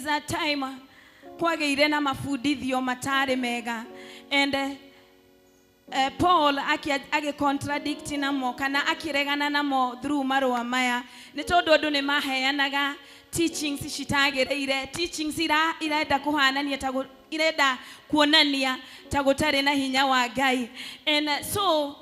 a time kwageire na mafundithio matare mega, and Paul age contradict namo kana akiregana namo through marua maya ni tondu andu ni maheanaga teachings citagereire, teachings irenda kuhanania ta irenda kuonania ta gutari na hinya wa Ngai. And so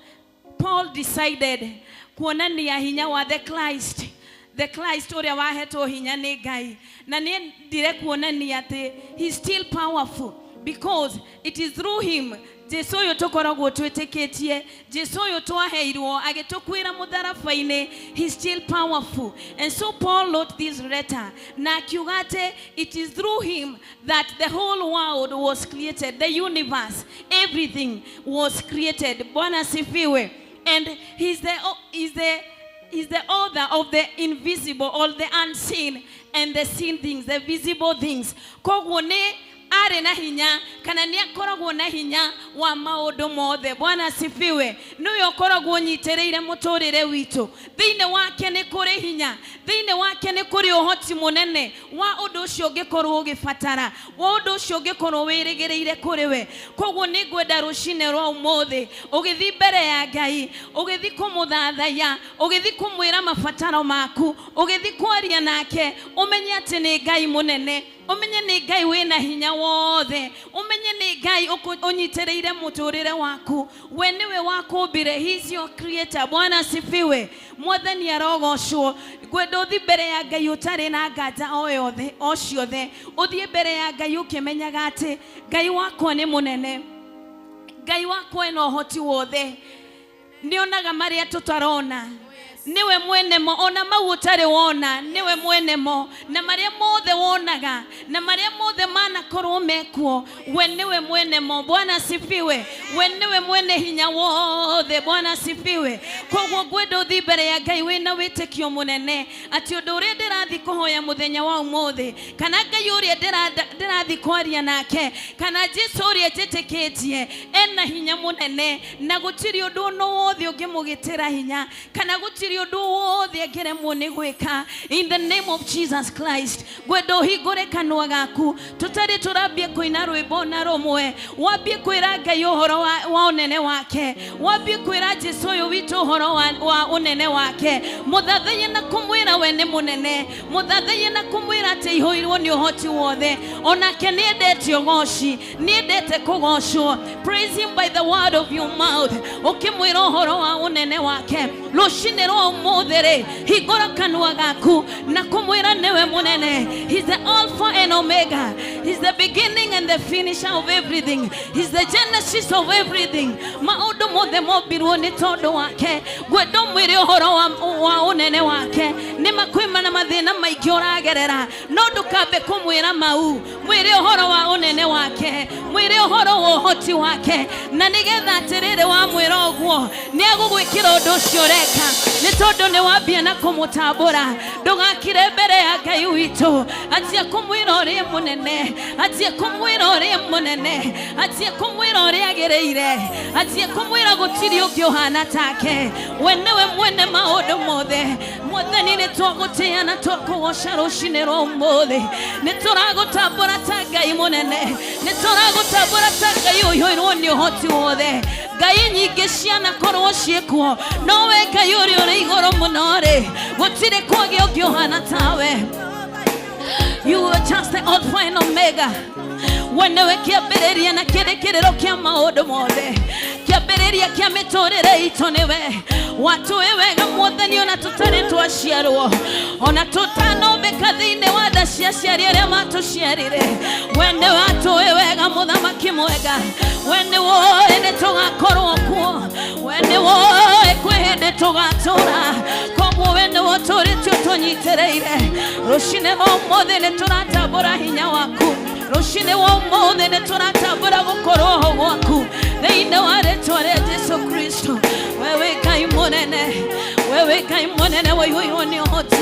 Paul decided kuonania hinya wa the Christ uria wahetwo hinya ni Ngai, na ni ndire kuonania ati he's still powerful because it is through him Jesu uyu tukoragwo twitikitie, Jesu uyu twaheirwo agitukwira mutharabaine, he's still powerful. And so Paul wrote this letter na kiugate it is through him that the whole world was created, the universe, everything was created. Bwana sifiwe. And he's the author of the invisible, all the unseen and the seen things, the visible things. Kogwo ni are na hinya kana ni akoragwo na hinya wa maundu mothe. Bwana sifiwe. Niwe akoragwo nyitereire muturire witu. Thiine wake ni kuri hinya, thiine wake ni kuri uhoti munene wa undu ucio ngikorwo ugibatara, wa undu ucio ngikorwo wirigireire kuri we. Kogwo ni ngwenda rucine rwa umuthi ugithi mbere ya Ngai, ugithi kumuthathaya, ugithi kumwira mabataro maku, ugithi kwaria nake, umenye ati ni Ngai munene, umenye ni Ngai wina hinya wothe, umenye ni Ngai unyitereire muturire waku. We niwe wakumbire, he's your creator. Bwana sifiwe. Mwathani arogocwo. Ngwenda uthi mbere ya Ngai utari na nganja o yothe o ciothe, uthie mbere ya Ngai ukimenyaga ati Ngai wakwa ni munene, Ngai wakwa ena uhoti wothe, nionaga maria tutarona, niwe mwenemo, ona mau utari wona, niwe mwenemo, na maria mothe wonaga, na maria mothe manakorwo mekuo, we niwe mwenemo. Bwana sifiwe. We niwe mwene hinya wothe. Bwana sifiwe. Kogwo ngwenda uthi mbere ya Ngai wina witikio munene ati undu uria ndirathi kuhoya muthenya wa umuthi, kana Ngai uria ndirathi kwaria nake, kana Jesu uria njitikitie ena hinya munene, na gutiri undu no wothe ungimugitira hinya, kana gutiri undu wothe angiremwo ni gwika. In the name of Jesus Christ, ngwenda uhingure kanua gaku, tutari turambie kuina rwimbo na rumwe, wambie kwira Ngai uhoro wa unene wake, wambie kwira Jesu uyu witu uhoro wa unene wake, muthathaye na kumwira we ni munene, muthathaye na kumwira ati ihoirwo ni uhoti wothe, onake ni endete ugoci, ni endete kugocwo. Praise him by the word of your mouth, ukimwira uhoro wa unene wake. Rucine rwa umuthi hingura kanua gaku na kumwira niwe munene. He's the Alpha and Omega, he's the beginning and the finisher of everything, he's the genesis of everything. Maundu mothe mombirwo ni tondu wake. Ngwenda mwire uhoro wa unene wake. Ni makwima na mathina maingi uragerera, no ndukambe kumwira mau, mwire uhoro wa unene wake, mwire uhoro wa uhoti wake, na nigetha atiriri wa mwira uguo ni agugwikira undu ucio reka, ni tondu ni wambia na kumutambura. Ndugakire mbere ya Ngai witu atia kumwira uri munene, atia kumwira uri munene, atia kumwira uri agereire, atia kumwira gutiri ungi uhana take. We niwe mwene maundu mothe. Mwathani ni twagutia na twakugoca rucine rwa umuthi, ni turagutambura ta Ngai munene, ni turagutambura ta Ngai uhiirwo ni uhoti wothe. Ngai nyingi ciana korwo ciekuo, no we Ngai uri uri iguru muno ri, gutiri kwagi ungi uhana tawe. You are just the Alpha and Omega. Wenewe kiambiriria na kirekerero kia maundu mothe, kiambiriria kia miturire itu niwe. Watu wega Mwathani ona tutari twaciarwo, ona tutanombeka thiini wa nda cia aciari aria matuciarire. We ni watu wega muthamaki mwega, we ni woĩ ni tugakorwo kuo, we ni woĩ kwĩ hĩndĩ tugatura. Koguo we ni wo turitio tunyitereire. Rucine rwa umuthi ni turatambura hinya waku, rucine rwa umuthi ni turatambura gukorwo ho gwaku thiini wa ritwa ria Jesu Kristo. Wewe Ngai munene, wewe Ngai munene waihũirwo ni ũhoti,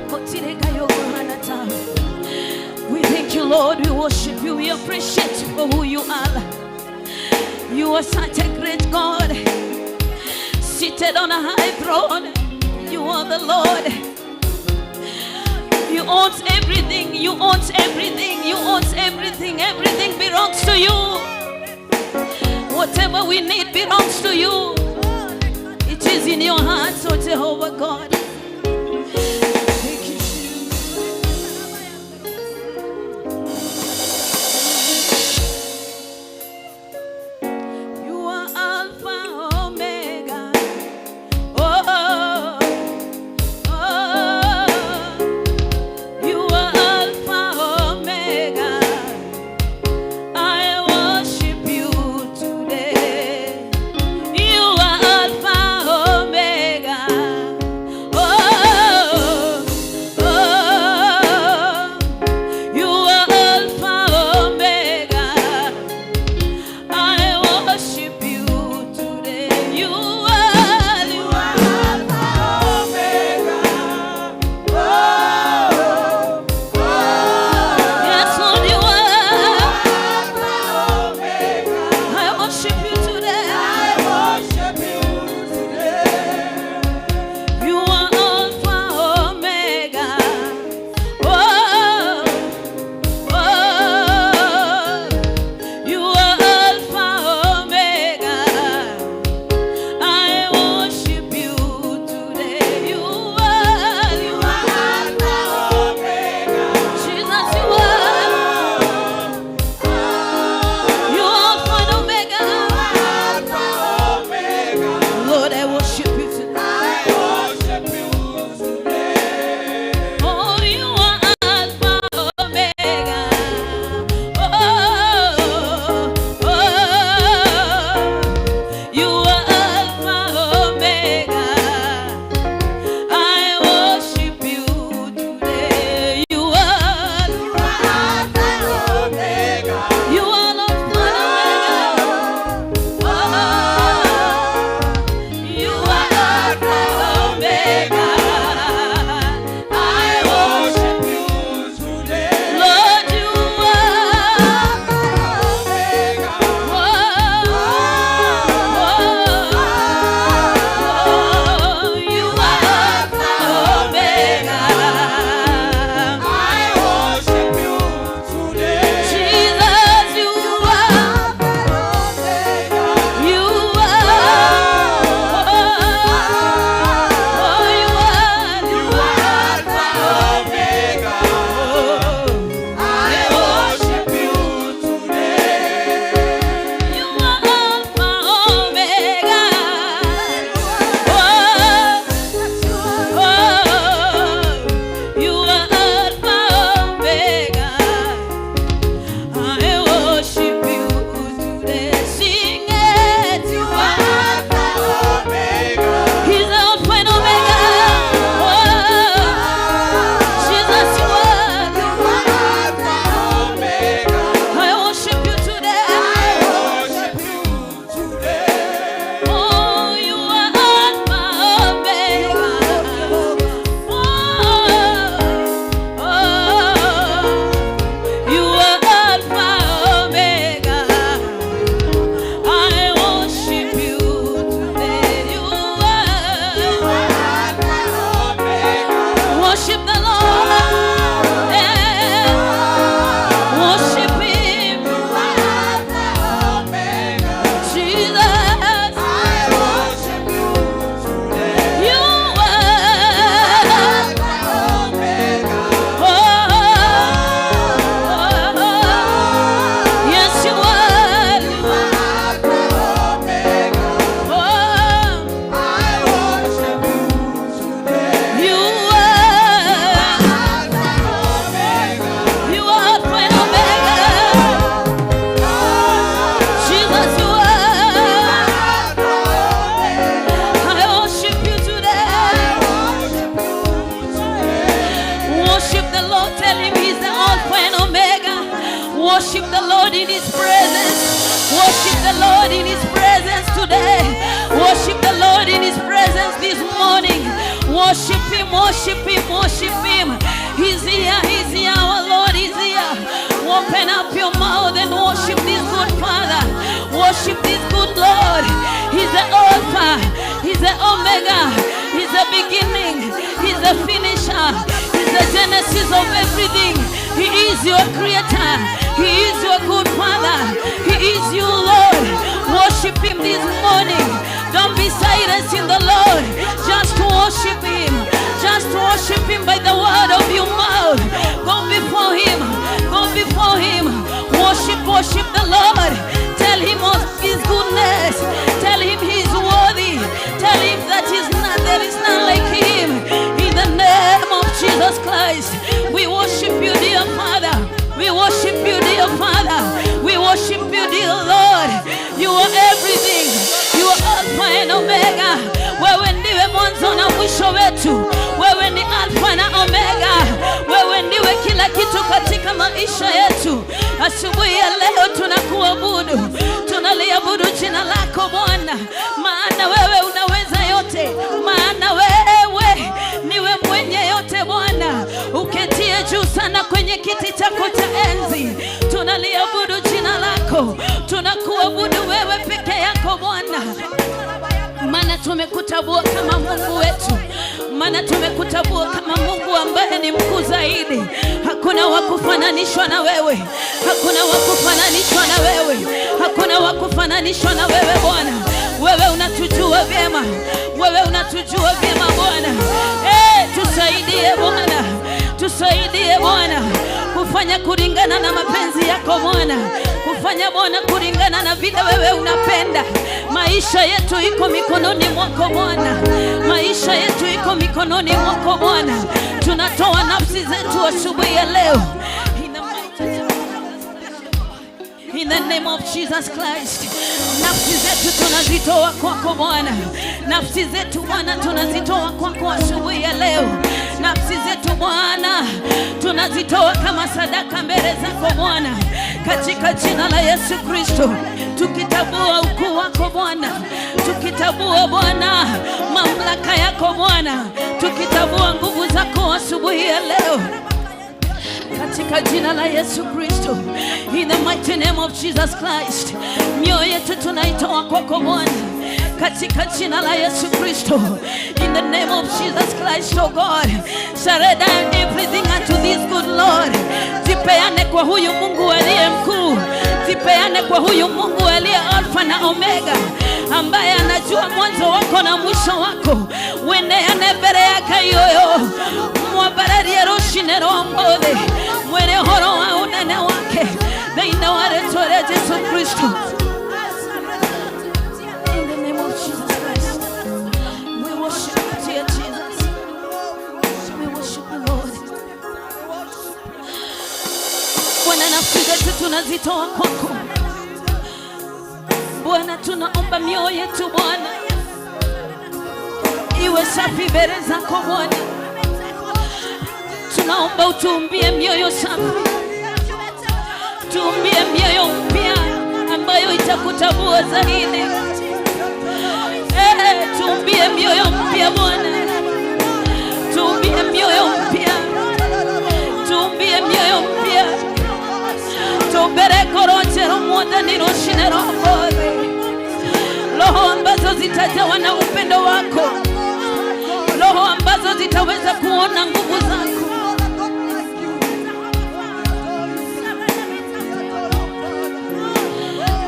gũtirĩ Ngai ũkũhana tawe. We thank you, Lord, we worship you, we appreciate you for who you are. You are such a great God, seated on a high throne. You are the Lord. You own everything, you own Whatever we need belongs to you. It is in your hands, oh Jehovah God. Worship the Lord in His presence. Worship the Lord in His presence today. Worship the Lord in His presence this morning. Worship Him, worship Him, worship Him. He's here, He's here, our Lord is here. Open up your mouth and worship this good Father. Worship this good Lord. He's the Alpha, He's the Omega, He's the beginning, He's the finisher, He's the genesis of everything. He is your creator. He is your good Father. He is your Lord. Worship worship him this morning. Don't be silent in the Lord. Just worship him. Just worship him by the word of your mouth. Go before him. Go before him. Worship the Lord. Tell him of his goodness. Tell him he's worthy. Tell him that there is none like him. In the name of Jesus Christ, we worship you, dear Father. We worship you, dear Father. We worship you, dear Lord. You are everything. You are Alpha and Omega. Wewe ndiwe mwanzo na mwisho wetu. Wewe ni Alpha na Omega. Wewe ndiwe kila kitu katika maisha yetu. Asubuhi ya leo tunakuabudu. Tunaliabudu jina lako Bwana. Maana wewe unaweza yote. Maana wewe niwe mwenye yote Bwana. Uketie juu sana kwenye kiti chako cha enzi. Tunaliabudu jina lako. Tunakuabudu wewe peke yako Bwana. Maana tumekutambua kama Mungu wetu. Maana tumekutambua kama Mungu ambaye ni mkuu zaidi. Hakuna wa kufananishwa na wewe. Hakuna wa kufananishwa na wewe. Hakuna wa kufananishwa na wewe Bwana. Wewe unatujua vyema. Wewe unatujua vyema Bwana. Tusaidie Bwana. Tusaidie Bwana kufanya kulingana na mapenzi yako Bwana. Kufanya Bwana kulingana na vile wewe unapenda. Maisha yetu iko mikononi mwako Bwana. Maisha yetu iko mikononi mwako Bwana. Tunatoa nafsi zetu asubuhi ya leo. In the name of Jesus Christ. Nafsi zetu tunazitoa kwako Bwana. Nafsi zetu Bwana tunazitoa kwako asubuhi ya leo. Nafsi zetu Bwana tunazitoa kama sadaka mbele zako Bwana. Katika jina la Yesu Kristo. Tukitambua ukuu wako Bwana. Tukitambua Bwana mamlaka yako Bwana. Tukitambua nguvu zako asubuhi ya leo. Katika jina la Yesu Kristo. In the mighty name of Jesus Christ. Mioyo yetu tunaitoa kwako Bwana. Katika jina la Yesu Kristo. In the name of Jesus Christ, oh God. Surrender everything unto this good Lord. Zipeane kwa huyu Mungu aliye mkuu. Zipeane kwa huyu Mungu aliye Alpha na Omega. Ambaye anajua mwanzo wako na mwisho wako. Weneane mbele yake yoyo. Mwabarari roshine rombole. Mwene horo wa unene wake. Deina waretore Yesu Kristo. In the name of Jesus Christ. We worship you, dear Jesus. We worship you, Lord. Bwana, nafsi zetu tunazitoa kwako. Bwana, tunaomba mioyo yetu Bwana iwe safi mbele zako Bwana. Tunaomba utuumbie mioyo safi. Tuumbie mioyo mpya ambayo itakutambua zaidi. Tuumbie mioyo mpya Bwana. Tuumbie mioyo mpya. Tuumbie mioyo mpya. Tubere koroche romoda ni roshine rombole. Roho ambazo zitajawa na upendo wako. Roho ambazo zitaweza kuona nguvu zako.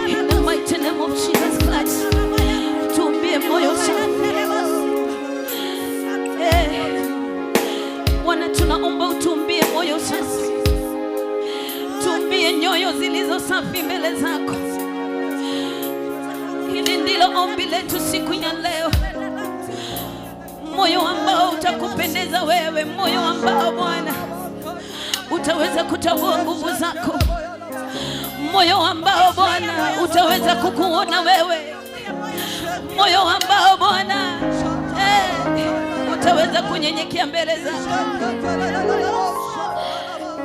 In the mighty name of Jesus Christ. Tuumbie moyo safi. Bwana, tunaomba utuumbie moyo safi. Tuumbie nyoyo zilizo safi mbele zako. Hili ndilo ombi letu siku ya leo. Moyo ambao utakupendeza wewe. Moyo ambao Bwana utaweza kutambua nguvu zako. Moyo ambao Bwana utaweza kukuona wewe. Moyo ambao Bwana utaweza kunyenyekea mbele zako.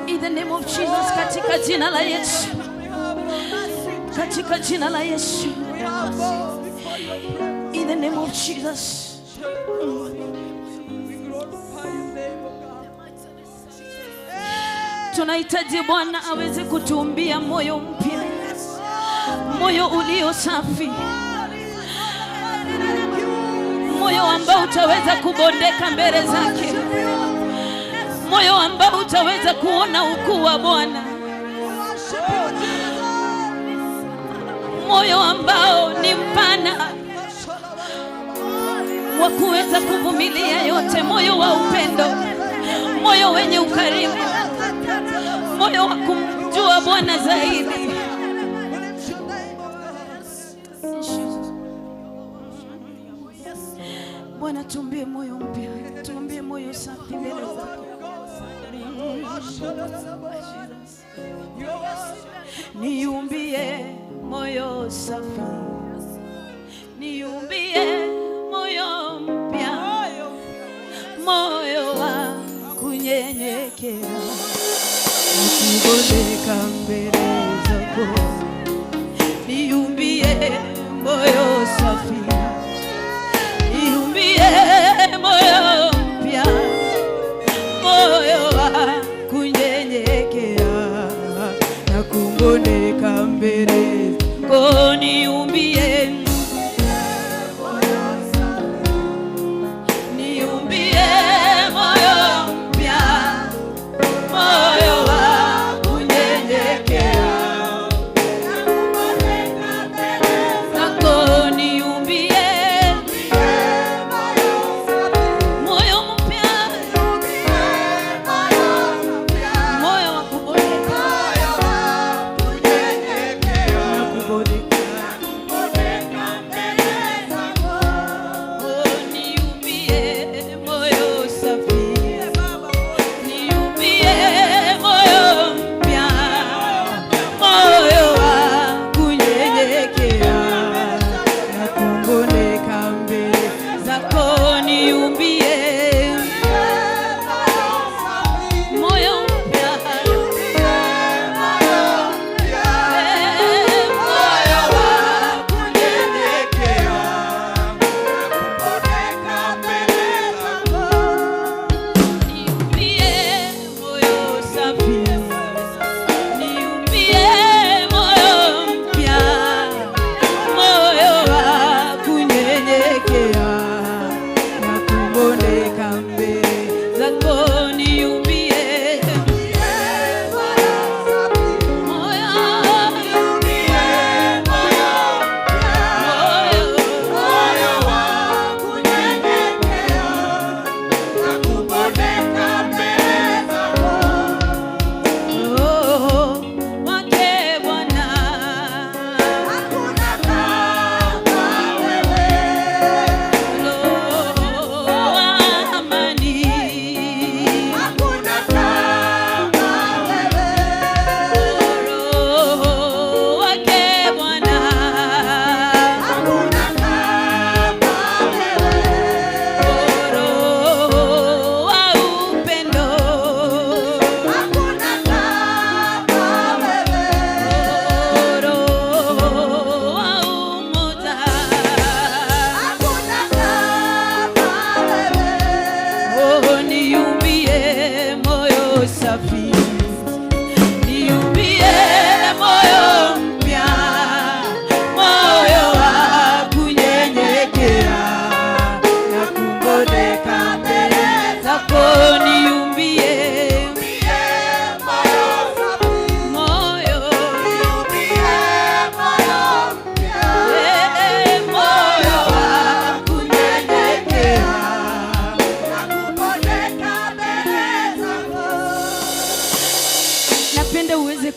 In the name of Jesus, katika jina la Yesu. Katika jina la Yesu. In the name of Jesus. Tunahitaji Bwana aweze kutuumbia moyo mpya. Moyo ulio safi. Moyo ambao utaweza kubondeka mbele zake. Moyo ambao utaweza kuona ukuu wa Bwana. Moyo ambao ni wa kuweza kuvumilia yote, moyo wa upendo, moyo wenye ukarimu, moyo wa kumjua Bwana zaidi. Bwana, tumbie moyo mpya, tumbie moyo safi mbele zako. Niumbie moyo safi, niumbie moyo mpya, moyo wa kunyenyekea, nikuboneka mbele zako. Niumbie moyo safi, niumbie moyo mpya, moyo wa kunyenyekea, nakuboneka mbele zako. Niumbie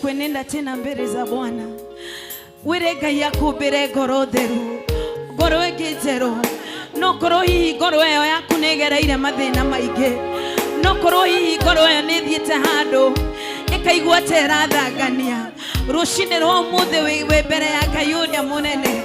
kwenenda tena mbele za Bwana. Wirega yako bere gorotheru ngoro egizero no korwo hihi ngoro eyo yaku negereire mathina maingi, no korwo hihi ngoro eyo nithiete handu ikaigua ta irathangania, rucini rwa umuthi wi mbere ya Ngai uria munene,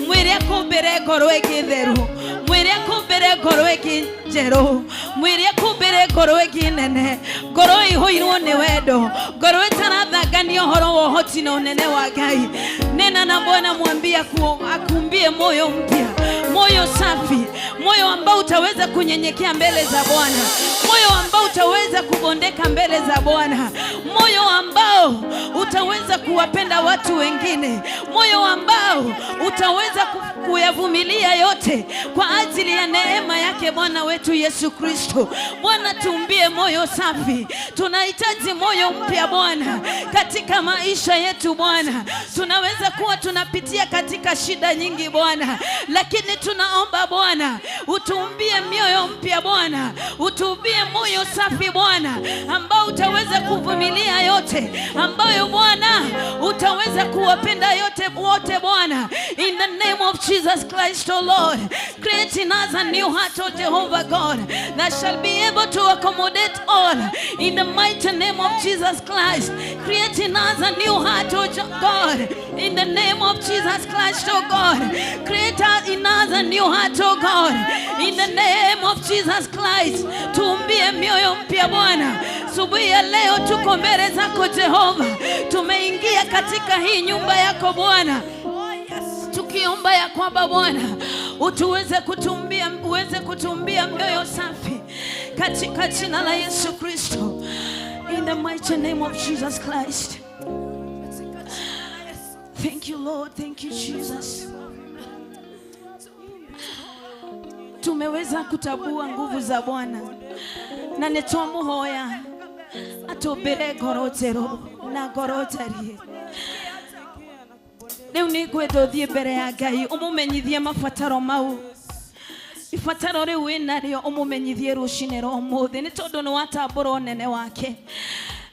mwire akumbire ngoro egitheru, mwire akumbire ngoro eginjeru, mwire akumbire ngoro eginene, ngoro ihuirwo ni wendo, ngoro itarathangania uhoro wa uhoti na unene wa Ngai. Nena na Bwana, mwambie akumbie moyo mpya, moyo safi, moyo ambao utaweza kunyenyekea mbele za Bwana, moyo ambao utaweza kubondeka mbele za Bwana, moyo ambao utaweza kuwapenda watu wengine, moyo ambao utaweza kuyavumilia yote kwa ajili ya neema yake Bwana wetu Yesu Kristo. Bwana, tuumbie moyo safi. Tunahitaji moyo mpya Bwana katika maisha yetu Bwana. Tunaweza kuwa tunapitia katika shida nyingi Bwana, lakini tunaomba Bwana utuumbie mioyo mpya Bwana, utuumbie moyo safi Bwana, ambao utaweza kuvumilia yote, ambayo Bwana utaweza kuwapenda yote wote Bwana. In the name of Jesus Christ, oh Lord, create in us a new heart, oh Jehovah God, that shall be able to accommodate all. In the mighty name of Jesus Christ, create in us a new heart, oh God. In the name of Jesus Christ, oh God, create in us a new heart, oh God. In the name of Jesus Christ, tuumbie mioyo mpya Bwana. Asubuhi ya leo tuko mbele zako Jehova, tumeingia katika hii nyumba yako Bwana, tukiomba ya kwamba Bwana utuweze kutumbia mioyo safi katika jina la Yesu Kristo. In the mighty name of Jesus Christ. Thank you Lord, thank you Jesus. Tumeweza kutabua nguvu za Bwana na netomuhoya atobere gorotero na gorotari. Leo nigwedothie mbere ya Ngai umumenyithie mabataro mau. Ibataro riu winario umumenyithie rucine ro muthi, ni tondu ni watambura nene wake,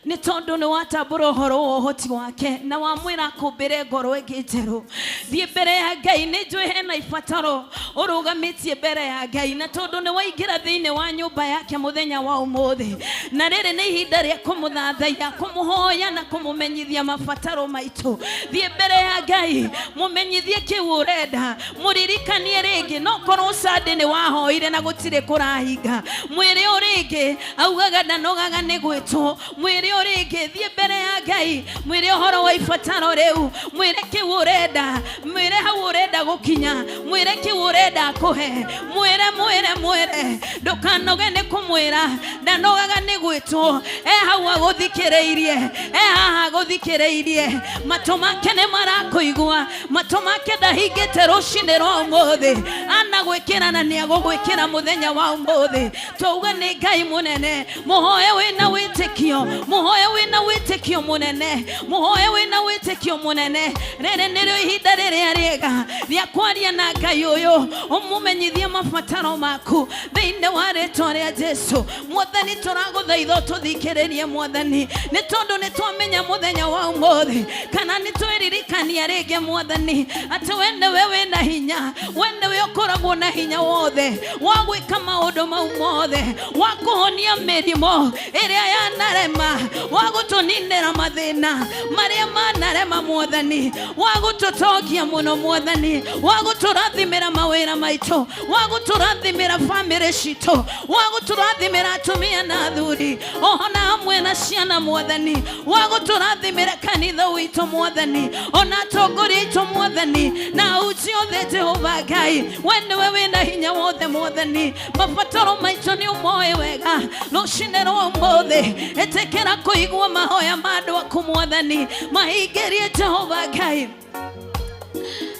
ni tondu ni watambura horo wa uhoti wake, na wamwira kumbire ngoro ingi njeru. Thie mbere ya Ngai, ni njui hena ibataro urugamitie mbere ya Ngai, na tondu ni waingira thiini wa nyumba yake muthenya wa umuthi, na riri ni ihinda ria kumuthathaia, kumuhoya na kumumenyithia mabataro maitu. Thie mbere ya Ngai, mumenyithie kiu urenda, muririkanie ringi no korwo Sunday ni wahoire na gutire kurahinga, mwiri uringi augaga ndanogaga ni gwitwo, mwiri uringi thie mbere ya Ngai, mwiri uhoro wa ibataro riu, mwire kiu urenda, mwire hau urenda gukinya, mwire kiu urenda kuhe, mwire ndukanoge ni kumwira ndanogaga ni gwitwo, hau aguthikireirie, haha aguthikireirie, matu make ni marakuigua, matu make ndahingite rucine rwa umuthi, anagwikira na ni agugwikira muthenya wa umuthi. Tuuga ni Ngai munene, muhoye wina witikio, muhoye wina witikio munene, muhoye wina witikio munene. Rere nirio ihinda riria riega ria kwaria na Ngai uyu, umumenyithie mabataro maku thiini wa ritwa ria Jesu. Mwathani turaguthaitha tuthikiririe Mwathani, ni tondu ni twamenya muthenya wa umuthi, kana ni twiririkania ringi Mwathani ati wende wewe na hinya, wende we ukoragwo na hinya wothe wa gwika maundu mau mothe, wa kuhonia mirimo iria yanarema, wa gutuninira mathina maria manarema Mwathani, wa gututokia muno Mwathani, wa guturathimira mawira maitu, wa guturathimira family citu, wa guturathimira atumia na athuri ona hamwe na ciana Mwathani, wa guturathimira kanitha witu Mwathani, ona atongoria aitu Mwathani, na uji othe Jehova Ngai, wende wewe na hinya wothe Mwathani. Mabataro maitu ni umoe wega rucine rwa umuthi, etekera kuigua mahoya ma andu aku Mwathani, mahingirie Jehova Ngai,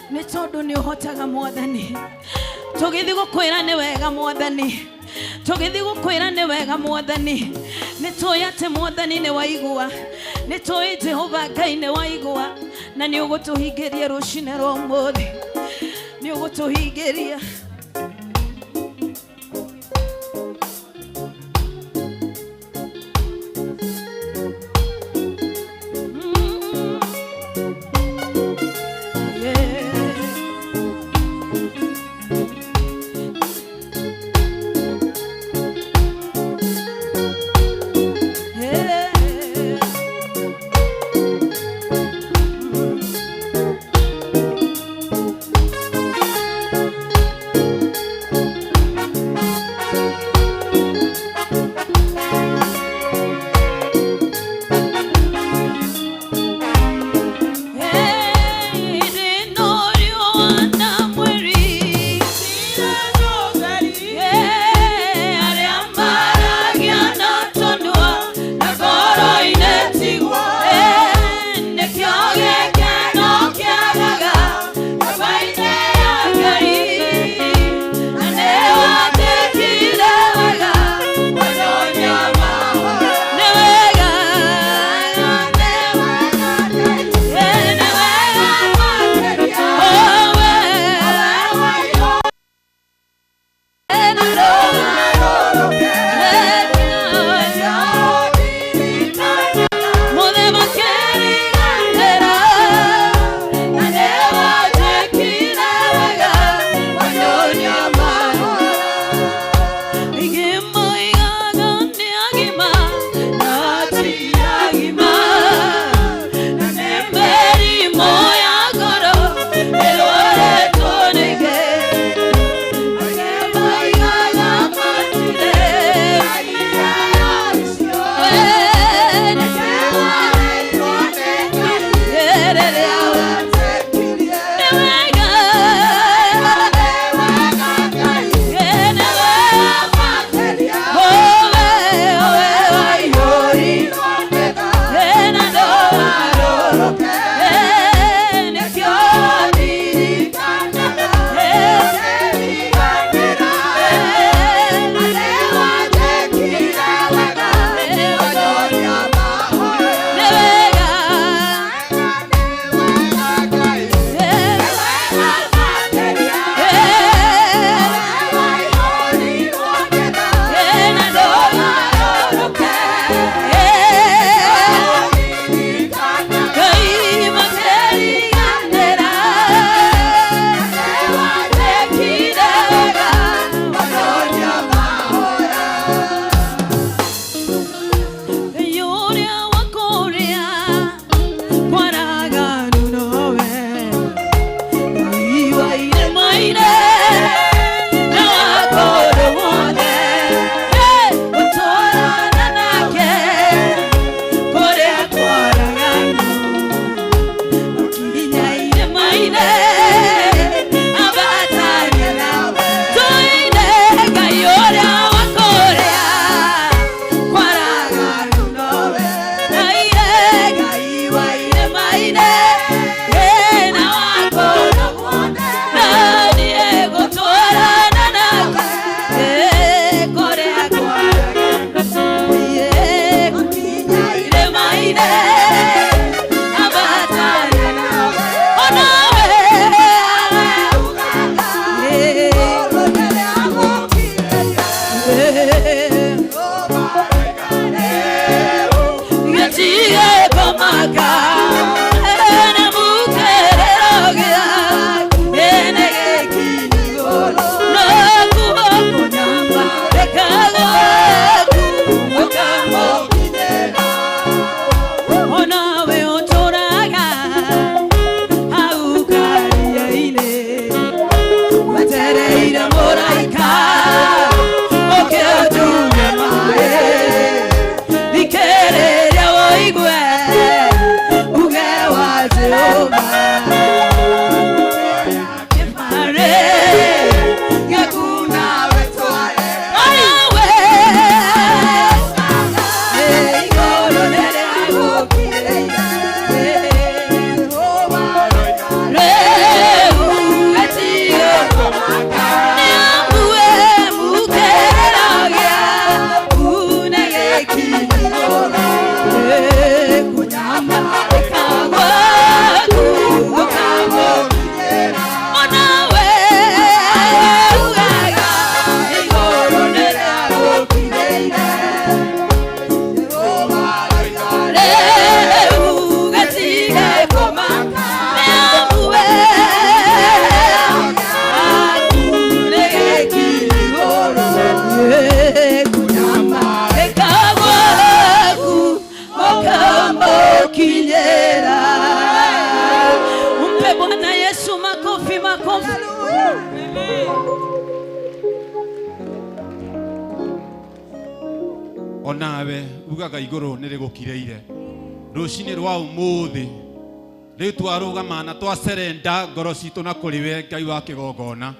ni tondu ni uhotaga Mwathani. Tugithi gukwira ni wega Mwathani, tugithi gukwira ni wega Mwathani, ni tuyi ati Mwathani ni waigua, ni tuyi Jehova Ngai ni waigua, na ni ugutuhingiria rucine rwa umuthi, ni ugutuhingiria. onawe ugaga iguru nirigukireire rucini rwa umuthi riu twarugama na twaserenda ngoro citu na kuriwe Ngai wa kigongona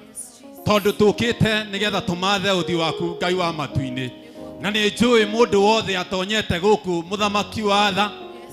tondu tukite nigetha tumathe uthi waku Ngai wa matuini na ni njui mundu wothe atonyete guku muthamaki wa tha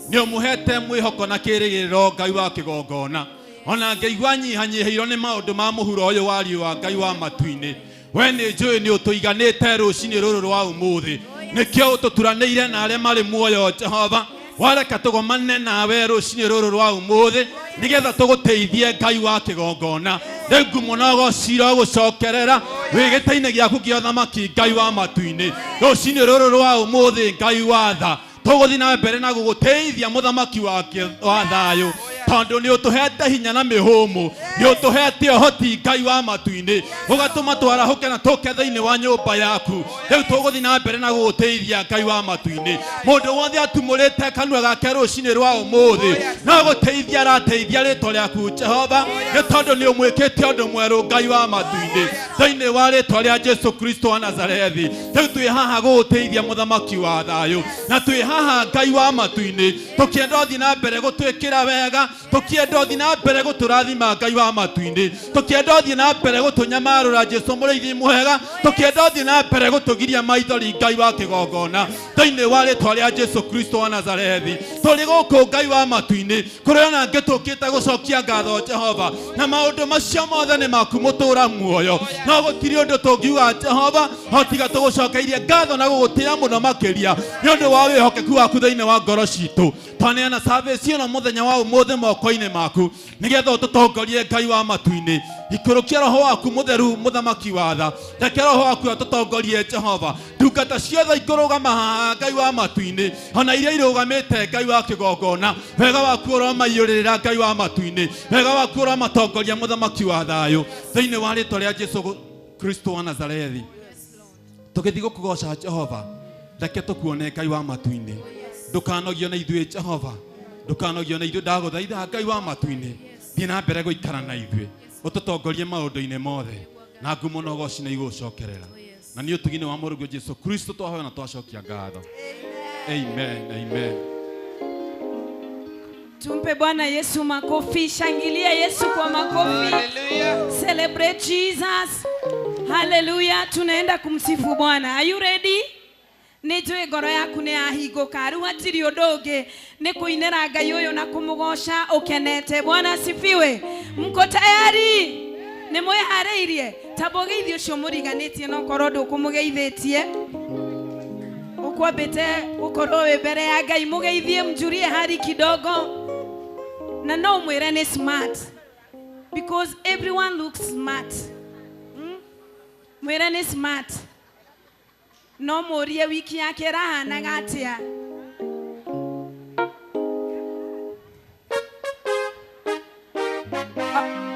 ni umuhete mwihoko na kirigiriro Ngai wa kigongona ona ngaigua nyihanyihiirwo ni maundu ma muhuro uyu wa riua Ngai wa matuini we ni njui ni utuiganite rucini ruru rwa umuthi nikio ututuranire na aria mari muoyo Jehova wareka tugomane nawe rucini ruru rwa umuthi nigetha tuguteithie Ngai wa kigongona riu munogo cira gucokerera wigitaine giaku gia thamaki Ngai wa matuini rucini ruru rwa umuthi Ngai wa tha tuguthi na mbere na guguteithia muthamaki wa thayu tondu ni utuhete hinya na mihumu ni utuhete hoti Ngai wa matuini ugatuma twarahuke na tuke thiini wa nyumba yaku riu tuguthi na mbere na guguteithia Ngai wa matuini mundu wothe atumurite kanua gake rucini rwa umuthi na guteithia arateithia ritwa riaku Jehova ni tondu ni umwikite undu mweru Ngai wa matuini thiini wa ritwa ria Jesu Kristo wa Nazarethi riu twi haha guguteithia muthamaki wa thayu na twi haha Ngai wa matuini tukienda uthi na mbere gutwikira wega tukienda uthi na mbere guturathima Ngai wa matuini tukienda uthi na mbere gutunyamarura Jesu muriithi mwega tukienda uthi na mbere gutugiria maithori Ngai wa kigongona thiini wa ritwa ria Jesu Kristo wa Nazarethi turi guku Ngai wa matuini kuriona ngitukite gucokia ngatho Jehova na maundu macio mothe ni maku mutura muoyo no gutiri undu tungiuga Jehova hotiga tugucokeirie ngatho na gugutira muno makiria ni undu wa wihokeku waku thiini wa ngoro citu twaneana service ino muthenya wa umuthi moko-ini maku nigetha ututongorie Ngai wa matuini ikurukia roho waku mutheru muthamaki wa tha reke roho waku atutongorie Jehova ndungata ciothe ikurugama haha Ngai wa matuini ona iria irugamite Ngai wa kigongona wega waku uromaiyurira Ngai wa matuini wega waku uromatongoria muthamaki wa thayu thiini wa ritwa ria Jesu Kristo wa Nazarethi tugithi gukugoca Jehova reke tukuone Ngai wa matuini ndukanogio na ithuĩ Jehova ndukanogio na ithuĩ ndaguthaitha Ngai wa matuini thiĩ na mbere guikara na ithuĩ ututongorie maundu-ini mothe na ngumo na ugoci na igucokerera na ni utugini wa Mũrungu Jesu Kristo twahoya na twacokia ngatho amen amen. Tumpe Bwana Yesu makofi, shangilia Yesu kwa makofi. Hallelujah. Celebrate Jesus. Hallelujah. Tunaenda kumsifu Bwana. Are you ready? Nijue ngoro yaku ni ahinguka riu hatiri undu ungi ni kuinira Ngai uyu na kumugoca ukenete. Bwana asifiwe. Mko tayari? Ni mweharĩirie? Tabogeithie ucio muriganitie no korwo ndukumugeithĩtie ukwambite ukorwo wi mbere ya Ngai mugeithie mjurie hari kidogo na no mwire ni smart because everyone looks smart. Mwire ni smart no murie wiki yake rahanaga atia.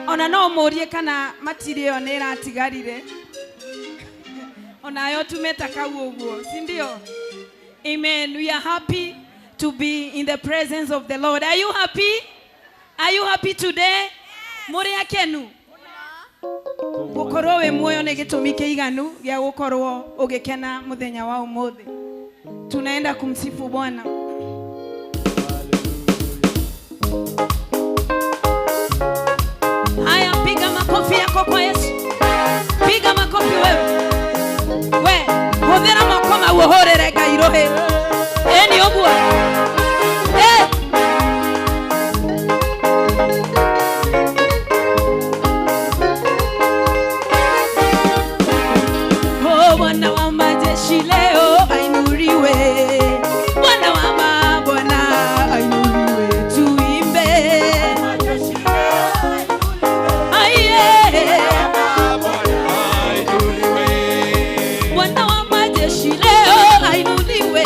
Ona no murie kana matirio ni ratigarire ona yo tumeta kau uguo si ndio? Amen. We are happy to be in the presence of the Lord. Are you happy? Are you happy today? Muri akenu gukorwo we muoyo ni gitumi kiiganu gia gukorwo ugikena muthenya wa umuthi. Tunaenda kumsifu Bwana. Haya, piga makofi yako kwa Yesu. Piga makofi wewe. We, huthira moko ma uhorere Ngai rohe. Ni ogua. Oh, Bwana wa majeshi leo ainuriwe. Bwana wa mabwana ainuriwe. Tuimbe. Bwana wa majeshi leo ainuliwe.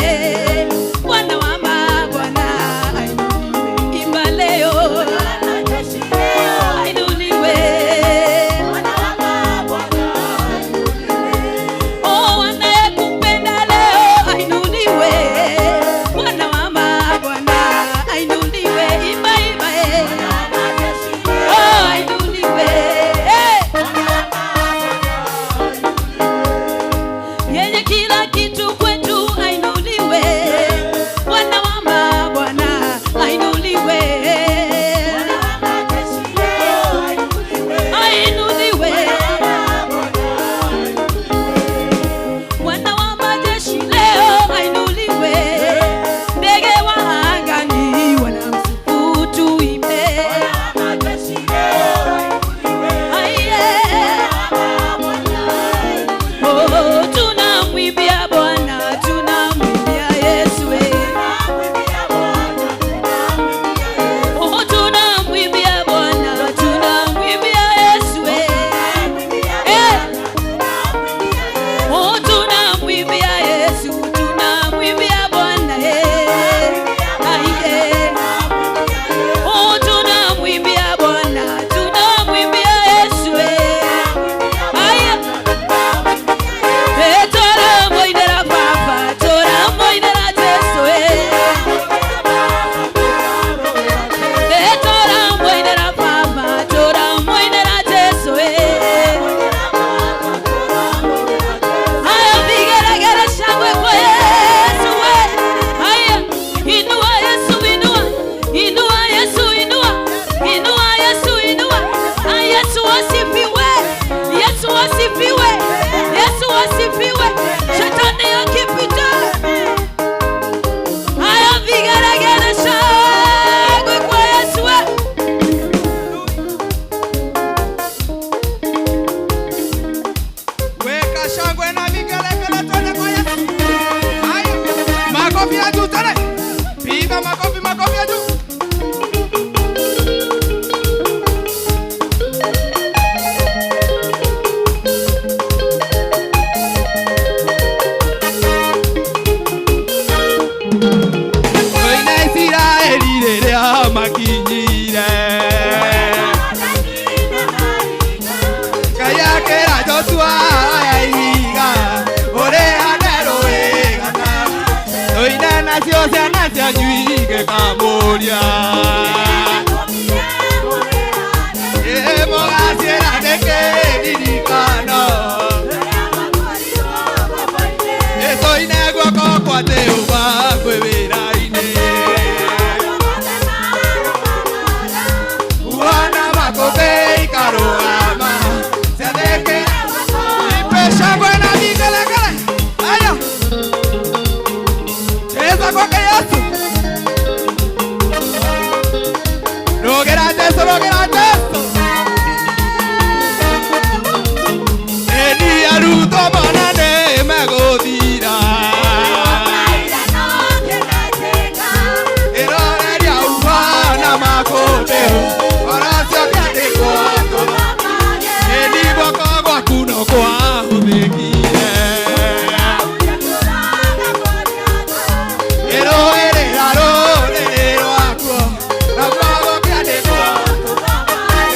makinyire Kaya kera Joshua iga ore hanero egana Oina nacio ciana cianyu igĩkamũria Mũgaciĩra ndĩkĩririkana Tũine guoko kwa Jehova kwĩ wĩra-inĩ Wana makũmbĩ ikarũgama ciathĩkĩra ipeshagwe na vigelegele Aya Cheza kwake Yesu Rogera Jesu Eni aruto manane megũthira Ĩroreria uvana makũmbĩ Oracio kĩandĩkwo Eni guoko gwaku no kwahũthĩkire Ĩrũĩrĩra rũrĩrĩ rwakuo Na guoko kĩandĩkwo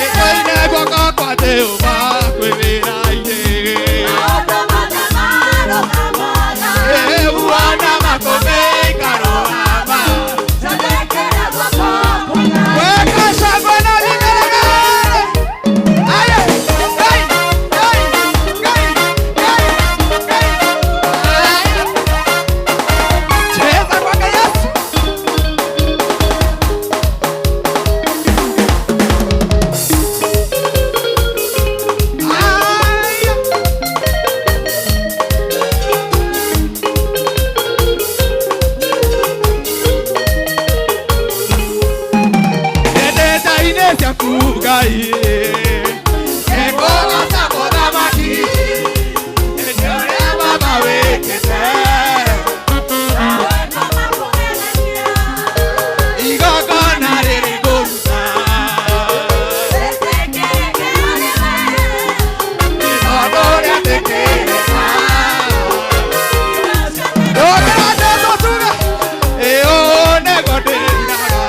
Ĩtũine guoko kwa Jehova kwĩ wĩra-inĩ Wana makũmbĩ ikarũgama Weka shangwe na vigelegele Aya Gai Gai Gai Gai Gai Aya Cheza kwake Yesu Aya Nenda-inĩ ciaku Ngai Ekũgoca mũthamaki Hĩndĩ ũrĩa Baba wĩkĩte Igongona rĩrĩ ngũruta Tondũ rĩatĩkĩrĩka Rũgĩra Jesũ tuge Ĩũ nĩguo ndĩraga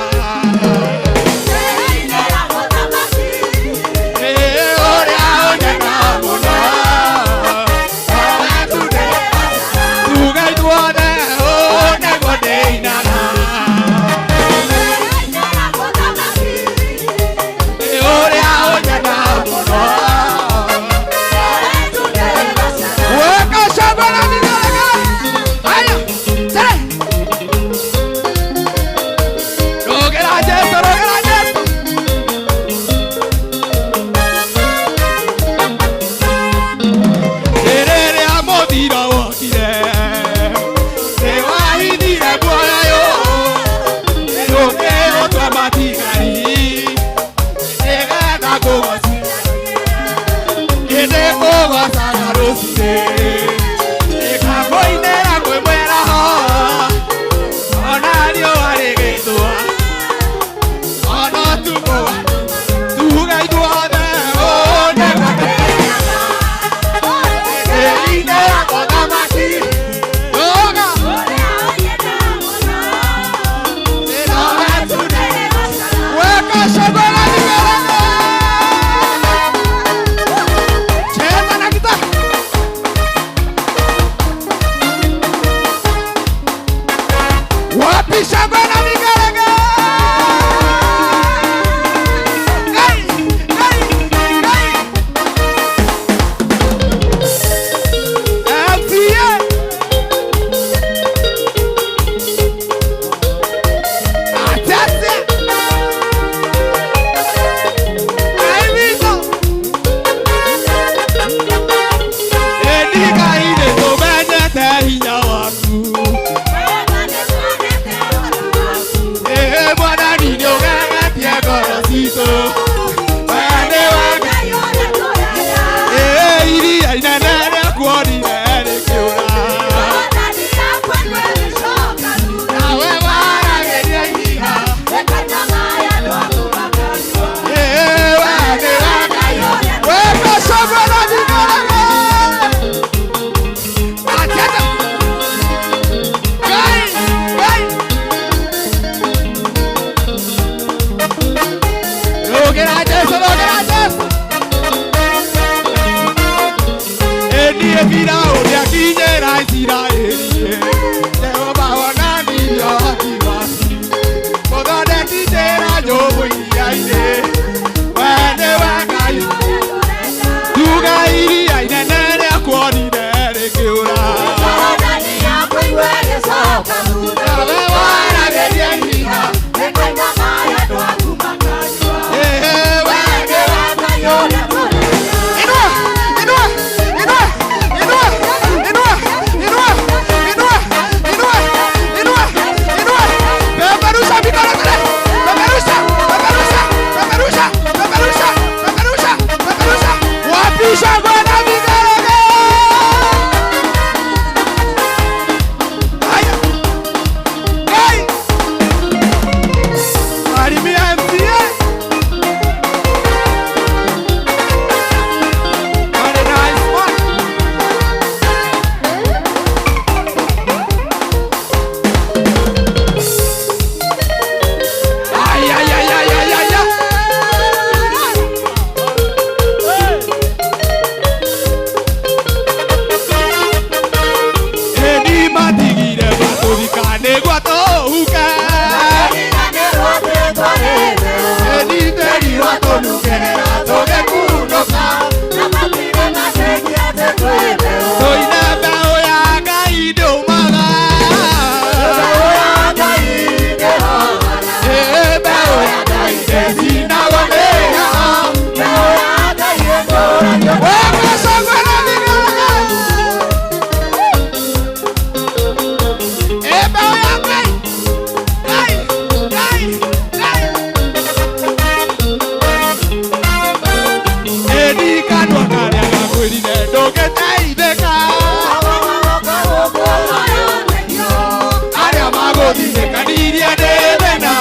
Arĩa magũthithĩkanirie nĩ thĩna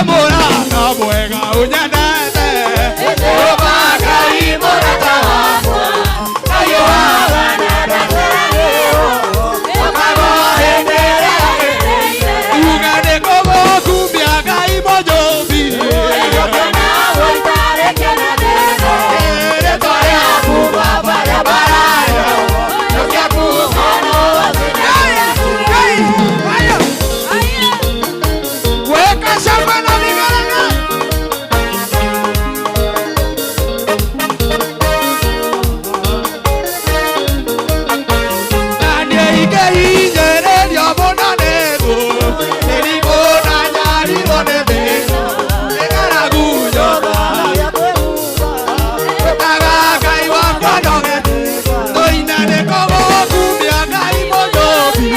murata mwega unyendete Jehova Ngai murata wakwa Ngai wabana ndageragĩrwo ũkagohĩndĩra uga nĩ kũgũkumbia Ngai mũnyũmbi ũkana gũitarĩkia na thĩno rĩtwa rĩaku Baba rĩambarayo rĩaku mwana wa weka shamba na miganga nani ikeijereria monanego nilibona nyari bonebeno egaraguyo agagai wakwa nogete toinane kogokumbia Ngai mũnyũmbi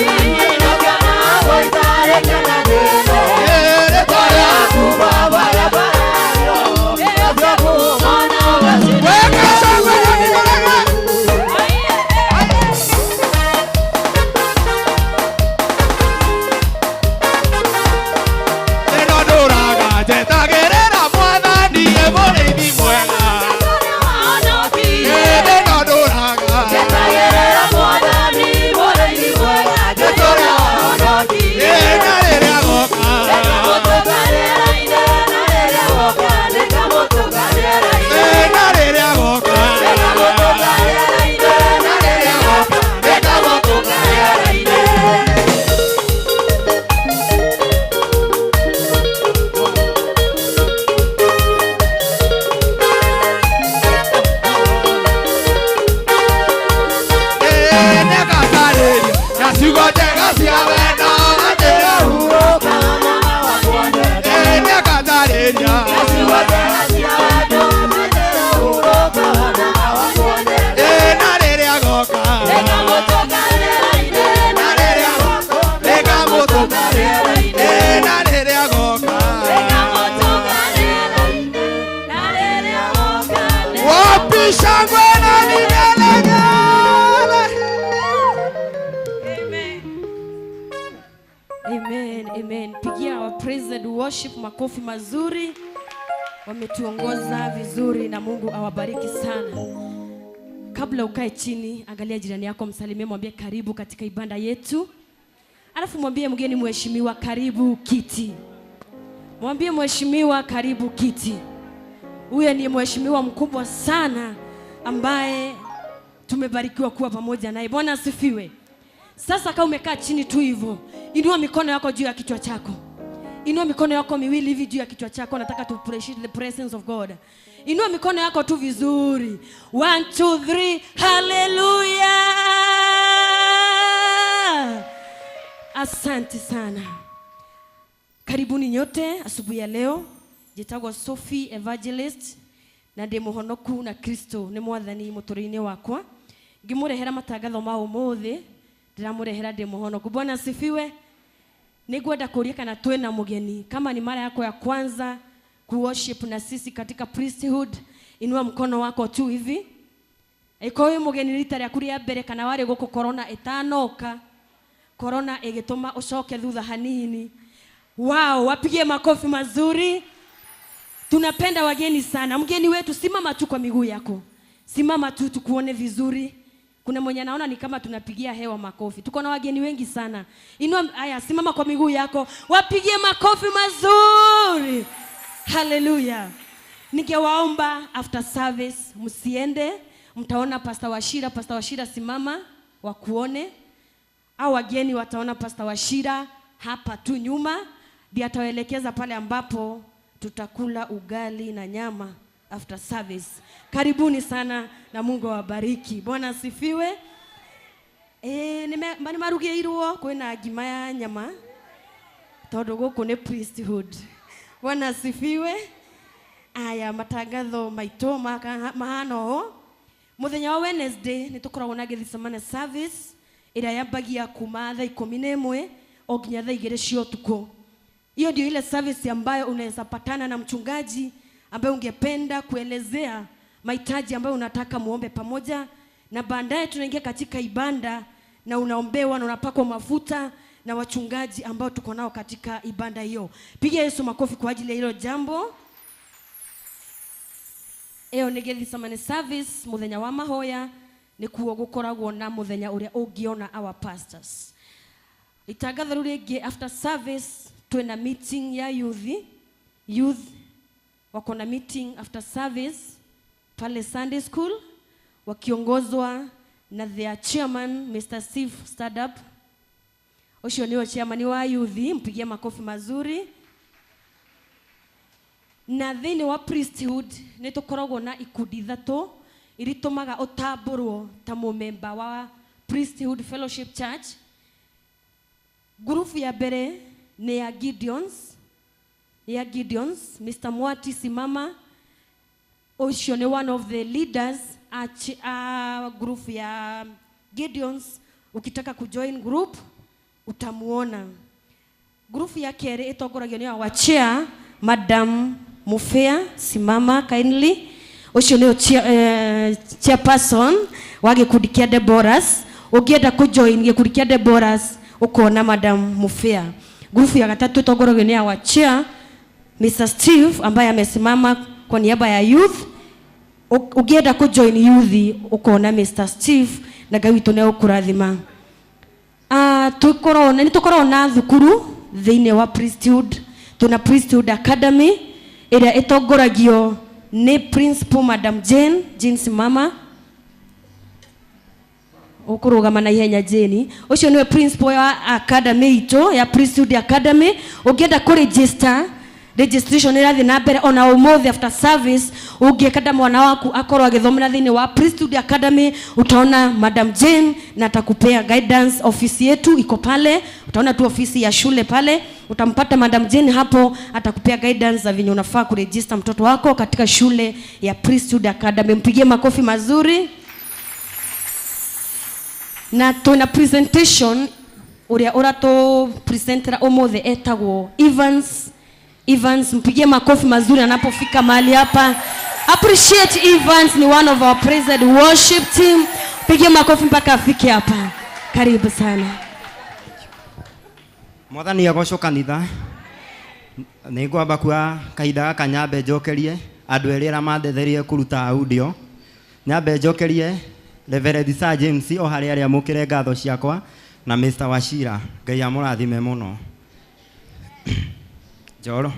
Amen, amen. Pigia our praise and worship makofi mazuri. Wametuongoza vizuri na Mungu awabariki sana. Kabla ukae chini, angalia jirani yako, msalimie, mwambie karibu katika ibada yetu. Alafu mwambie mgeni mheshimiwa karibu kiti. Mwambie mheshimiwa karibu kiti. Huyu ni mheshimiwa mkubwa sana ambaye tumebarikiwa kuwa pamoja naye. Bwana asifiwe. Sasa kama umekaa chini tu hivyo, inua mikono yako juu ya kichwa chako. Inua mikono yako miwili hivi juu ya kichwa chako. Nataka to appreciate the presence of God. Inua mikono yako tu vizuri. 1 2 3 hallelujah. Asante sana. Karibuni nyote asubuhi ya leo. Jitagwa Sophie Evangelist na ndi muhonoku na Kristo ni mwathani muturine wakwa. Ngimurehera matangatho ma umuthi, ndiramurehera ndi muhonoku. Bwana asifiwe. Ningwenda kuria kana twena mugeni. Kama ni mara yako ya kwanza kuworship na sisi katika priesthood, inua mkono wako tu hivi. Ikowe mugeni rita rya kuria mbere kana wari guku corona itanoka. Corona igituma ucoke thutha hanini. Wow, wapigie makofi mazuri. Tunapenda wageni sana. Mgeni wetu simama tu kwa miguu yako. Simama tu tukuone vizuri. Kuna mwenye naona ni kama tunapigia hewa makofi. Tuko na wageni wengi sana. Inua haya, simama kwa miguu yako. Wapigie makofi mazuri. Hallelujah. Ningewaomba after service msiende. Mtaona Pastor Washira simama wakuone. Au wageni wataona Pastor Washira hapa tu nyuma. Ndiye atawaelekeza pale ambapo tutakula ugali na nyama after service. Karibuni sana na Mungu awabariki. Bwana asifiwe. Ni marugeirwo kwina ngima ya nyama. Tondu guku ni priesthood. Bwana asifiwe. Aya matangatho maito mahano. Muthenya wa Wednesday nitukoragwo na githisemane service ira yambagia kuma thaa 11 o nginya thaa 2 cia utuku. Hiyo ndio ile service ambayo unaweza patana na mchungaji ambaye ungependa kuelezea mahitaji ambayo unataka muombe pamoja, na baadaye tunaingia katika ibada na unaombewa na unapakwa mafuta na wachungaji ambao tuko nao katika ibada hiyo. Piga Yesu makofi kwa ajili ya hilo jambo. Eo nigeli samani service muthenya wa mahoya ni kuo gukoragwo na muthenya uria ungiona our pastors. Itangatho riu ringi after service twina meeting ya youth wako na meeting after service pale Sunday school wakiongozwa na their chairman Mr. Steve Startup. Ucio niwe chairman wa youth, mpigie makofi mazuri. Na thini wa priesthood ni tukoragwo na ikundi ithatu iritumaga utamburwo ta member wa Priesthood Fellowship Church. Group ya mbere ni ya Gideons, Mr. Mwati Simama. Ucio ni one of the leaders group ya Gideons. Ukitaka kujoin group utamuona. Group ya kere itongoragio ni wa chair Madam Mufea Simama kindly. Ucio ni chairperson wa gikundi kia Deborahs. Ukienda kujoin gikundi kia Deborahs ukona Madam Mufea. Group ya gatatu itongoragio ni wa chair Mr. Steve ambaye amesimama kwa niaba ya youth. Ukienda kujoin youth ukona Mr. Steve na gawito ne ukurathima. Tukorona na thukuru thine wa priesthood. Tuna Priesthood Academy ira itongoragio ni Principal Madam Jane Simama. Ukurugama na ihenya Jane. Ucio niwe principal ya academy ito ya Priesthood Academy. Ukienda ku registration irathi na mbere ona umuthi after service. Ungikenda mwana waku akorwo agithomera thini wa Priesthood Academy utaona Madam Jane na atakupea guidance. Ofisi yetu iko pale, utaona tu ofisi ya shule pale, utampata Madam Jane hapo, atakupea guidance za vinyo unafaa kuregister mtoto wako katika shule ya Priesthood Academy. Mpigie makofi mazuri. Na tuna presentation uria urato presentera umuthi etagwo Evans, mpigie makofi mazuri anapofika mahali hapa. Appreciate Evans, ni one of our praised worship team. Mpigie makofi mpaka afike hapa. Karibu sana. Mwathani agocwo kanitha. Ni ngwamba kwa kahinda gaka nyambe njokerie andu eri ara mandetherie kuruta audio. Nyambe njokerie Reverend Sir James o hari aria mukire ngatho ciakwa na Mr. Washira. Ngai amurathime muno. Joro.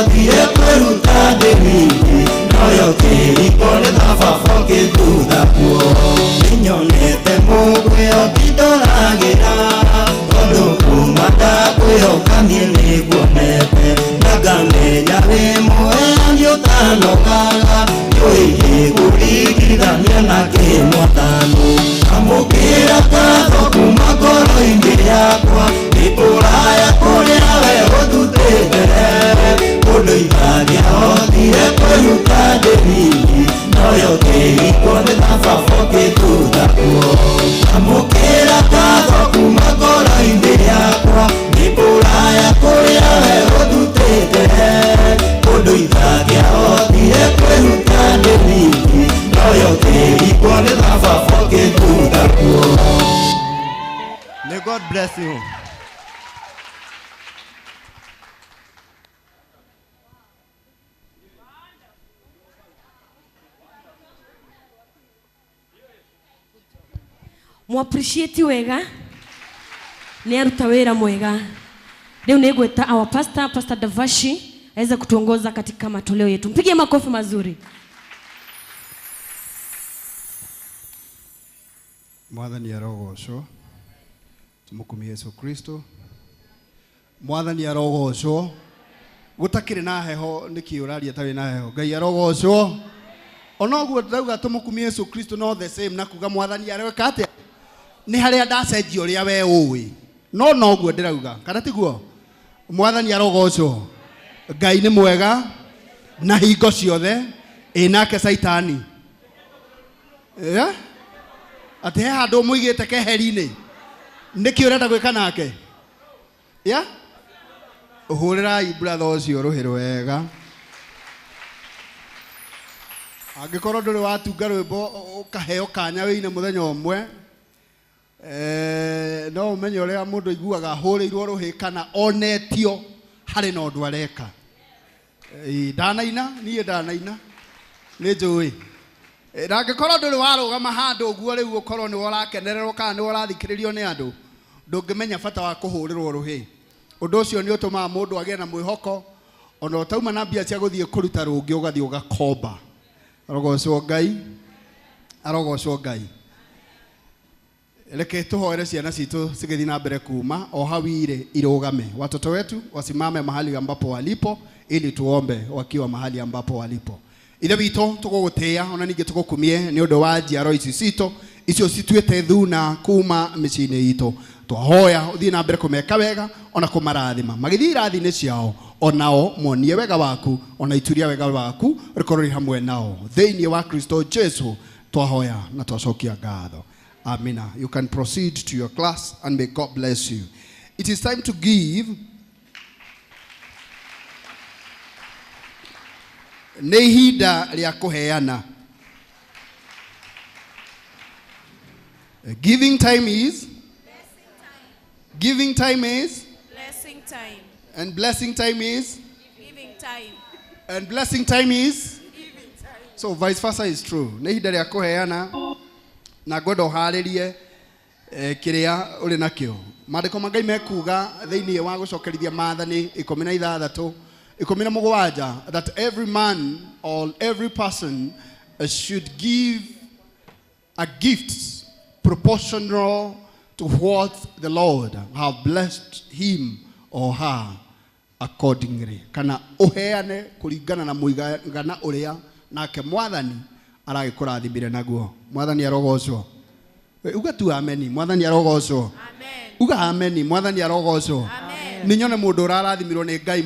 Othire kweruta ndĩmĩingĩ noyo kĩriko nĩ thuthakuo ninyonete mũgwĩo ndindoragĩra tondũ kuma ndakwĩhoka niĩ nĩguonete na ngamenya wĩ mwega nĩũtanogaga nĩũĩ kũringithania na kĩmwathani amũkĩra ngatho kuma ngoro-inĩ yakwa nĩ kũraya kũrĩa we ũthutĩte mũndũ itangĩahotire kwĩruta ndĩringi noyo kĩhiko nĩ thababo gĩthuthakuo amũkĩra ngatho kuma ngoro-inĩ yakwa nĩ kũraya kũrĩa we ũthutĩte mũndũ itangĩahotire kwĩruta ndĩringi noyo kĩhiko nĩ thababo gĩthuthakuo. May God bless you. Mu appreciate wega ni aruta wira mwega. Leo nigweta our pastor Davashi aweza kutuongoza katika matoleo yetu. Mpige makofi mazuri. Mwathani arogocwo tumukumie Yesu Kristo. Mwathani arogocwo gutakire na heho nikiuraria tawi na heho Ngai arogocwo onoguo ndauga tumukumie Yesu Kristo no the same na kuga mwathani areweka atia ni haria ndacenjio ria we uwi no noguo ndirauga kana tiguo mwathani arogocwo Ngai ni mwega na hingo ciothe inake saitani ate handu muigite keheri-ini niki urenda gwika nake uhurirai brother ucio ruhi rwega angikorwo nduri watunga rwimbo ukaheo kanya wine muthenya umwe no umenye uria mundu iguaga huriirwo ruhi kana onetio hari na undu areka ndanaina nie ndanaina ni njui Rangikorwo nduri warugama handu uguo riu ukorwo ni warakenererwo kana ni warathikiririo ni andu ndungimenya bata wa kuhurirwo ruhi undu ucio ni utumaga mundu agie na mwihoko ona utauma na mbia cia guthie kuruta rungi ugathie ugakomba arogocwo Ngai reke tuhoere ciana citu cigithi na mbere kuma o hawire irugame watoto wetu wasimame mahali ambapo walipo ili tuombe wakiwa mahali ambapo walipo. Ithe witũ tũgũgũtĩa ona ningĩ tũgũkumie nĩ ũndũ wa njiaro ici citũ icio cituĩte thuna kuma mĩciĩ-inĩ itũ twahoya ũthiĩ na mbere kũmeka wega ona kũmarathima magĩthiĩ irathi-inĩ ciao onao monie wega waku ona ituria wega waku rĩkorwo rĩ hamwe nao thĩinĩ wa Kristo Jesu twahoya na twacokia ngatho amina. You can proceed to your class and may God bless you. It is time to give. Nĩ ihinda rĩa kũheana. Giving time is giving time is Blessing time. and blessing time is Giving time. and blessing time is Giving time. so vice versa is true. Nĩ ihinda rĩa kũheana na ngwenda ũharĩrie kĩrĩa ũrĩ nakĩo. Maandĩko ma Ngai mekuga thĩinĩ wa gũcokerithia maathani 16 17 that every man or every person should give a gift proportional to what the Lord have blessed him or her accordingly. Kana uheane kuringana na muigana uria nake mwathani aragikurathimire naguo. Mwathani arogocwo. Uga tu ameni. Mwathani arogocwo. Amen. Uga ameni. Mwathani arogocwo. Amen. Ninyone mundu urarathimirwo ni Ngai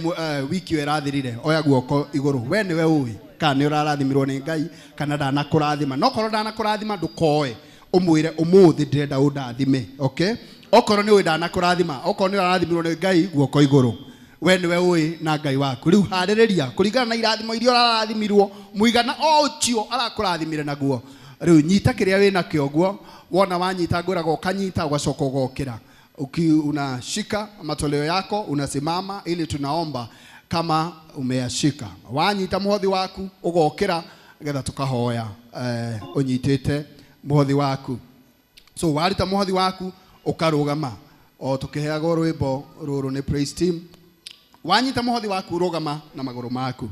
wiki irathirire oya guoko iguru we niwe uwi kana ni urarathimirwo ni Ngai kana ndanakurathima no korwo ndanakurathima ndukoe umwire umuthi ndirenda undathime. Okay, okorwo ni we ndanakurathima okorwo ni urarathimirwo ni Ngai guoko iguru we niwe uwi na Ngai waku riu haririria kuringana na irathimo iria urarathimirwo muigana o ucio arakurathimire naguo riu nyita kiria wina kioguo wona wanyita nguraga ukanyita ugacoka ugokira unashika matoleo yako unasimama ili tunaomba kama umeyashika wanyita muhothi waku ugokira getha tukahoya unyitite muhothi waku so warita muhothi waku ukarugama o tukiheaga rwimbo ruru ni praise team wanyita muhothi waku rugama na maguru maku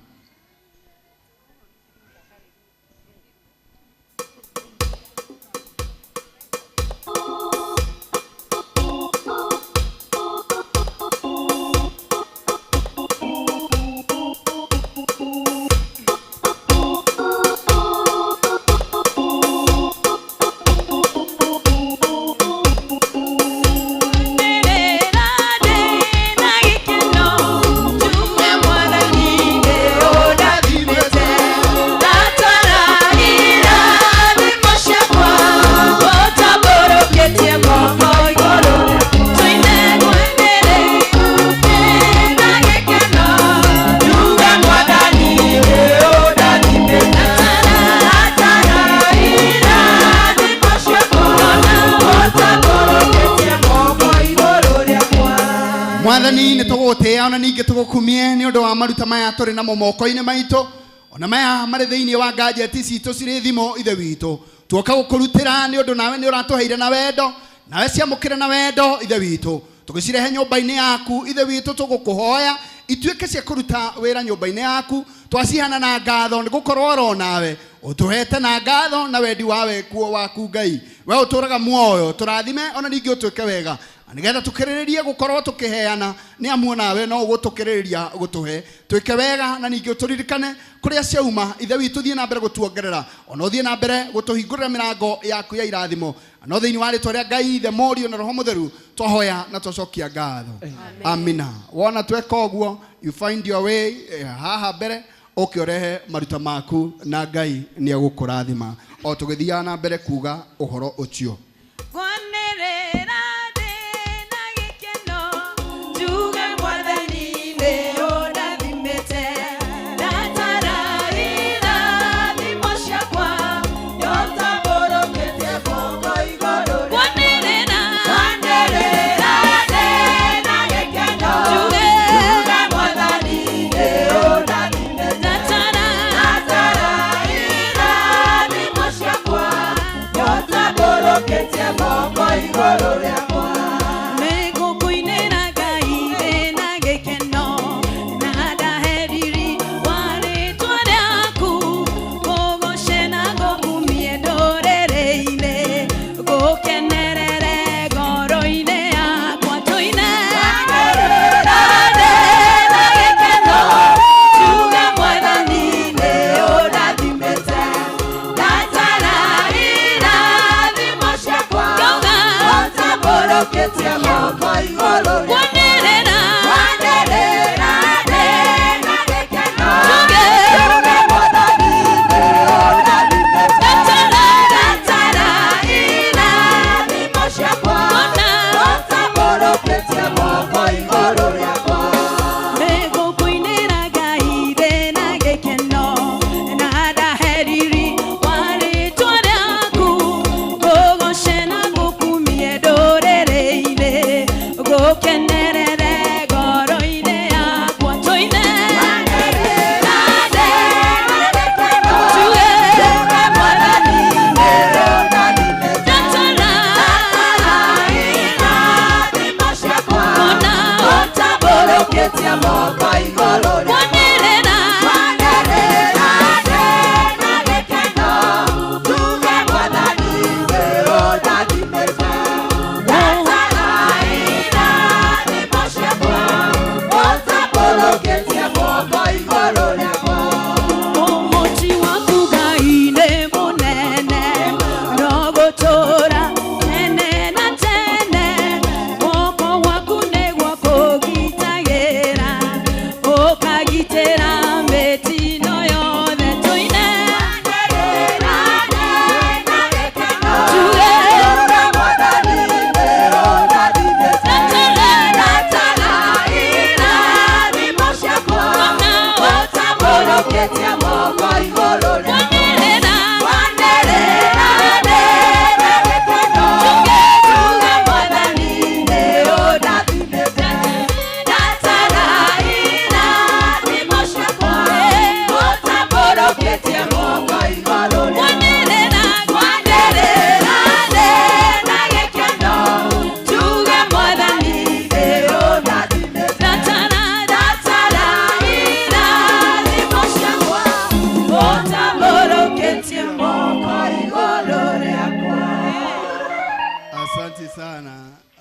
Mwathani nĩ tũgũtĩa ona ningĩ tũgũkumie nĩ ũndũ wa maruta maya tũrĩ namo moko-inĩ maitũ ona maya marĩ thĩinĩ wa gadget citũ cirĩ thimo ithe witũ tuoka gũkũrutĩra nĩ ũndũ nawe nĩ ũratũheire na wendo nawe ciamũkĩre na wendo ithe witũ tũgĩcirehe nyũmba-inĩ yaku ithe witũ tũgũkũhoya ituĩke cia kũruta wĩra nyũmba-inĩ yaku twacihana na ngatho nĩ gũkorwo oro nawe ũtũhete na ngatho na wendi wawe kuo waku Ngai we ũtũraga muoyo tũrathime ona ningĩ ũtwĩke wega nigetha tukiriririe gukorwo tukiheana ni amu nawe no gutukiriria gutuhe twike wega na ningĩ uturirikane kuria ciauma ithe witũ thie na mbere gutuongerera ona thie na mbere gutuhingurira mirango yaku ya irathimo no thiini wa ritwa ria Ngai ithe Morio na Roho Mutheru twahoya na twacokia ngatho amina wona tweka ũguo you find your way haha mbere ukiorehe maruta maku na Ngai ni agukurathima o tugithia na mbere kuga uhoro ucio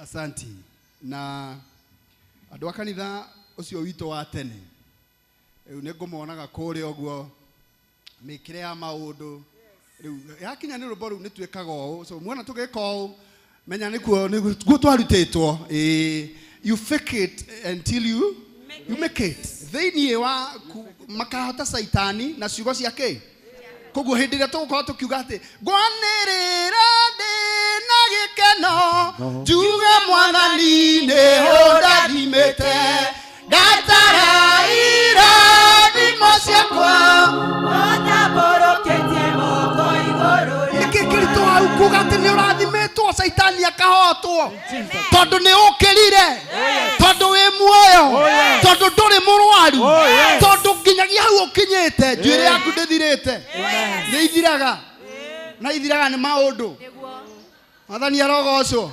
Asante na andu a kanitha ucio wito wa tene riu ne ngomonaga kuri oguo mikire ya maundu riu yakinya ni ruboru ni twekaga o so muona tugeka o menya ni kuo twarutitwo you fake it until you make it thiini wa makahota saitani na ciugo ciake koguo hindi ria tugukorwo tukiuga ati ngwanirira na gikeno njuge mwathani ni undathimite ndatara irathimo ciakwa utamburukitie moko iguru niki kiritu au kuga ati ni urathimitwo saitani shetani akahotwo tondu ni ukirire tondu wi muoyo tondu nduri murwaru tondu nginyagia hau ukinyite njuire yaku ndithirite ni ithiraga na ithiraga ni maundu Mwathani arogocwo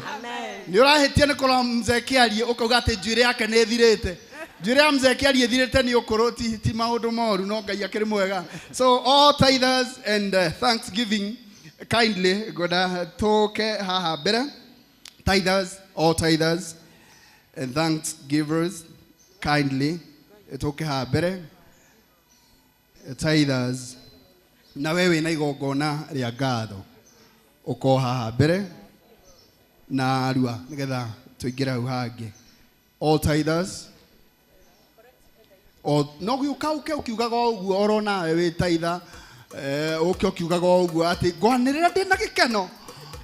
ni urahitie ni kora mzee Kiarie ukauga ati njuire yake ni ithirite njuire ya mzee Kiarie ithirite ni ukuru ti maundu moru no Ngai akiri mwega. So all tithers and thanksgiving kindly goda toke haha bere tithers, all tithers and thanksgivers kindly toke haha bere tithers na wewe na igongona ria ngatho uko haha bere na arua nigetha tuingira hau hangi. All tithers no giukauke ukiugaga uguo orona we tither uke ukiugaga uguo ati ngwanirira ndina gikeno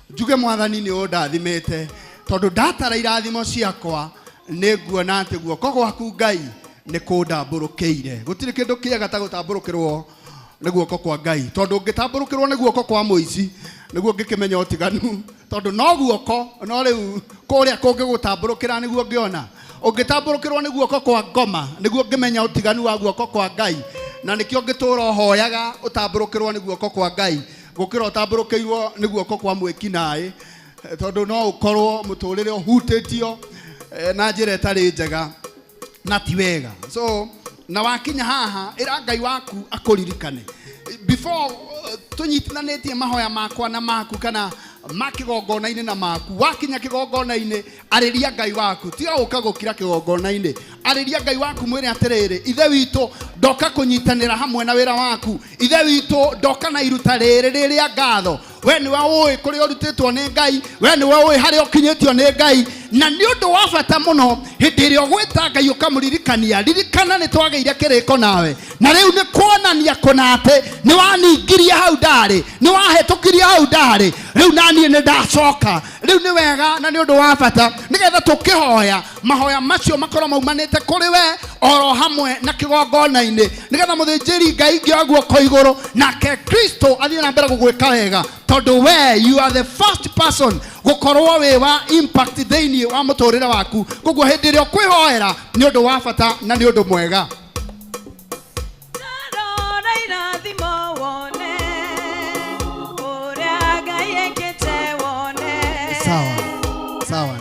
njuge Mwathani ni undathimite tondu ndatara irathimo ciakwa niguona ati guoko gwaku Ngai ni kundamburukiire gutiri kindu kiega ta gutamburukirwo ni guoko kwa Ngai tondu ngitamburukirwo ni guoko kwa muici niguo ngikimenya utiganu tondu no guoko no riu kuria kungi gutamburukira niguo ngiona ungitamburukirwo ni guoko kwa ngoma niguo ngimenya utiganu wa guoko kwa Ngai na nikio ngitura hoyaga utamburukirwo ni guoko kwa Ngai gukira utamburukirwo ni guoko kwa mwiki nae tondu no ukorwo muturire uhutitio na njira etari njega na ti wega. So na wakinya haha ira Ngai waku akuririkane before tunyitithanetie mahoya makwa na maku kana makigongona-ini na maku wakinya kigongona-ini ariria Ngai waku tiga uka gukira kigongona-ini ariria Ngai waku mwire atiriri ithe witu ndoka kunyitanira hamwe na wira waku ithe witu ndoka na iruta riri riria ngatho we ni wa ui kuri urutitwo ni Ngai we ni wa ui hari ukinyitio ni Ngai na ni undu wa bata muno hindi ria gwita Ngai ukamuririkania ririkana ni twageire kiriko nawe na riu ni kuonania kuna ati ni waningiria hau ndari ni wahitukiria hau ndari riu nani ni ndacoka riu ni wega na ni undu wa bata nigetha tukihoya mahoya macio makorwo maumanite kuri we oro hamwe na kigongona-ini nigetha muthinjiri Ngai ngiaguo ko iguru nake Kristo athie na mbere gugwika wega tondu we you are the first person gukorwo we wa impact thiini wa muturire waku koguo hindi ria kwihoera ni undu wa bata na ni undu mwega. Sawa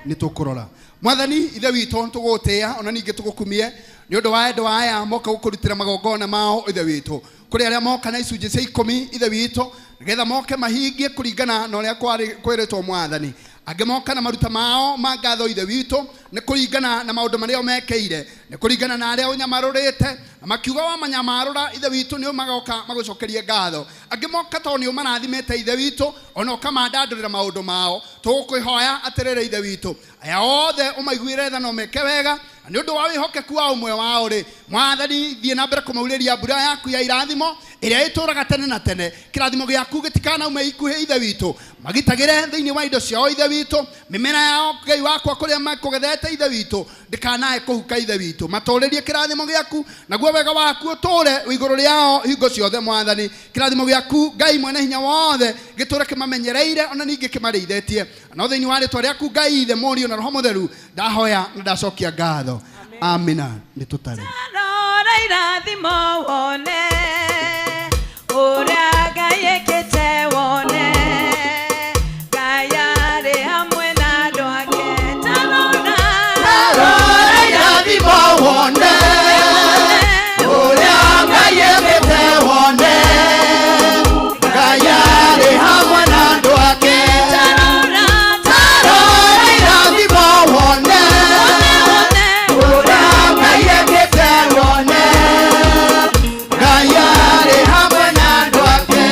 ni tukurora Mwathani ithe witu tugutia ona ningi tugukumie ni undu wa endo aya moka gukurutira magongona mao ithe witu kuri aria moka na icunji cia 10 ithe witu nigetha moke mahingie kuringana na uria kwiritwo Mwathani ange moka na maruta mao mangatho ithe witu ni kuringana na maundu maria mekeire ni kuringana na aria unyamarurite na makiuga wa manyamarura ithe witu ni magoka magucokerie ngatho ange moka to ni umarathimete ithe witu ona ukamandandurira maundu mao tukwihoya atirire ithe witu aya othe umaiguire tha no meke wega ni undu wa wihokeku wa umwe wao ri Mwathani thie na mbere kumauriria mbura yaku ya irathimo iria ituraga tene na tene kirathimo giaku gitikana ume ikuhe ithe witu magitagire thiini wa indo ciao ithe witu mimera yao Ngai wakwa kuria makugethete ithe witu ndikanae kuhuka ithe witu maturirie kirathimo giaku naguo wega waku uture iguru riao hingo ciothe Mwathani kirathimo giaku Ngai mwene hinya wothe giture kimamenyereire ona ningi kimareithetie na thiini wa ritwa riaku Ngai ithe Murio na Roho Mutheru ndahoya na ndacokia ngatho amina ni tutare irathimo wone uria Ngai ekete wone Ngai ari hamwe na andu ake tarora irathimo wone uria Ngai ekete wone Ngai ari hamwe na andu ake tarora irathimo wone uria Ngai ekete wone Ngai ari hamwe na andu ake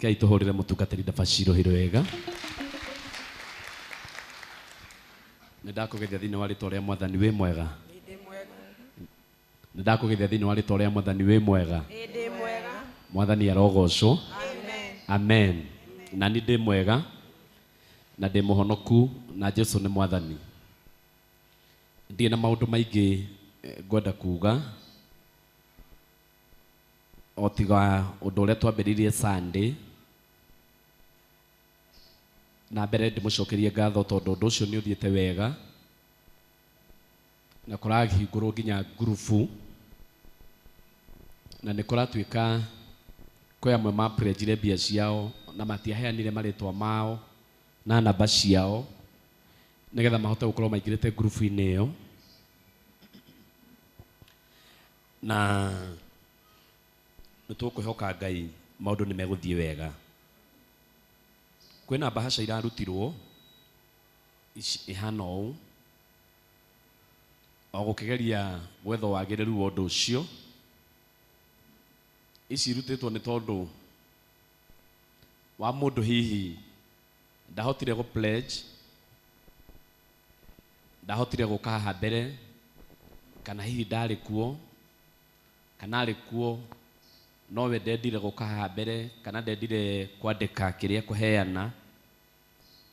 Kei tuhurire mutungatiri Ndabashiro hiro wega. Nindakugethia thini wa ritwa ria Mwathani wi mwega. Nindakugethia thini wa ritwa ria Mwathani wi mwega. Mwathani arogocwo. Amen. Na ni ndi mwega na ndi muhonoku na Jesu ni Mwathani. Ndi na maundu maingi ngwenda kuga o tiga undu uria twambiririe Sunday na mbere ndimucokerie ngatho tondu undu ucio ni uthiete wega na kurahingurwo nginya ngurubu na ni kuratuika kwa amwe maprenjire mbia ciao na matiaheanire maritwa mao na namba ciao nigetha mahote gukorwo maingirite ngurubu-ini iyo na nitukwĩhoka Ngai maundu ni meguthie wega. Kwina bahasha irarutirwo ihana ũũ o gũkĩgeria gwetha wagĩrĩru wa ũndũ ũcio. Ici irutĩtwo nĩ tondũ wa mũndũ hihi ndahotire gũ pledge, ndahotire gũka haha mbere, kana hihi ndarĩ kuo, kana arĩ kuo nowe ndendire gũka haha mbere, kana ndendire kwandĩka kĩrĩa kũheana,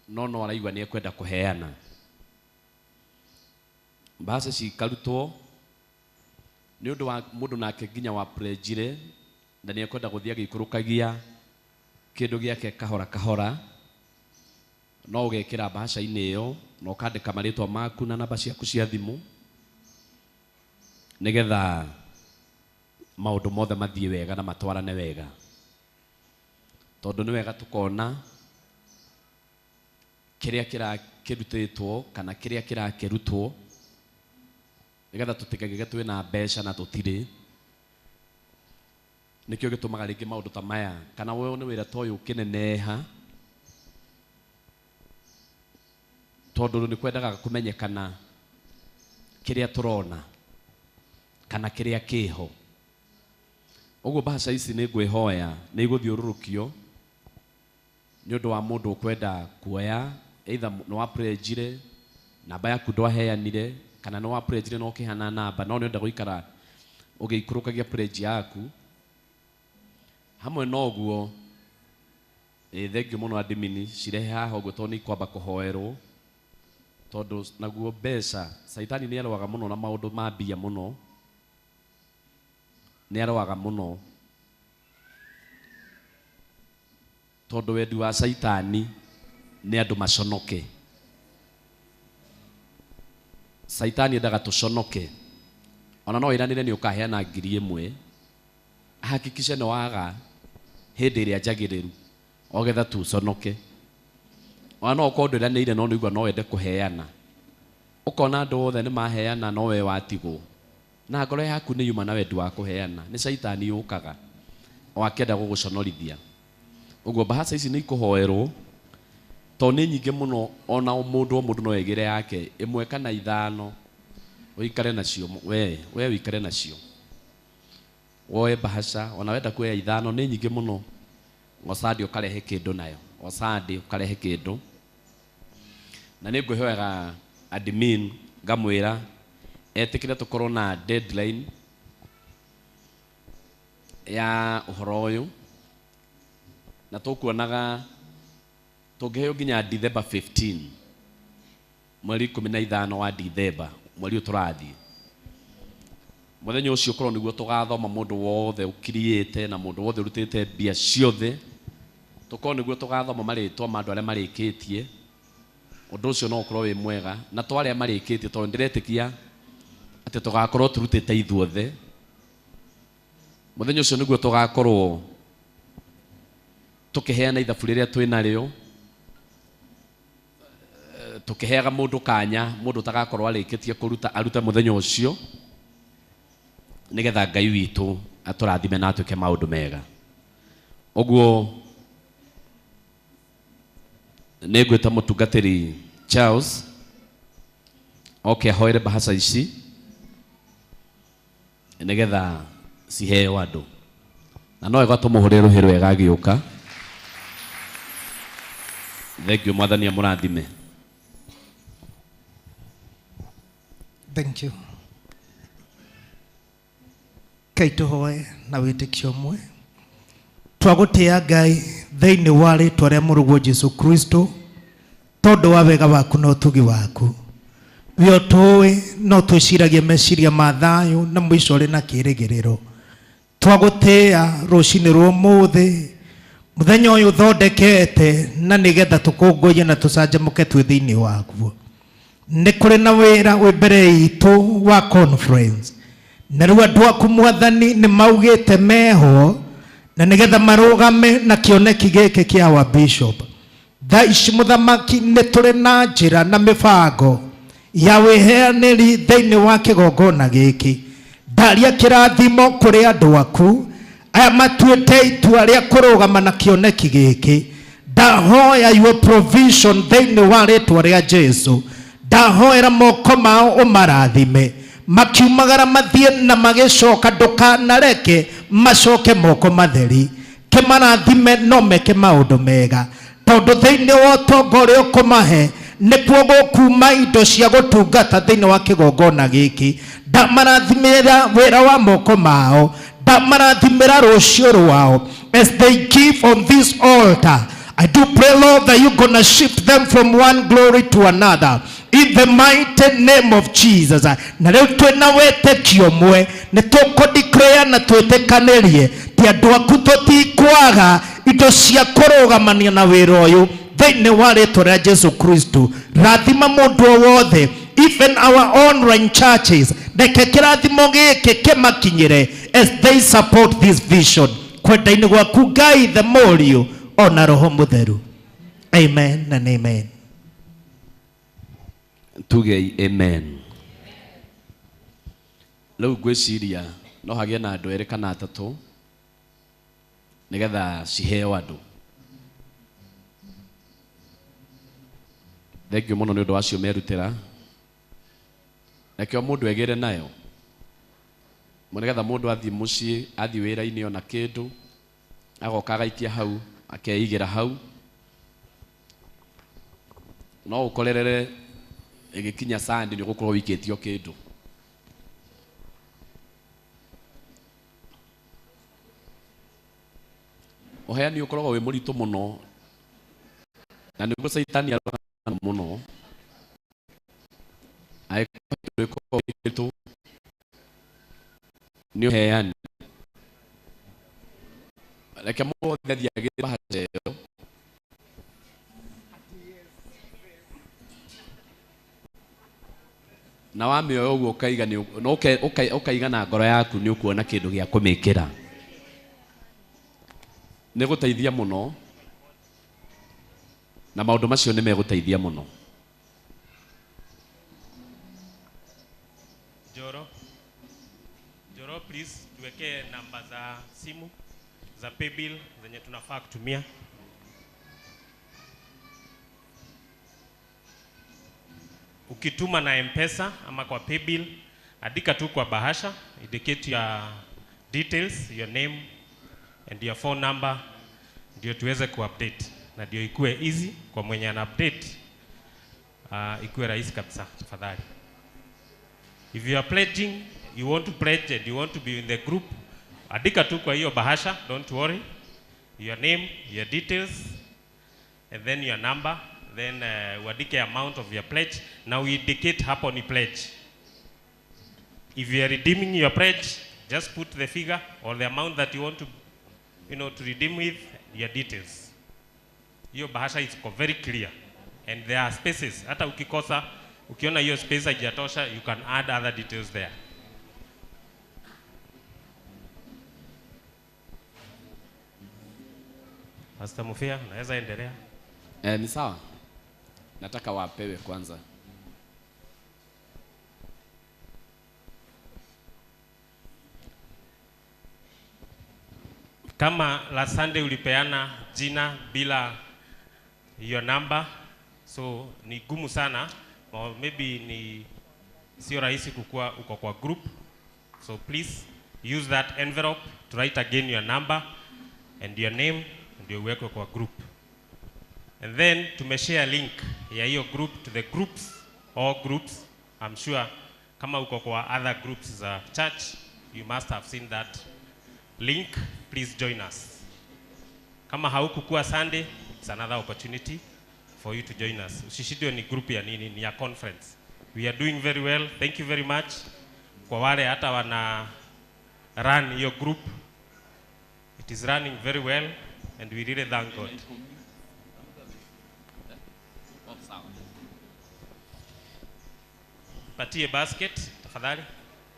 no araigua nĩ ekwenda kũheana. Bahasha cikarutwo nĩ ũndũ wa mũndũ nake nginya wa pledge na nĩ ekwenda gũthiĩ agĩikũrũkagia kĩndũ gĩake kahora kahora, no ũgekĩra bahasha-inĩ ĩyo na ũkandĩka marĩtwa maku na namba ciaku cia thimũ nĩgetha maũndũ mothe mathiĩ wega na matwarane wega. Tondũ nĩ wega tũkona kĩrĩa kĩrutĩtwo kana kĩrĩa kĩrakĩrutwo nĩgetha tũtigagĩge twĩna mbeca na tũtirĩ. Nĩkĩo gĩtũmaga rĩngĩ maũndũ ta maya kana wowe nĩ wĩra ta ũyũ ũkĩneneha tondũ nĩ kwendaga kũmenyekana kĩrĩa tũrona kana kĩrĩa kĩho. Ũguo bahasha ici nĩ ngwĩhoya nĩ igũthiũrũrũkio nĩ ũndũ wa mũndũ ũkwenda kuoya, either nĩ wa pledge namba yaku ndwaheanire kana nĩ wa pledge no ũkĩhana namba no nĩ ũrenda gũikara ũgĩikũrũkagia pledge yaku. Hamwe noguo thengiũ mũno admin cirehe haha ũguo tondũ nĩ ikwamba kũhoerwo tondũ naguo mbeca Saitani nĩ arũaga mũno na maũndũ ma mbia mũno, nĩ arũaga mũno tondũ wendi wa Saitani nĩ andũ maconoke. Saitani endaga tũconoke, ona no iranire nĩ ũkaheana 1,000 ahakikishe nĩ waga hĩndĩ ĩrĩa njagĩrĩru ogetha tũconoke. Ona no ũkorwo ndũĩranĩire no nĩigua no wende kũheana, ũkona andũ othe nĩ maheana no we watigwo na ngoro yaku nĩ yuma na wendi wa kũheana. Nĩ Saitani yũkaga o akĩenda gũgũconorithia. Ũguo bahasha ici nĩ ikũhoerwo tondũ nĩ nyingĩ mũno, ona mũndũ no egĩre yake 1 kana 5 ũikare nacio, we ũikare nacio woe bahasha. Ona wenda kuoya 5 nĩ nyingĩ mũno, o Sunday ũkarehe kĩndũ nayo, o Sunday ũkarehe kĩndũ. Na nĩ ngwĩhoyaga admin ngamwĩra etĩkĩre tũkorwo na deadline ya ũhoro ũyũ na tũkuonaga tũngĩheo nginya December 15, mweri 15 wa December, mweri ũyũ tũrathiĩ. Mũthenya ũcio korwo nĩguo tũgathoma mũndũ wothe ũkiriĩte na mũndũ wothe ũrutĩte mbia ciothe, tũkorwo nĩguo tũgathoma marĩtwa ma andũ arĩa marĩkĩtie. Ũndũ ũcio no ũkorwo wĩ mwega na twarĩa marĩkĩtie tondũ ndĩretĩkia atĩ tũgakorwo tũrutĩte ithuothe. Mũthenya ũcio nĩguo tũgakorwo tũkĩheana ithabu rĩrĩa twĩnarĩo, tũkĩheaga mũndũ kanya, mũndũ ũtagakorwo arĩkĩtie kũruta arute mũthenya ũcio nĩgetha Ngai witũ atũrathime na atwĩke maũndũ mega. Ũguo nĩ ngwĩta mũtungatĩri Charles oke ahoere bahasha ici nĩgetha ciheo andũ, na no wega tũmũhũrĩre rũhĩ rwega agĩũka Thank you mwathani amurathime. Thank you. Kaito hoe na witikio mwe. Twagutia Ngai thiini wa ritwa ria Mũrũguo Jesu Kristo tondu wa wega waku na utugi waku. Wio tuwi no twiciragie meciria ma thayu na mwico ri na kirigiriro. Twagutia rucini rwa muthi muthenya uyu thondekete na nigetha tukunguye na tucanjamuke twi thiini waguo. Ni kuri na wira wi mbere itu wa conference na riu andu aku mwathani ni maugite meho na nigetha marugame na kioneki giki kia wa bishop. Thaa ici muthamaki ni turi na njira na mibango ya wiheaniri thiini wa kigongona giki. Ndaria kirathimo kuri andu aku aya matuite itua ria kurugama na kioneki giki. Ndahoya your provision thiini wa ritwa ria Jesu. Ndahoera moko mao umarathime makiumagara mathie na magicoka ndukanareke macoke moko matheri. Kimarathime no meke maundu mega tondu thiini wa utonga uria ukumahe nikuo gukuma indo cia gutungata thiini wa kigongona giki. Ndamarathimira wira wa moko mao, ndamarathimira rucio rwao as they give on this altar. I do pray, Lord, that you're going to shift them from one glory to another. In the mighty name of Jesus. Na leo twena wetekio mwe ni tuko declare na twetekanirie ti andu aku tutikwaga indo cia kurugamania na wira uyu thiini wa ritwa ria Jesu Kristo. Rathima mundu wothe, even our online churches, reke kirathimo giki kimakinyire as they support this vision. Kwenda-ini gwaku Ngai the Morio ona Roho Mutheru. Amen and amen. Tuge amen. Leo gwiciria no hagie na andu eri kana atatu nigetha ciheo andu. Thank you muno ni undu wacio merutira. Rekio mundu egere nayo. Nigetha mundu athie mucii athie wira-ini ona kindu agoka agaikia hau akeigira hau. No ukorerere igikinya sandi ni gukorwo wikitio kindu. Uheani ukoragwo wi muritu muno na niguo Saitani arwana muno. Aikorwo wikitu ni uheani. Reke mothe thiage bahajeo na wamioyo uguo ukaiga ni ukaiga na ngoro yaku ni ukuona kindu gia kumikira. Ni guteithia muno na maundu macio ni meguteithia muno. Joro please tuweke namba za simu za paybill zenye tunafaa kutumia. Ukituma na M-Pesa ama kwa paybill, andika tu kwa bahasha, indicate your details, your name and your phone number, ndio tuweze kuupdate na ndio ikue easy kwa mwenye ana update. Ikue rahisi kabisa tafadhali. If you are pledging, you want to pledge and you want to be in the group, andika tu kwa hiyo bahasha, don't worry. Your name, your details and then your number. Then uandike amount of your pledge. Now we indicate hapo ni pledge. If you are redeeming your pledge, just put the figure or the amount that you want to, to redeem with, your details. Hiyo bahasha is very clear and there are spaces. Hata ukikosa, ukiona hiyo space haijatosha, you can add other details there. Pastor Mufia, unaweza endelea? Ni sawa. Nataka wapewe kwanza. Kama last Sunday ulipeana jina bila your number, so ni gumu sana, or maybe ni sio rahisi kukua uko kwa group. So please use that envelope to write again your number and your name, ndio uwekwe kwa group. And then tumeshare link ya hiyo group to the groups, all groups. I'm sure kama uko kwa other groups za church, you must have seen that link. Please join us. Kama haukukuwa Sunday, it's another opportunity for you to join us. Usishindwe ni group ya nini, ni ya conference. We are doing very well. Thank you very much. Kwa wale hata wana run hiyo group, it is running very well and we really thank God. Patie basket tafadhali.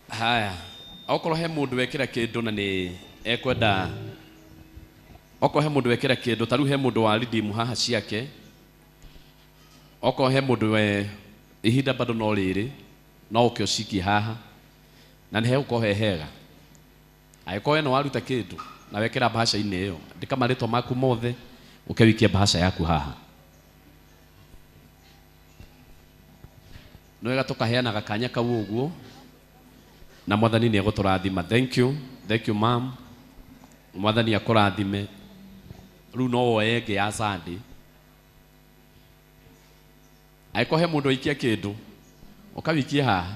Haya, okorwo he mundu wekira kindu na ni ekwenda, okorwo he mundu wekira kindu, taru he mundu wa redeem haha ciake, okorwo he mundu we ihinda bado no riri no uke uciki haha na he uko he hega aikorwo no waruta kindu na wekira bahasha-ini iyo, ndika marĩtwa maku mothe ukewikia bahasha yaku haha. No wega tukaheana gakanya kau uguo na mwathani ni egũtũrathima. Thank you ma'am, mwathani akũrathime. Rĩu no woye ĩngĩ ya Sunday, aiko he mũndũ aikia kĩndũ ũkawikia haha.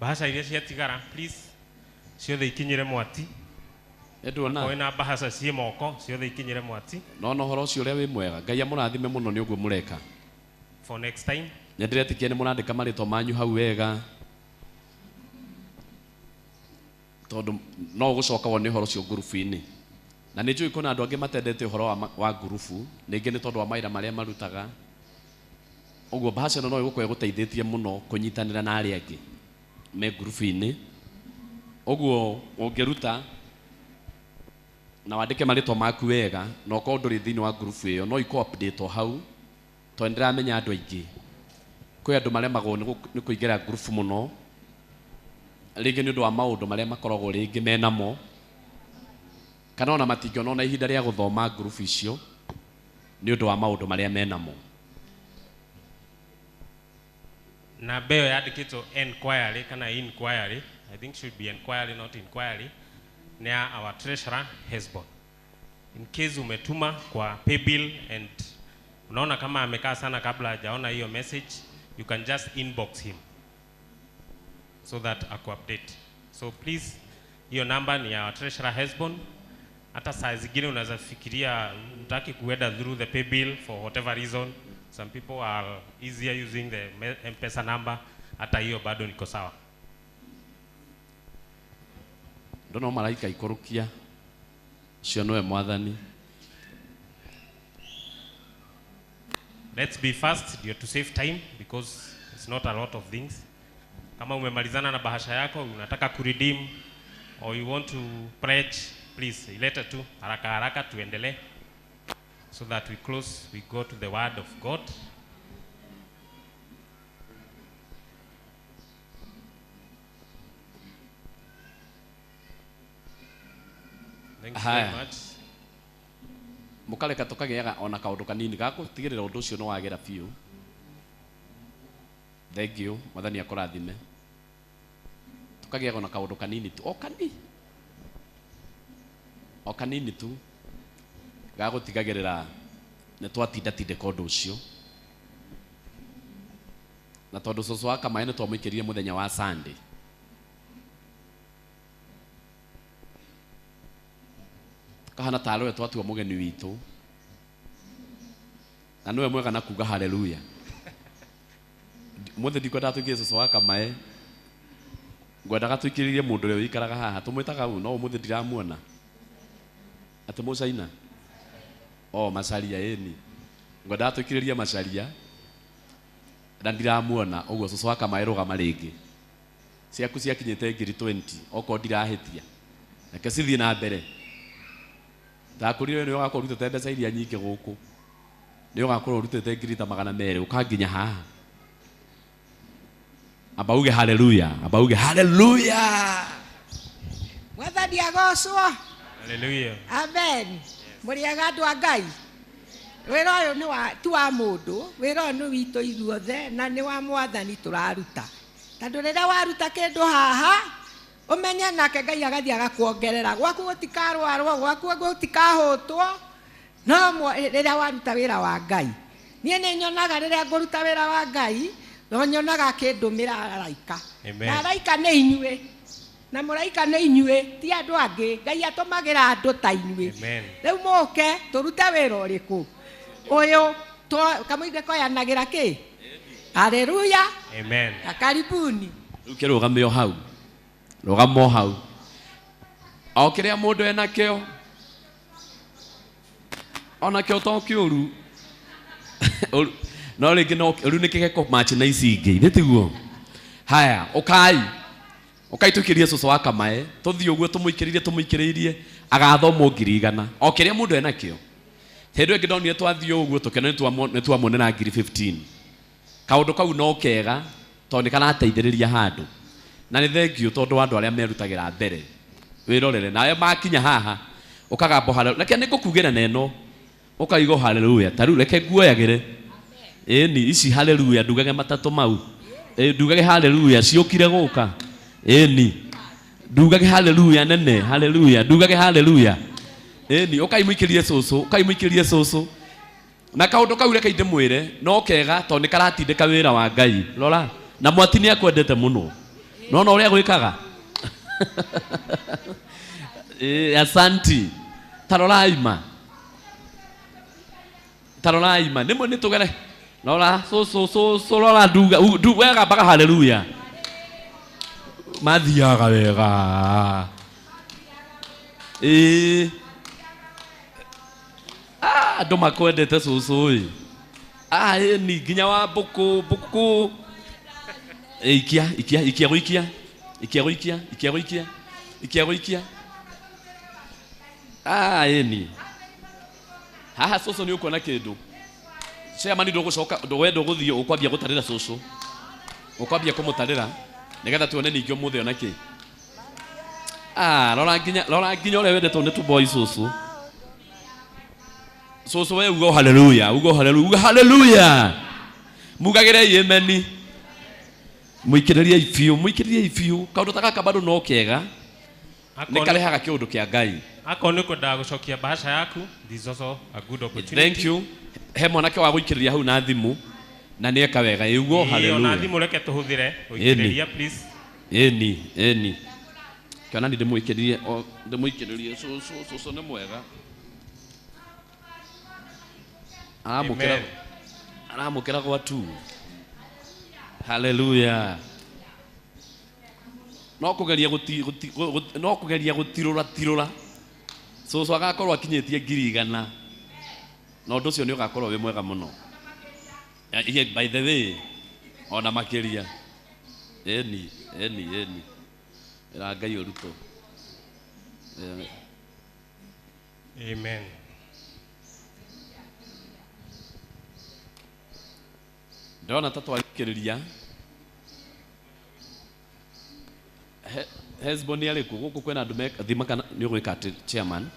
Bahasha iria ciatigara, please, ciothe ikinyire mwati. Edwona Koina bahasha cie moko, ciothe ikinyire mwati. No horo ũcio ũrĩa wĩ mwega, Ngai amũrathime mũno nĩ ũguo mũreka. For next time. Nĩndĩretikia nĩ mũrandĩka marĩtwa manyu hau wega, tondũ no ũgũcoka wone ũhoro ũcio ngurubu-inĩ. Na nĩ njũĩ kwĩna andũ angĩ matendete ũhoro wa ngurubu, ningĩ nĩ tondũ wa mawĩra marĩa marutaga. Ũguo bahasha ĩno no ĩgũkorwo ĩgũteithĩtie mũno kũnyitanĩra na arĩa angĩ me ngurubu-inĩ. Ũguo ũngĩruta na wandĩke marĩtwa maku wega na ũkorwo ndũrĩ thĩinĩ wa ngurubu ĩyo, no iko update o hau, tondũ nĩndĩramenya andũ aingĩ, kwĩ andũ maremagwo nĩ kũingĩra ngurubu mũno, rĩngĩ nĩ ũndũ wa maũndũ marĩa makoragwo rĩngĩ menamo, kana ona matingĩona ona ihinda rĩa gũthoma ngurubu icio nĩ ũndũ wa maũndũ marĩa menamo. Na beo yandikitwo enquiry kana inquiry, I think should be enquiry not inquiry, near our treasurer Hesbon. In case umetuma kwa pay bill and unaona kama amekaa sana kabla hajaona hiyo message, you can just inbox him so that aku update. So please, hiyo number ni our treasurer Hesbon. Hata saa zingine unaweza fikiria unataka kuenda through the pay bill for whatever reason. Some people are easier using the M-Pesa number. Hata hiyo bado niko sawa. Ndono malaika ikurukia cio nowe mwathani. Let's be fast to save time because it's not a lot of things. Kama umemalizana na bahasha yako unataka kuredeem or you want to pledge, please ilete tu haraka haraka tuendelee, so that we close, we go to the word of God. Thank you very much. Mukareka tukagĩaga ona kaũndũ kanini gagũtigĩrĩra ũndũ ũcio nĩ wagĩra biũ. Thank you, mwathani akũrathime. Tukagĩaga ona kaũndũ kanini tu, o kanini tu gagũtigagĩrĩra nĩ twatindatindĩka ũndũ ũcio. Na tondũ cũcũ wa Kamaĩ nĩ twamũikĩrire mũthenya wa Sunday, kahana tarwe twatua mũgeni witũ, na nĩwe mwega na kuga haleluya. Mũthĩ ndikwenda tũikĩrie cũcũ wa Kamaĩ, ngwendaga tũikĩrĩrie mũndũ ũrĩa wĩikaraga haha, tũmwĩtaga ũũ, no ũmũthĩ ndiramuona atĩ Mũcaina. Macaria ĩni, ngwendaga tũikĩrĩrie Macaria na ndiramuona, ũguo cũcũ wa Kamaĩ rũgama rĩngĩ, ciaku ciakinyĩte ngiri 20 okorwo ndirahĩtia, reke cithiĩ na mbere. Ndakũrire nĩ ũgakorwo ũrutĩte mbeca iria nyingĩ gũkũ, nĩ ũgakorwo ũrutĩte ngiri ta 200 ũkanginya haha. Amba uge haleluya, amba uge haleluya. Mwathani agocwo. Hallelujah. Amen. Mũrĩega andũ a Ngai. wĩra ũyũ nĩ wa tu wa mũndũ, wĩra ũyũ nĩ witũ ithuothe na nĩ wa Mwathani tũraruta. Tondũ rĩrĩa waruta kĩndũ haha ũmenye nake Ngai agathiĩ agakuongerera. Gwaku gũtikarwarwo, gwaku gũtikahũtwo, no rĩrĩa waruta wĩra wa Ngai. Niĩ nĩ nyonaga rĩrĩa ngũruta wĩra wa Ngai, no nyonaga kĩndũmĩra araika. Na araika nĩ inyuĩ. Na mũraika nĩ inyuĩ, ti andũ angĩ. Ngai atũmagĩra andũ ta inyuĩ. Rĩu mũke tũrute wĩra ũrĩkũ ũyũ kamũige koyanagĩra kĩ? Haleluya. Amen. Karibuni. Ukirugame hau. Rugamo hau. O kiria mundu ena kio. Ona kio to kiuru. No ringi no ru nikigeko match na ici ingi. Nitiguo. Haya, ukai tukirie cucu wa Kamae, tuthii uguo tumuikiririe agathoma 100,000. O kiria mundu ena kio. Hĩndĩ ĩngĩ ndonire twathii ũguo tũkena nĩ tuamuonera 15,000. Kaũndũ kau no kega tondũ nĩ karateithĩrĩria handũ. Na nĩ thengiũ tondũ andũ arĩa merutagĩra mbere. Wĩrorere nawe makinya haha ũkagamba haleluya. Reke nĩngũkugĩra neno ũkaigo haleluya. Ta rĩu reke nguoyagĩre. Ĩni ici haleluya ndugage matatũ mau. Ndugage haleluya ciũkire gũka. Ĩni ndugage haleluya nene haleluya ndugage haleluya. Eni ukaimwikirie cucu na kaundu kau reke inde mwire no kega to ni karatindika wira wa Ngai rora na mwati ni akwendete muno no uria gwikaga asanti taroraima nimwe ni tugere rora cucu rora nduga wega baga haleluya mathiaga wega andũ makwendete cucu ni nginya wa mbuku ikia gũikia ni haha cucu nĩ ũkuona kĩndũ chairman ndũwenda gũthiĩ ũkwambia gũtarĩra cucu ũkwambia kũmũtarĩra nĩgetha tuone ningĩ ũmũthĩ ona kĩ rora nginya ũrĩa wendetwo nĩ tũboy cucu cucu we ugo haleluya mugagĩre amen muikĩrĩrie ifiũ kaũndũ ta gaka bado no kega nĩ karehaga kĩũndũ kĩa Ngai akorwo nĩ kwendaga gũcokia bahasha yaku, this is also a good opportunity. Thank you. He mwanake wa gũikĩrĩria hau na thimũ na nĩ eka wega ugo haleluya na thimũ reke tũhũthĩre gũikĩrĩria please. Eni kana ni ndĩmũikĩrĩrie cucu nĩ mwega aramũkĩra gwatu haleluya no kũgeria gũtirũra cucu agakorwo akinyĩtie 100,000 na ũndũ ũcio nĩ ũgakorwo wĩ mwega mũno by the way ona makĩria eni ĩra Ngai ũrutwo amen. Ndona ta twarikĩrĩria Hezbon arĩ kũ gũkũ kwĩna andũ thimaka nĩ ũgwĩka atĩ chairman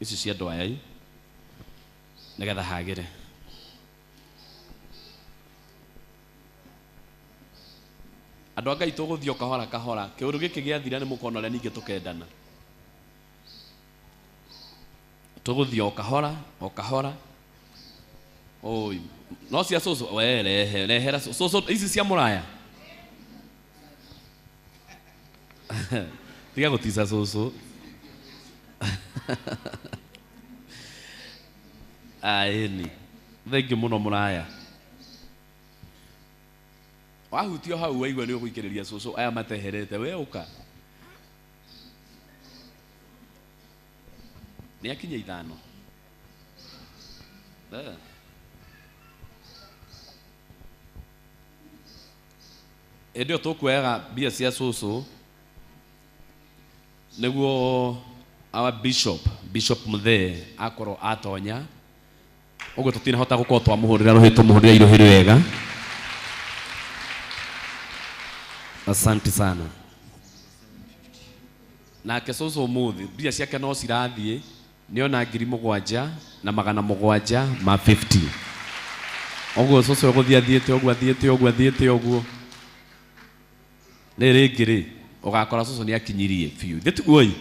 ici cia andũ aya nĩgetha hagĩre andũ a Ngai tũgũthiĩ kahora kĩũndũ gĩkĩ gĩathira nĩ mũkona ũrĩa ningĩ tũkendana tũgũthiĩ o kahora oi no cia cucu we rehera cucu ici cia mũraya tiga gũtica cucu eni thengiũ mũno mũraya wahutio hau waigua nĩ ũgũikĩrĩria cucu aya mateherete we ũka nĩ akinya 5 ĩndĩ o tũkuoyaga mbia cia cucu nĩguo our bishop Muthee akorwo atonya ũguo tũtinahota gũkorwo twamũhũrĩra rũhĩ tũmũhũrĩra irũhĩ wega. Asante sana. Nake cucu ũmũthĩ mbia ciake no cirathiĩ niona 7,000 na 700 ma 50 oguo coco guthiathiete oguo riri ngiri ugakora coco ni akinyirie biu thituguoi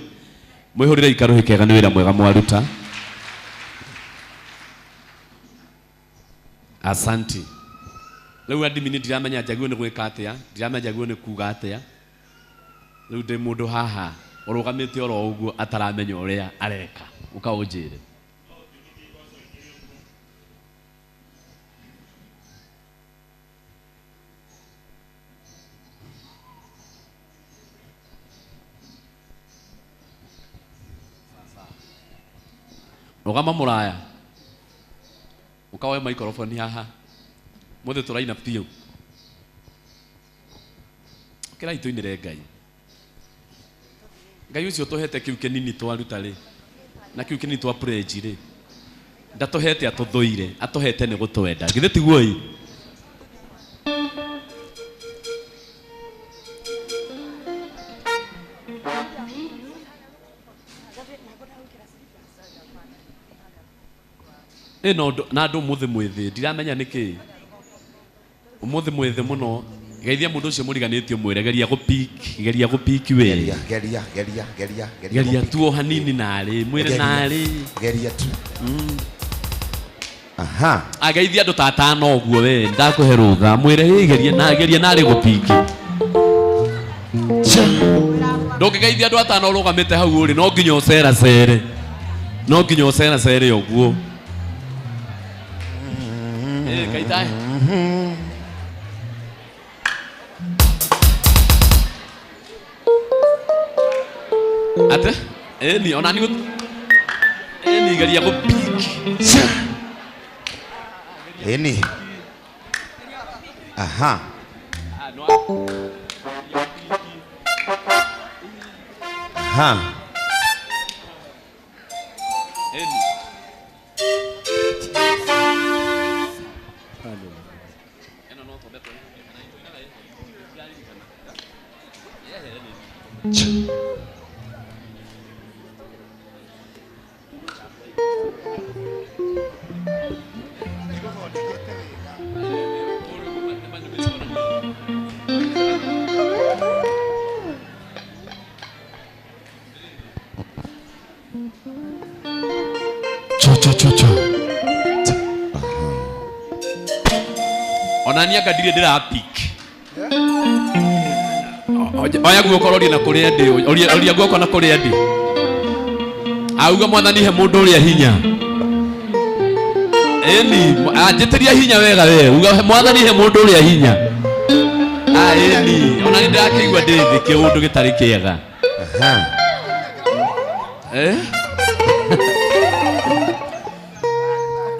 mwihurire ikaruhi kega ni wira mwega mwaruta asanti riu adimini ndiramenya njagio ni gwika atia ndiramenya njagio ni kuga atia riu ndi mundu haha urugamite oro uguo ataramenya uria areka ukaunjire rugama muraya ukawe microphone haha muthe turaina piu kira ituinire ngai ucio tuhete kiu kinini twaruta ri na kiu kinini twa praise ri ndatuhete atuthuire atuhete ni gutwenda githe tiguoi no na andu muthi mwithi ndiramenya niki umuthi mwithi muno geithia mundu ucio muriganitio mwire geria gupiki we geria tuo hanini nari mwire nari geria tu ageithia andu tatano oguo we ndakuhe rutha mwire geria nari gupiki ndukigeithia andu atano urugamite hau uri no nginya uceracere oguo kaitai ate ni onani ni geria gupiki ni onania ngadire ndira pick oya guoko rori na kuria ndi oria guoko na kuria ndi auga mwathani he mundu uria hinya eni ajetiria hinya wega we uga mwathani he mundu uria hinya eni onani ndakigwa ndithi kiundu gitari kiega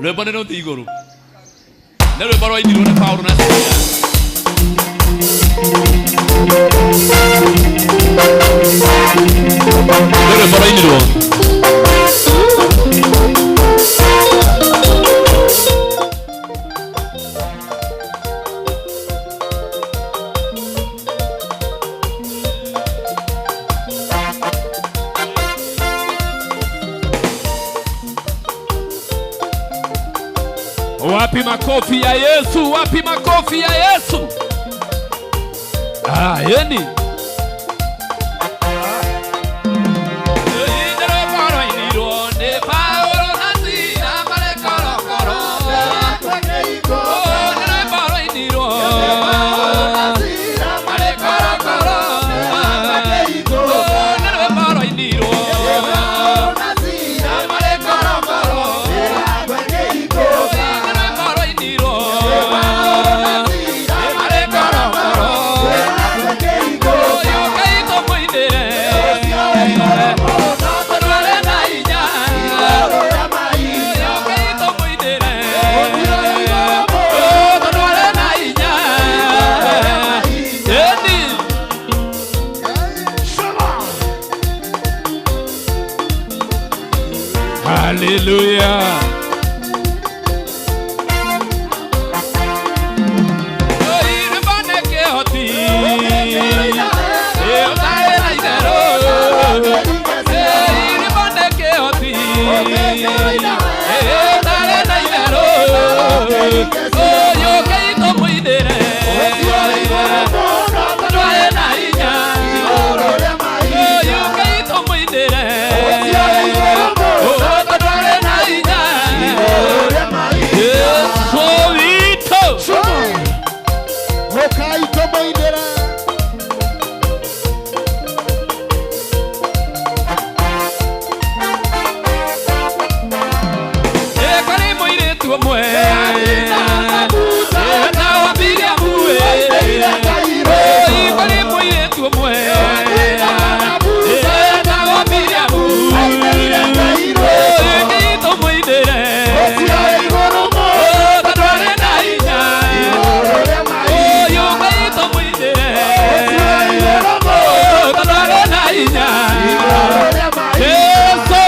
rwimbo nä rå thi igå rå nä rwimbo rwainirwo nä Paulo na Sila nä rwimbo rwainirwo wapi makofi ya Yesu, wapi makofi ya Yesu. Yeni Go! Ukaito moindera. Kari moiretu omwe na wabiria mwe kari moiretu omwe na wabiria mwe keito moindere kadware na inya yo keito moindere kadware na inya Yesu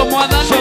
Mwathani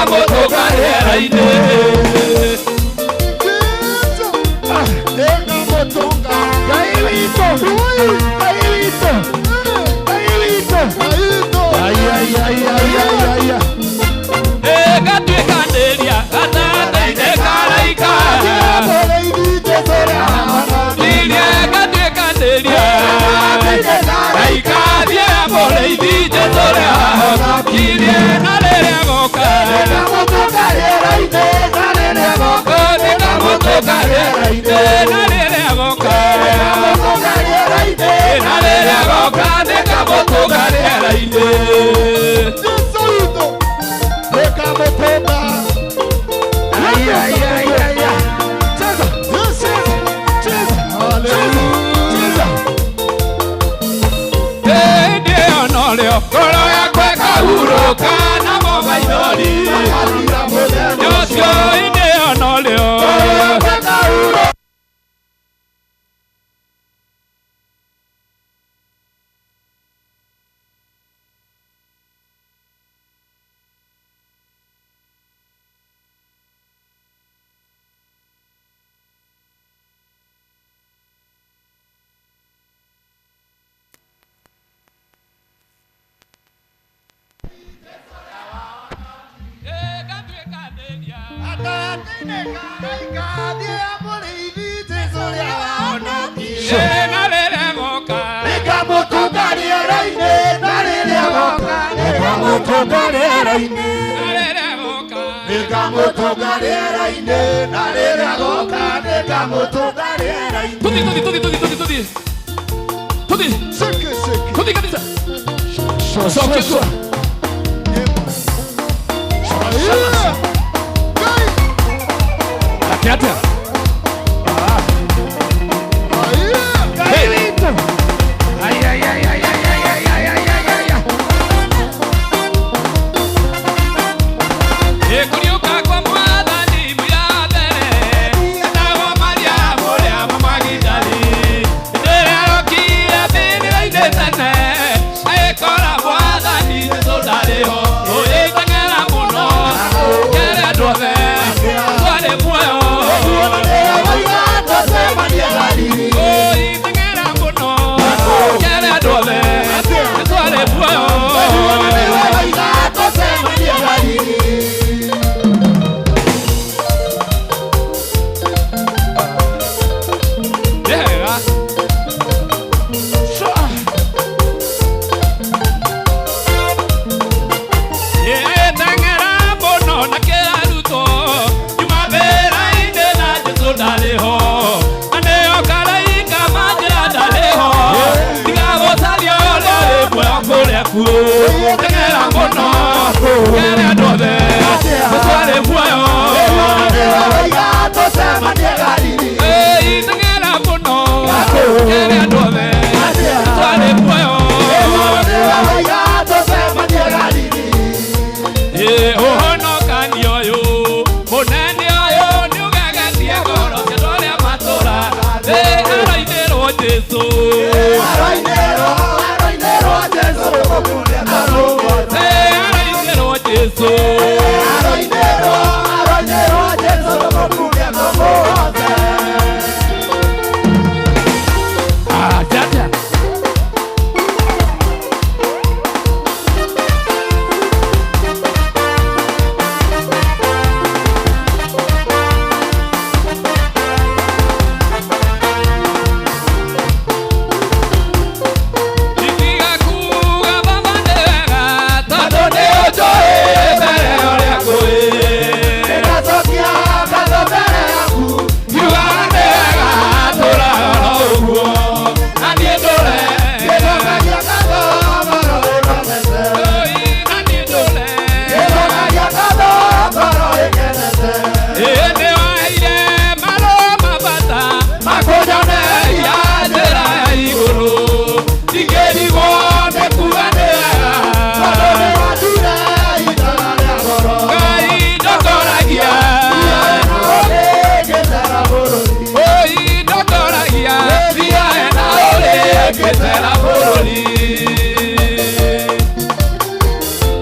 nĩngamũtũnga rĩera-inĩ. Nĩngamũtũnga Ngai witũ, Ngai witũ, Ngai witũ, Ngai witũ. Ngatuĩkanĩria gatagatĩ-inĩ ka araika. Niĩ ngatuĩkanĩria araika thiĩ mũrĩithi Jesũ ũrĩa wahonokirie. Na rĩrĩa agoka nĩngamũtũnga rĩera-inĩ, na rĩrĩa agoka nĩngamũtũnga rĩera-inĩ, na rĩrĩa agoka nĩngamũtũnga rĩera-inĩ, na rĩrĩa agoka nĩngamũtũnga rĩera-inĩ. Jesũ witũ nĩngamũtũnga. Ngoro yakwa ĩkahurũka namo maithori. Ũcio ĩndĩ ona ũrĩo.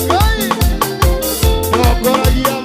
Ngai, ndongoragia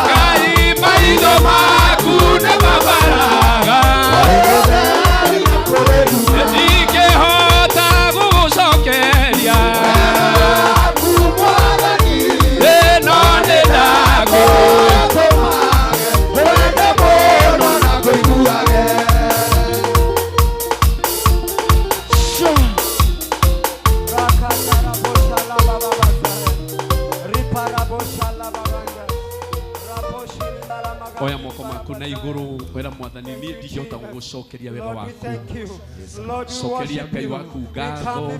Ngai maitho maku nĩ mabaraga, ndingĩhota gũgũcokeria, ĩno nĩ ndaku. Oya moko maku na iguru wera mwathani ni ndingĩhota gũgũcokeria wega waku. Cokeria Ngai waku ngatho,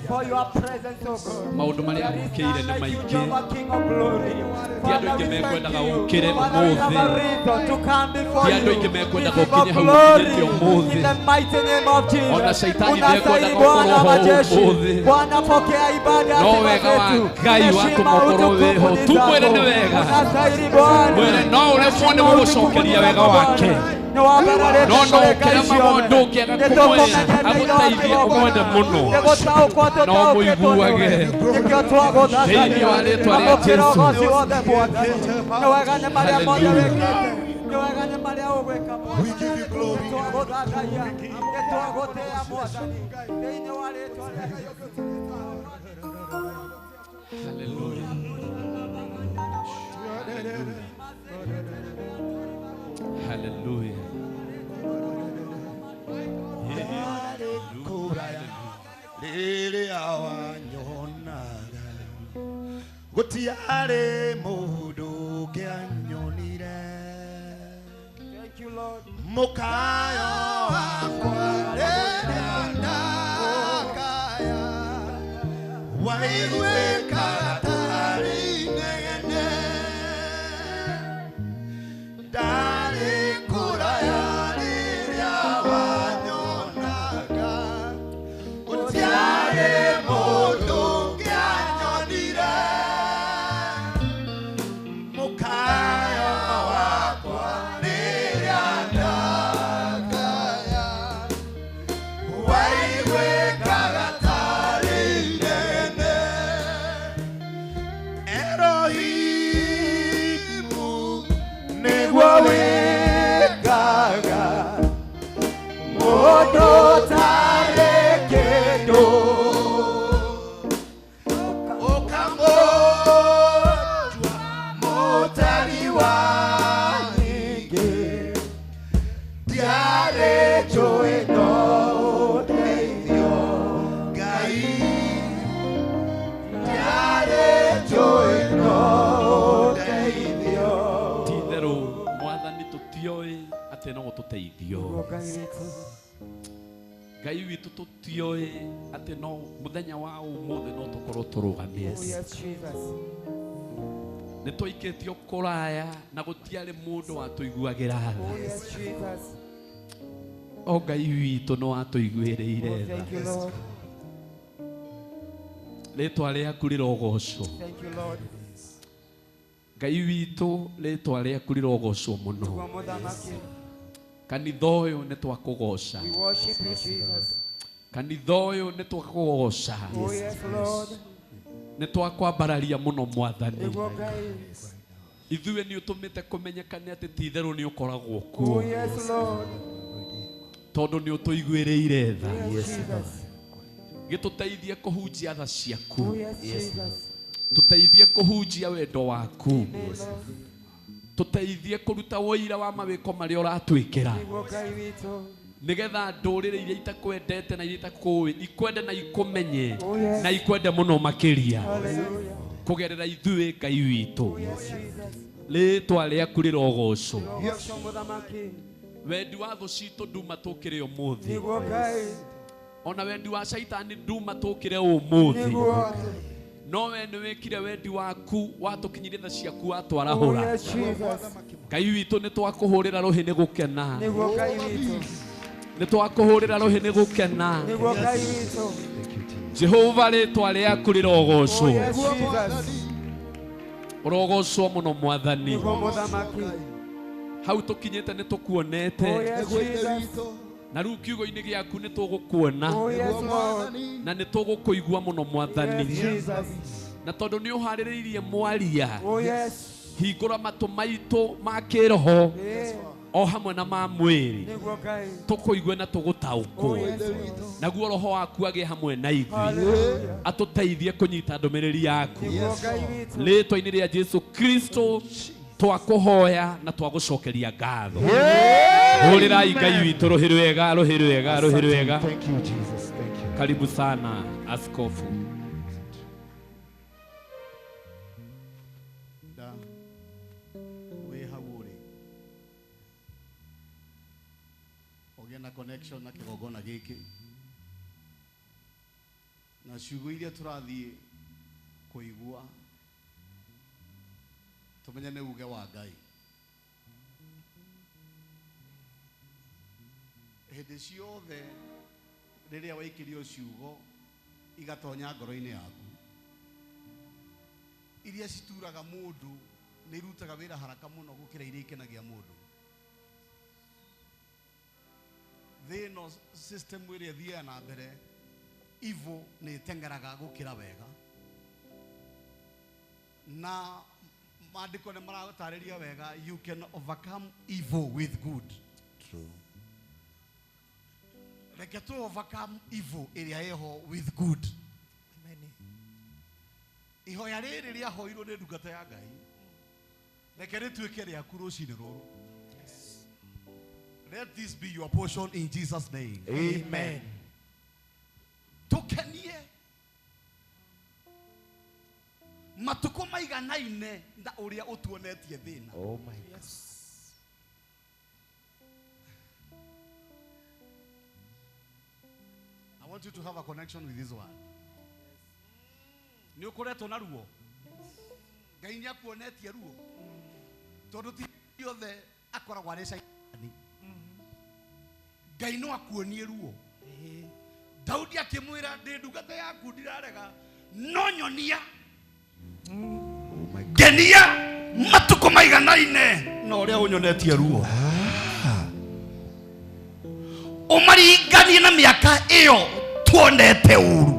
maũndũ marĩa agũkĩire nĩ maingĩ, ti andũ aingĩ mekwendaga ũkĩre ũmũthĩ, ti andũ aingĩ mekwendaga ũkinye hau ũkinyĩte ũmũthĩ, ona Shaitani ndekwendaga ũkorwo ho ũmũthĩ, no wega wa Ngai watũma ũkorwo wĩho. Tu mwĩre nĩ wega, mwĩre no ũremwo nĩ gũgũcokeria wega wake, no ũkĩra maũndũ ũngĩaga kũmwĩra agũteithie ũmwende mũno, no mũiguage thĩinĩ wa rĩĩtwa rĩa Jesũ. Hallelujah. Hallelujah. Rĩrĩa wanyonaga gũtiarĩ mũndũ ũngĩanyonire, mũkayo wakwa rĩrĩa ndakaya waiguĩkaga tarĩ inegene, ndarĩ kũraya rĩrĩa wanyonaga gũtiarĩ mũndũ ũngĩanyonire, mũkayo wakwa rĩrĩa ndakaya waiguĩkaga tarĩ inegene. Erohimu nĩguo wĩkaga mũndũ tarĩ kĩndũ, ũkamũtua mũtari wa nyingĩ, ndiarĩ njũĩ no ũteithio Ngai, ndiarĩ njũĩ no ũteithio. Ti-itherũ mwathani tũtioĩ atĩ no ũtũteithio. Ngai witũ tũtioĩ atĩ no mũthenya wa ũmũthĩ no tũkorwo tũrũgamĩte. Nĩ twaikĩtio kũraya na gũtiarĩ mũndũ watũiguagĩra tha. O Ngai witũ no watũiguĩrĩire tha. Rĩĩtwa rĩaku rĩrogocwo. Ngai witũ rĩĩtwa rĩaku rĩrogocwo mũno. Kanitha ũyũ nĩ twakũgoca. Kanitha ũyũ nĩ twakũgoca. Nĩ twakwambararia mũno mwathani. Ithuĩ nĩ ũtũmĩte kũmenyekane atĩ ti-itherũ nĩ ũkoragwo kuo, tondũ nĩ ũtũiguĩrĩire tha. Gĩtũteithie kũhunjia tha ciaku, tũteithie kũhunjia wendo waku, tũteithie kũruta ũira wa mawĩko marĩa ũratwĩkĩra, nĩgetha ndũrĩrĩ iria itakwendete na iria itakũĩ ikwende na ikũmenye na ikwende mũno makĩria kũgerera ithuĩ Ngai witũ. Rĩĩtwa rĩaku rĩrogocwo. Wendi wa thũ citũ nduma tũkĩre ũmũthĩ, ona wendi wa Shaitani nduma tũkĩre ũmũthĩ, no we nĩ wĩkire wendi waku watũkinyĩria tha ciaku watwarahũra. Ngai witũ nĩ twakũhũrĩra rũhĩ nĩ gũkena, nĩ twakũhũrĩra rũhĩ nĩ gũkena. Jehova rĩĩtwa rĩaku rĩrogocwo, ũrogocwo mũno mwathani. Hau tũkinyĩte nĩ tũkuonete, na rĩu kiugo-inĩ gĩaku nĩ tũgũkuona na nĩ tũgũkũigua mũno mwathani. na tondu ni uhaririirie mwaria Oh yes. hingura matu maitu ma kiroho o hamwe na ma mwiri Niguo Ngai. tukuigue na tugutaukwo naguo roho waku agie hamwe na ithuĩ atuteithie kunyita ndumiriri yaku Niguo Ngai witũ. rĩtwa-inĩ rĩa Jesu Kristo twakuhoya na twagucokeria ngatho hũrĩrai Ngai witũ rũhĩ rwega rũhĩ rwega rũhĩ rwega. Thank you Jesus. Thank you. Karibu sana askofu. Da we hawuri ogena connection na kigogona giki na ciugo iria turathie kuigua tumenye nĩ uge wa Ngai. Hĩndĩ ciothe rĩrĩa waikirio ciugo igatonya ngoro-inĩ yaku iria cituraga mũndũ nĩ irutaga wĩra haraka mũno gũkĩra iria ikenagia mũndũ. Thĩ ĩno system ĩrĩa ĩthiaga na mbere evil nĩ ĩteng'eraga gũkĩra wega, na maandĩko nĩ maragũtarĩria wega, you can overcome evil with good. True. Reke tu overcome evil ĩrĩa ĩho with good. Ihoya rĩrĩ rĩahoirwo nĩ ndungata ya Ngai reke rĩtuĩke rĩaku rũcinĩ rũrũ. Let this be your portion in Jesus' name. Amen. Tukenie matuko maiganaine na ũrĩa ũtuonetie thĩna. Oh my God. I want you to have a connection with this one. Ni ukoretwo na ruo. Ngai nĩ akuonetie ruo. Tondũ ti yothe akoragwo arĩ caitani. Ngai no akuonie ruo. Daudi akĩmwĩra ndĩ ndungata yaku ndirarega no nyonia. Ngenia matuko maiganaine na ũrĩa ũnyonetie ruo. Ũmaringanie na mĩaka ĩyo tuonete ũru.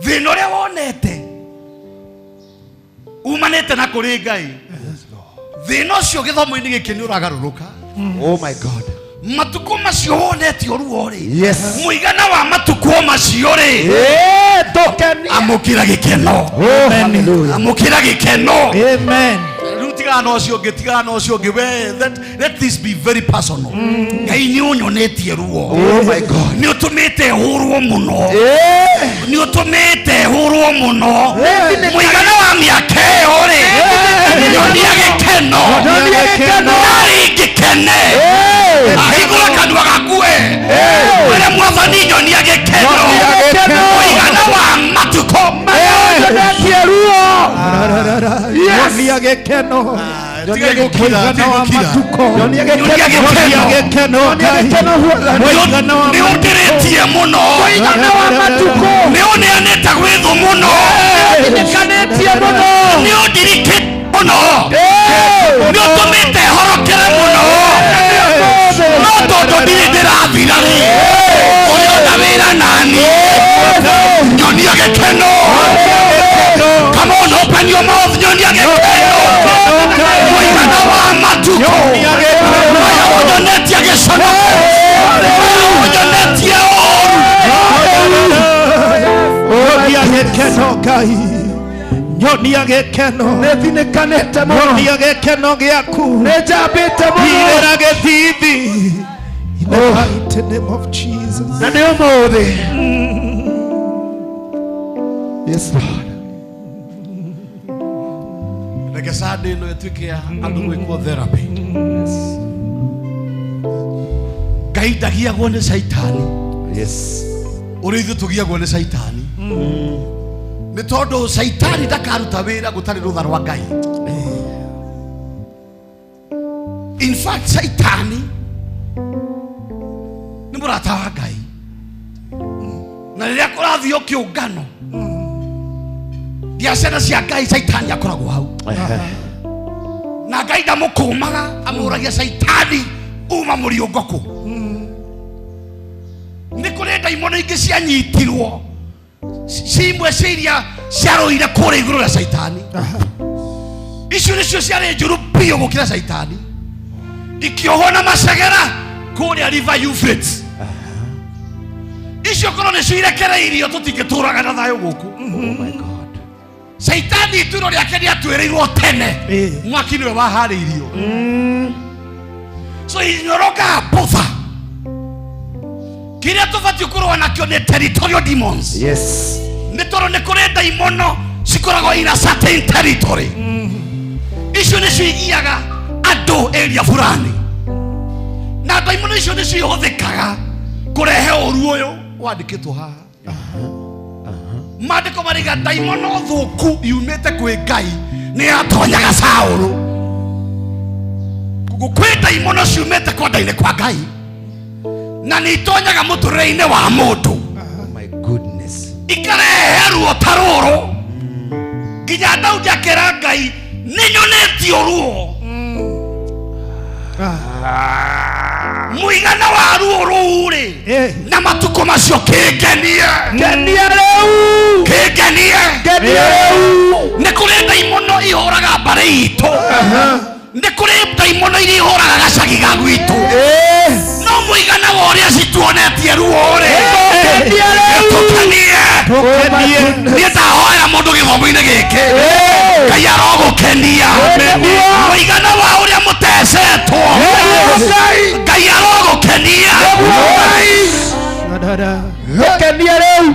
Thĩna ũrĩa wonete umanĩte na kũrĩ Ngai. Thĩna ũcio gĩthomo-inĩ gĩkĩ nĩ ũragarũrũka. Oh my God. Matuko macio wonetio ruo rĩ. Yes. Mũigana wa matuko macio rĩ. Tokeni. Amũkĩra gĩkeno. Oh hallelujah. Amũkĩra gĩkeno. Amen. Tigana ũcio ũngĩ we let this be very personal. Ngai nĩ ũnyonetie ruo. Oh my God. Nĩ ũtũmĩte hũrwo mũno. Nĩ ũtũmĩte hũrwo mũno. Mũigana wa mĩaka ĩyo rĩ. Nyonia gĩkeno. Narĩ ngĩkene. Ahingũra kanua gaku we. Wĩre Mwathani nyonia gĩkeno. Mũigana wa matukũ. Nyonetie ruo. Nyonia gĩkeno. Tiga gũkira. Nĩ ũndĩrĩtie mũno. Nĩ ũneanĩte gwĩthũ mũno. Nĩ ũndirikĩte mũno. Nĩ ũtũmĩte horokere mũno. No tondũ ndirĩ ndĩrathira rĩ. Ũrĩ ona wĩra nani. Nyonia gĩkeno. Come on, open your mouth. Nyonia gĩkeno. Mũigana wa matuko. Ũnyonetie gĩcono. Ũnyonetie ũru. Nyonia gĩkeno Ngai. Nyonia gĩkeno. Nĩthinĩkanĩte mũno. Nyonia gĩkeno gĩaku. Nĩnjambĩte mũno. Irĩra gĩthithi. In the mighty name of Jesus. Na nĩ ũmũthĩ. Yes Lord. Reke Sunday ĩno ĩtuĩke ya andũ gwĩkwo therapy. Ngai ndagiagwo nĩ caitani. Yes. Ũrĩa ithuĩ tũgiagwo nĩ caitani. Nĩ tondũ caitani ndakaruta wĩra gũtarĩ rũtha rwa Ngai. In fact caitani nĩ mũrata wa Ngai. Na rĩrĩa kũrathio kĩũngano gĩa ciana cia Ngai caitani akoragwo hau. Na Ngai ndamũkũmaga amũragia caitani uma mũriũngũkũ. Nĩ kũrĩ daimono ingĩ cianyitirwo cimwe ciria ciarũire kũrĩa igũrũ rĩa Saitani. Icio nĩcio ciarĩ njũru biũ gũkĩra Saitani, ikĩohwo na macegera kũrĩa River Euphrates. Icio korwo nĩcio irekereirio tũtingĩtũraga na thayũ gũkũ. Oh my God. Saitani ituro rĩake nĩatuĩrĩirwo tene, mwaki nĩwe waharĩirio. So he's no longer a bother. Kĩrĩa tũbatiĩ kũrũa nakĩo nĩ territorial demons. Yes. Nĩ tondũ nĩ kũrĩ ndaimono cikoragwo in a certain territory. Icio nĩcio igiaga andũ area fulani, na ndaimono icio nĩcio ihũthĩkaga kũrehe ũru ũyũ wandĩkĩtwo haha. Maandĩko maraiga ndaimono thũku yumĩte kwĩ Ngai nĩ yatonyaga Saũlũ. Kwĩ ndaimono ciumĩte kwenda-inĩ kwa Ngai na nĩ itonyaga mũtũrĩre-inĩ wa mũndũ. Oh my goodness. Ikarehe ruo ta rũrũ nginya Daudi akĩra Ngai nĩ nyonetio ruo. Mũigana wa ruo rũu-rĩ na matukũ macio kĩngenie. Ngenia rĩu. Kĩngenie. Nĩ kũrĩ ndaimono ihũraga mbarĩ itũ. Nĩ kũrĩ ndaimono iria ihũraga gacagi ga gwitũ. No mũigana wa ũrĩa cituonetie ruo-rĩ tũkenie. Niĩ ndahoya mũndũ gĩthomo-inĩ gĩkĩ Ngai arogũkenia. Mũigana wa ũrĩa mũtecetwo Ngai arogũkenia. Ngenia rĩu.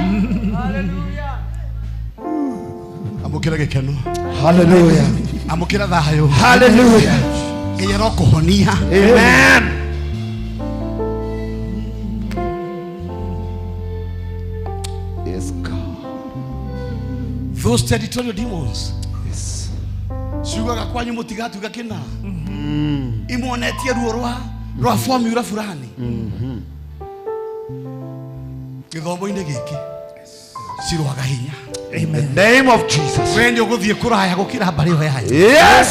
Amũkĩra gĩkeno. Hallelujah. Amũkĩra thayũ. Hallelujah. Ngai arokũhonia. Amen. Yes, God. Those territorial demons. Yes. Ciugaga kwanyu mũtigatuga kĩna. Imuonetie ruo rwa formula fulani. Gĩthomo-inĩ gĩkĩ cirwaga hinya. In the name of Jesus. We nĩ ũgũthiĩ kũraya gũkĩra mbarĩ ĩyo yanyu. Yes.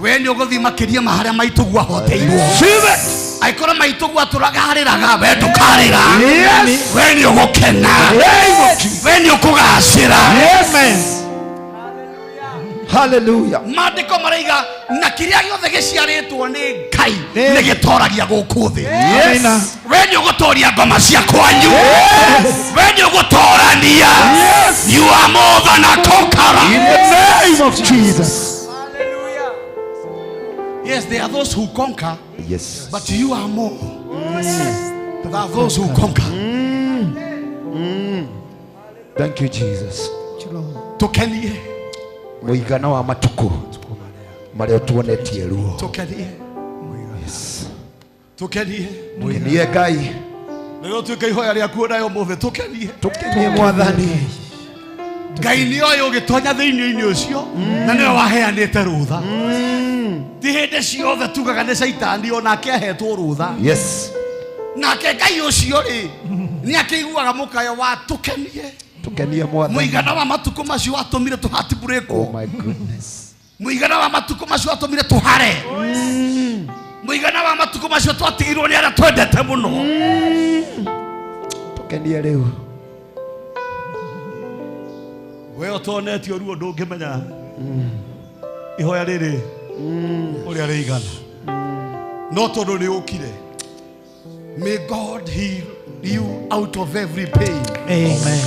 We nĩ ũgũthiĩ makĩria maharĩa maitũguo ahoteirwo. Aikora maitũguo atũragarĩraga we ndũkarĩra. We nĩ ũgũkena. We nĩ ũkũgacĩra. Hallelujah. Maandĩko maraiga na kĩrĩa gĩothe gĩciarĩtwo nĩ Ngai nĩ gĩtoragia gũkũ thĩ. We nĩ ũgũtoria ngoma cia kwanyu. We nĩ ũgũtorania. You are more than a conqueror. In the name of Jesus. Yes, there are those who conquer. Yes. But you are more. There are those who conquer. Thank you, Jesus. Tũkenie. Mũigana wa matukũ marĩa tuonetie ruo. Tũkenie. Yes. Tũkenie. Mũiganie Ngai. Rĩu tuĩka ihoya rĩaku onayo mũthĩ tũkenie. Tũkenie Mwathani. Ngai nĩ oĩ ũgĩtonya thĩinĩ-inĩ ũcio na nĩwe waheanĩte rũtha. Ti hĩndĩ ciothe tugaga nĩ Saitani onake ahetwo rũtha. Yes. Nake Ngai ũcio-rĩ nĩ akĩiguaga mũkayo wa tũkenie. Tũkenie Mwathani. Mũigana wa matukũ macio watũmire tũhatibũrĩkwo. Oh my goodness. Mũigana wa matukũ macio watũmire tũhare. Mũigana wa matukũ macio twatigirwo nĩ arĩa twendete mũno. Tũkenie rĩu. We ũtonetio ruo ndũngĩmenya ihoya rĩrĩ ũrĩa rĩigana. No tondũ nĩ ũkire. May God heal you out of every pain. Amen.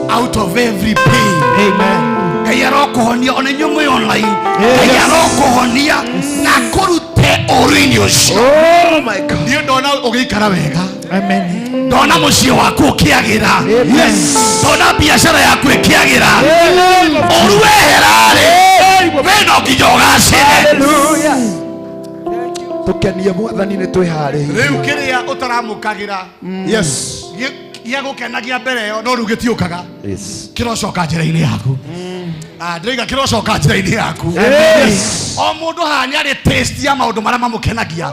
Out of every pain. Amen. Ngai arokũhonia ona inyuĩ mwĩ online. Ngai arokũhonia na kũrute ũru-inĩ ũcio. Oh my God. Niĩ ndona ũgĩikara wega. Amen. Ndona mũciĩ waku ũkĩagĩra. Ndona biacara yaku ĩkĩagĩra. Ũru wehera-rĩ we no nginya ũgacĩre. Hallelujah. Tũkenie Mwathani nĩ twĩharĩirie. Rĩu kĩrĩa ũtaramũkagĩra Yes. gĩa gũkenagia mbere ĩyo no rĩu gĩtiũkaga. Yes. Kĩrocoka njĩra-inĩ yaku. Ndĩrauga kĩrocoka njĩra-inĩ yaku. O mũndũ haha nĩ arĩ taste ya maũndũ marĩa mamũkenagia.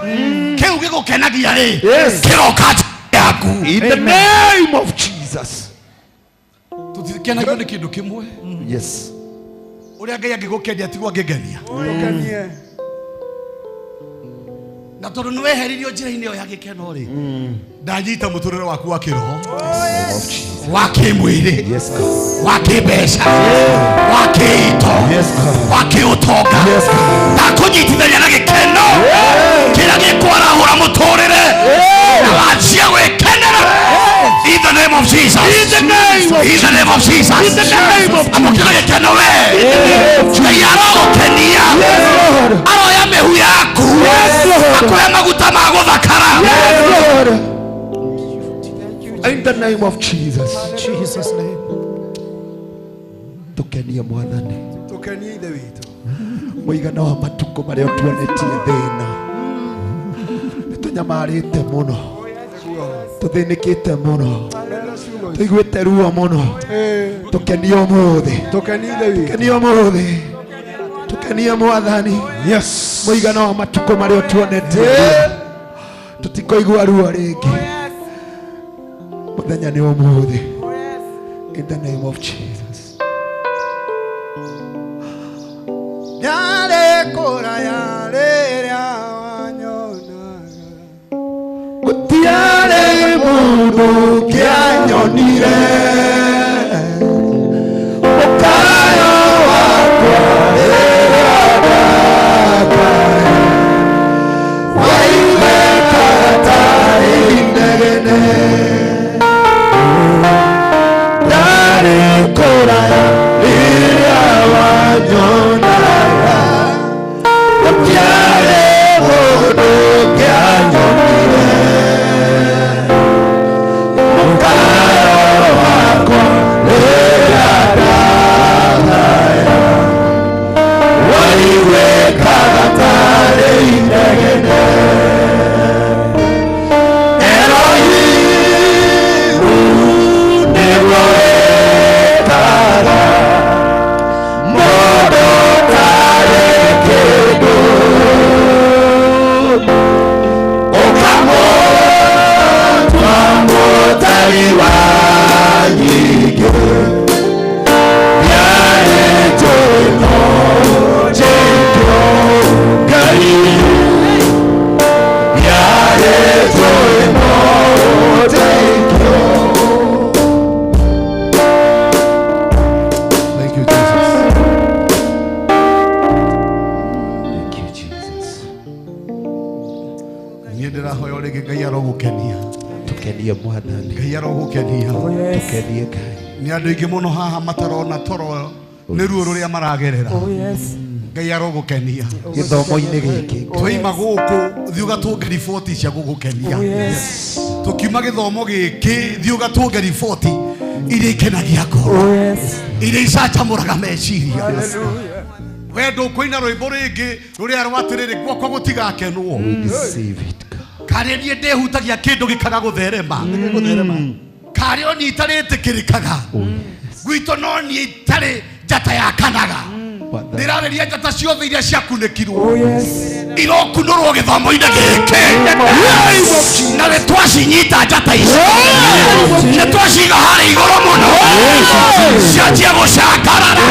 Kĩu gĩgũkenagia-rĩ kĩroka njĩra yaku. In the name of Jesus. Tũtikenagio nĩ kĩndũ kĩmwe. Yes. Ũrĩa Ngai angĩgũkenia tiguo angĩngenia. Na tondũ nĩ weheririo njĩra-inĩ ĩyo ya gĩkeno-rĩ ndanyita mũtũrĩre waku wa kĩroho. wa kimwili, wa kibeca, wa kiito, wa kiutonga, ndakunyitithania na gikeno kira gikwarahura muturire na wanjia gwikenera in the name of Jesus, in the name of Jesus, amukira gikeno we Ngai arogukenia aroya mehu yaku akuhe maguta ma guthakara in the name of Jesus. Jesus name. Tukenia mwathani, tukenia ithe witu muigana wa matuko maria tuonetie thina tunyamarite muno, tuthinikite muno, tuiguite ruo muno. Tukenia umuthi, tukenia ithe witu, tukenia umuthi, tukenia mwathani. Yes, muigana wa matuko maria tuonetie tutikoigua ruo ringi muthenya ni umuthi, in the name of Jesus. Yale kora yale wanyona gutiare mundu kianyonire mukayo wakwa waiweka tari ndegene ni andu ingi muno haha matarona toro ni ruo ruria maragerera. Ngai arogukenia githomo-ini giki twaima guku thiuga tunge riboti cia gugukenia. Tukiuma githomo giki thiuga tunge riboti iria ikenagia ngoro, iria icacamuraga meciria. We ndukwina rwimbo ringi ruria rwatiriri gwakwa gutigakenwo kari nie ndihutagia kindu gikaga gutherema kari oni itaritikirikaga gwito no ni itari njata ya kanaga ndirareria njata ciothe iria ciakunĩkirwo irokunũrwo gĩthomo-inĩ gĩkĩ na nĩtwacinyita njata icio nĩtwaciga harĩ igũrũ mũno cianjie gũcangarara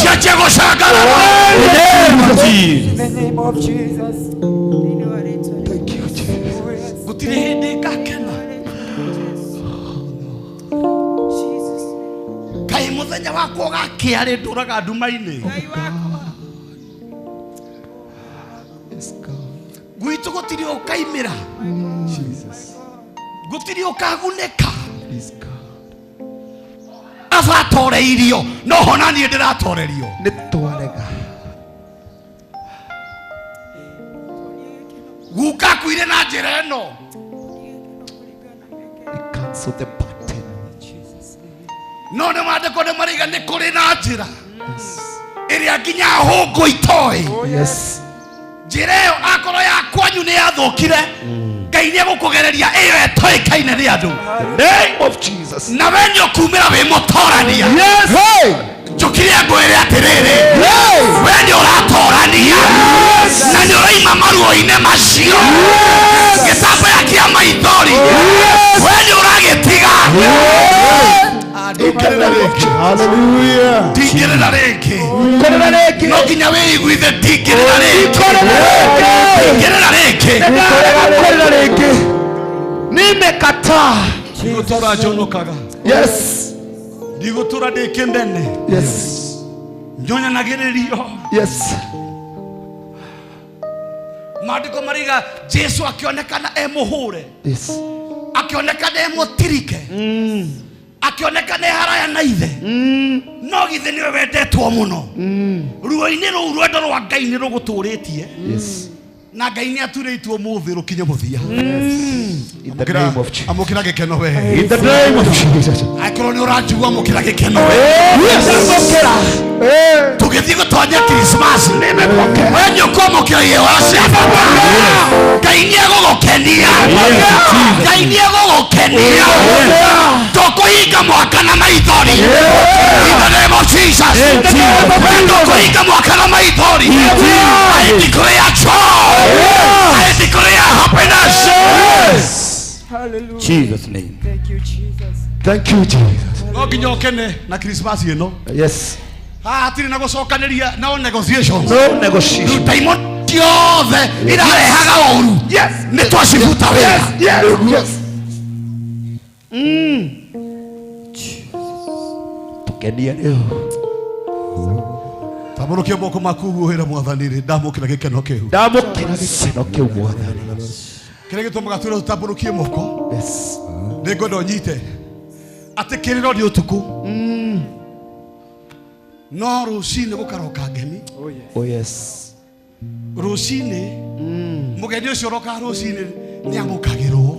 cianjie gũcangarara gũtirĩ hĩndĩ ngakena kai muthenya wakwa gakiarĩ ndũraga nduma-inĩ gwitũ gũtirĩ ũkaimĩra gũtirĩ ũkagunĩka abatoreirio no hona niĩ ndĩratorerio nĩ twarega guka kuire na njĩra ĩno no nĩ mandĩko nĩ maraiga nĩ kũrĩ na njĩra ĩrĩa nginya hũngũ itoĩ njĩra ĩyo akorwo ya kwanyu nĩ yathũkire Ngai nĩ egũkũgereria ĩyo ĩtoĩkaine nĩ andũ na we nĩ ũkumĩra wĩ mũtorania njũkire ngwĩre atĩrĩrĩ we nĩ ũratorania na nĩ ũraima maruo-inĩ macio gĩtambaya kĩa maithori we nĩ ũragĩtiga ndingĩrĩra rĩngĩ no nginya wĩiguithe ndingĩrĩra rĩngĩ nimekataa Nigutura jonokaga. Yes. Nigutura ndikindene. Yes. Nyonyanagirerio. Yes. Maandiko mariga Jesu akionekana emuhure. Yes. Akionekana emutirike. Akionekana haraya na ithe. No githe niwe wendetwo muno. Ruo-ini rũu rwendo rwa Ngai nĩ rũgũtũrĩtie. Yes. Na Ngai nĩ atũrĩtwo mũthĩ rũkinye mũthia. In the name of Jesus. Amũkĩra gĩkeno we. In the name of Jesus. Akorwo nĩ ũranjigua amũkĩra gĩkeno we. Yes. Amũkĩra. Tũgĩthiĩ gũtonya Christmas. Nĩmepokea. We nĩũkwamũkĩra Yehoacia. Ngai nĩegũgũkenia. Ngai nĩegũgũkenia. Tũkũhinga mwaka na maithori. In the name of Jesus. Tũkũhinga mwaka na maithori. I declare joy. I declare happiness. Hallelujah. Jesus name. Thank you Jesus. Thank you Jesus. No nginya ũkene na Christmas ĩno. Yes. Hatirĩ na gũcokanĩria no negotiations. No negotiation. Daimon ciothe irarehaga ũru. Yes. Nĩ twacibuta wega. Yes. Yes. Tukenia leo. Tamũrũkia moko maku guohera Mwathani rĩ ndamũkĩra gĩkeno kĩu. Ndamũkĩra gĩkeno kĩu Mwathani. Kĩrĩa gĩtũmaga twĩre tũtambũrũkie moko. Yes. Nĩ ngwenda ũnyite atĩ kĩrĩro nĩ ũtukũ. No rũcinĩ gũkaroka ngemi. Oh yes. Rũcinĩ mũgeni ũcio ũroka rũcinĩ nĩ amũkagĩrwo.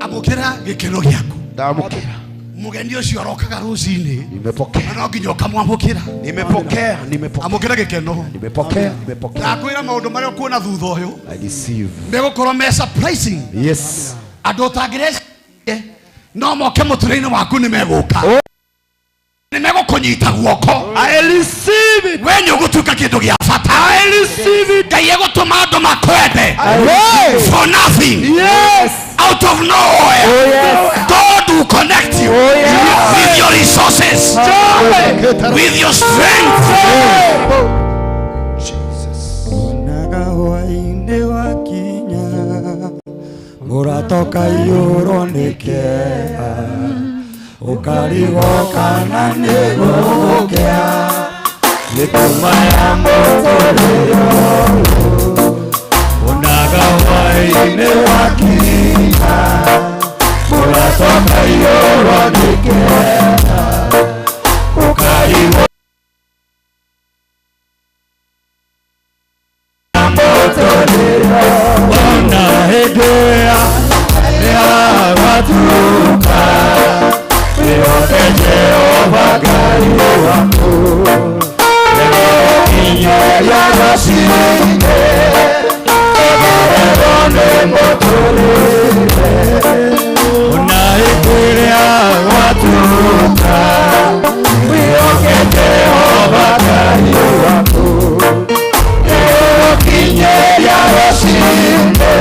Amũkĩra gĩkeno gĩaku. Ndamũkĩra. Mugeni ũcio arokaga rũcinĩ. Nimepokea. No nginya ũkamwamũkĩra. Nimepokea. Nimepokea. Amũkĩra gĩkeno. Nimepokea. Nimepokea. Ndakwĩra maũndũ marĩa ũkuona thutha ũyũ. I receive. Megũkorwo me surprising. Yes. Andũ ũtangĩreciria no moke mũtũrĩre-inĩ waku nĩ megũka. Nĩ megũkũnyita guoko. I receive it. We nĩ ũgũtuĩka kĩndũ gĩa bata. I receive it. Ngai egũtũma andũ makwende. For nothing. Yes. Out of nowhere. Oh yes. God will connect you with your resources, with your strength. Jesus. Nagawainde wakinya muratoka yoronekea ukarigoka na negokea nituma ya motorero unagawainde wakinya muratoka yoronekea ukarigoka Ona hedea ya watuka Yote Jehova gari wako Kinye ya wasine Eberone motolele Ona hedea watuka Yote Jehova gari wako Kinyeria rosinde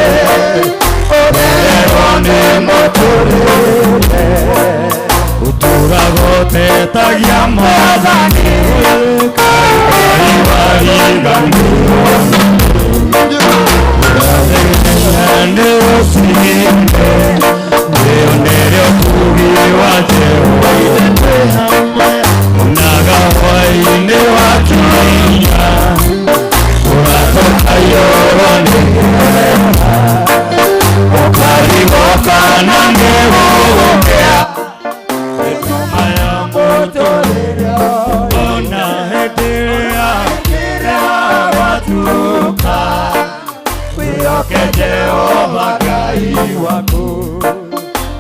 Oberone motorele Uturagote tagia Mwathani Kaibarigani Urathegene rosinde Neonere okugi wa Jehova Unagawaine wakinya Uratoka yoronekea Ukarigoka na ngegogokea Etuma ya motorera Ona heterea watuka Wiyoke Jehova Ngai wako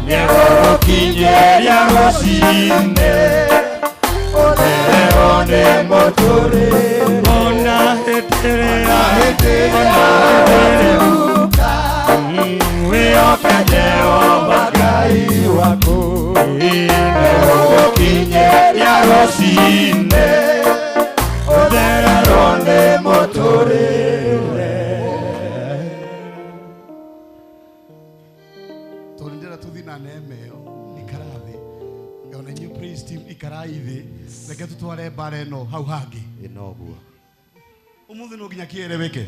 Negogokinyeria rosinde Oterone motorera Ona heterea Wiyoke Jehova Ngai wako Negogokinyeria rosinde Oterone motorere Tũrindĩra tũthi na neema ĩyo ikara thĩ. Ona inyuĩ praise team ikarai thĩ. Reke tũtware mbara ĩno hau hangĩ. Inoguo. Ũmũthĩ no nginya kĩereweke.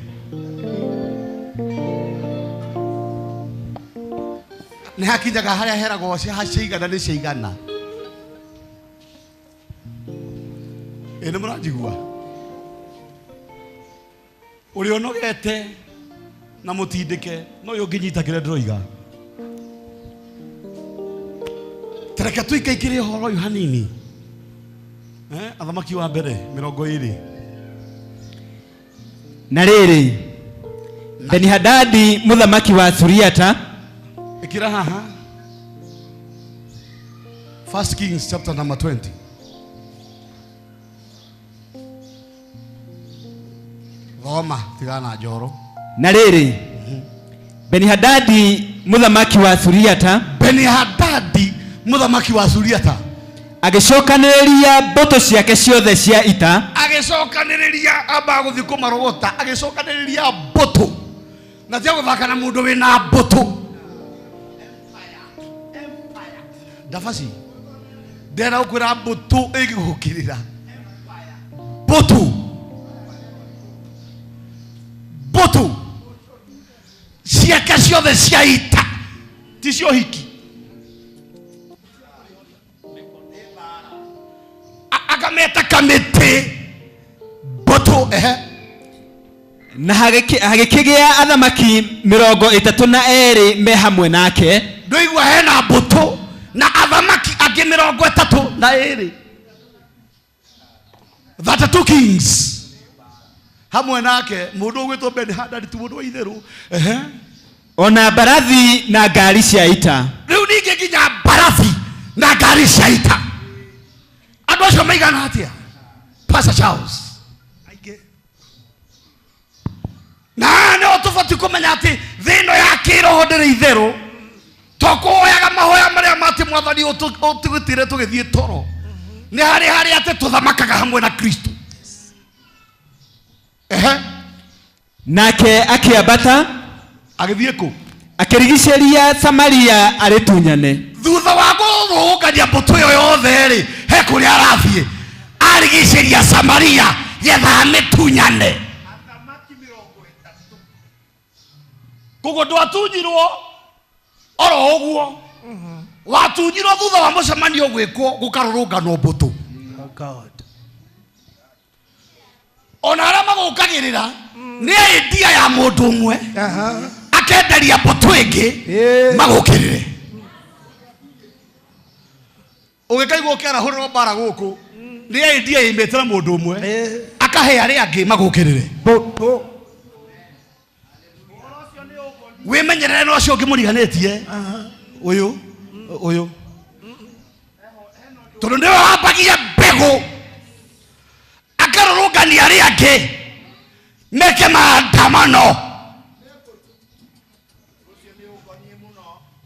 nĩ hakinyaga harĩa heragwo ciigana nĩ ciigana. Ĩ nĩ mũranjigua? Ũrĩa ũnogete na mũtindĩke no ũyũ ũngĩnyita kĩrĩa ndĩroiga. Tereka tũikaikĩre ũhoro ũyũ hanini. Athamaki wa mbere 20. Na rĩrĩ Benihadadi mũthamaki wa Suriata ikira haha 1 Kings chapter number 20. Roma tigana njoro. Na rĩrĩ Benihadadi mũthamaki wa Suriata Benihadadi mũthamaki wa Suriata agĩcokanĩrĩria mbũtũ ciake ciothe cia ita, agĩcokanĩrĩria amba gũthiĩ kũmarogota, agĩcokanĩrĩria mbũtũ na tia gũthaka na mũndũ wĩna mbũtũ. Ndabasi ndera ũkwĩra mbũtũ ĩgĩgũkĩrĩra mbũtũ ciake ciothe cia ita ti cio hiki. Akameta kamĩtĩ mbũtũ na hagĩkĩgĩa athamaki 32 me hamwe nake. Ndũigua hena mbũtũ na athamaki angĩ 32 32 kings hamwe nake. Mũndũ ũgwĩtwo Benihadadi ti mũndũ wa itherũ. Ona mbarathi na ngari cia ita. Rĩu ningĩ nginya mbarathi na ngari cia ita. Andũ acio maigana atĩa? Pastor Charles. Na nĩ tũbatiĩ kũmenya atĩ thĩno ya kĩroho ndĩrĩ itherũ. Tũkũhoyaga mahoya marĩa matĩ Mwathani ũtũgĩtire tũgĩthiĩ toro. Nĩ harĩa atĩ tũthamakaga hamwe na Kristo. Nake akĩambata agĩthiĩ kũ? Akĩrigicĩria Samaria arĩ tunyane. Thutha wa gũthũkania mbũtũ ĩyo yothe rĩ, he kũrĩa arathiĩ arigicĩria Samaria getha amĩtunyane. Koguo ndwatunyirwo oro ũguo, watunyirwo thutha wa mũcemanio gwĩkwo gũkarũrũnganwo mbũtũ. Ona arĩa magũkagĩrĩra nĩ idea ya mũndũ ũmwe akenderia mbũtũ ĩngĩ magũkĩrĩre. Ũgĩkaigua ũkĩarahũrĩrwo mbara gũkũ nĩ idea ĩimĩte na mũndũ ũmwe akahe arĩa angĩ magũkĩrĩre. Wĩmenyerere no ũcio ũngĩmũriganĩtie ũyũ tondũ nĩwe wambagia mbegũ akarũrũngania arĩa angĩ meke maandamano.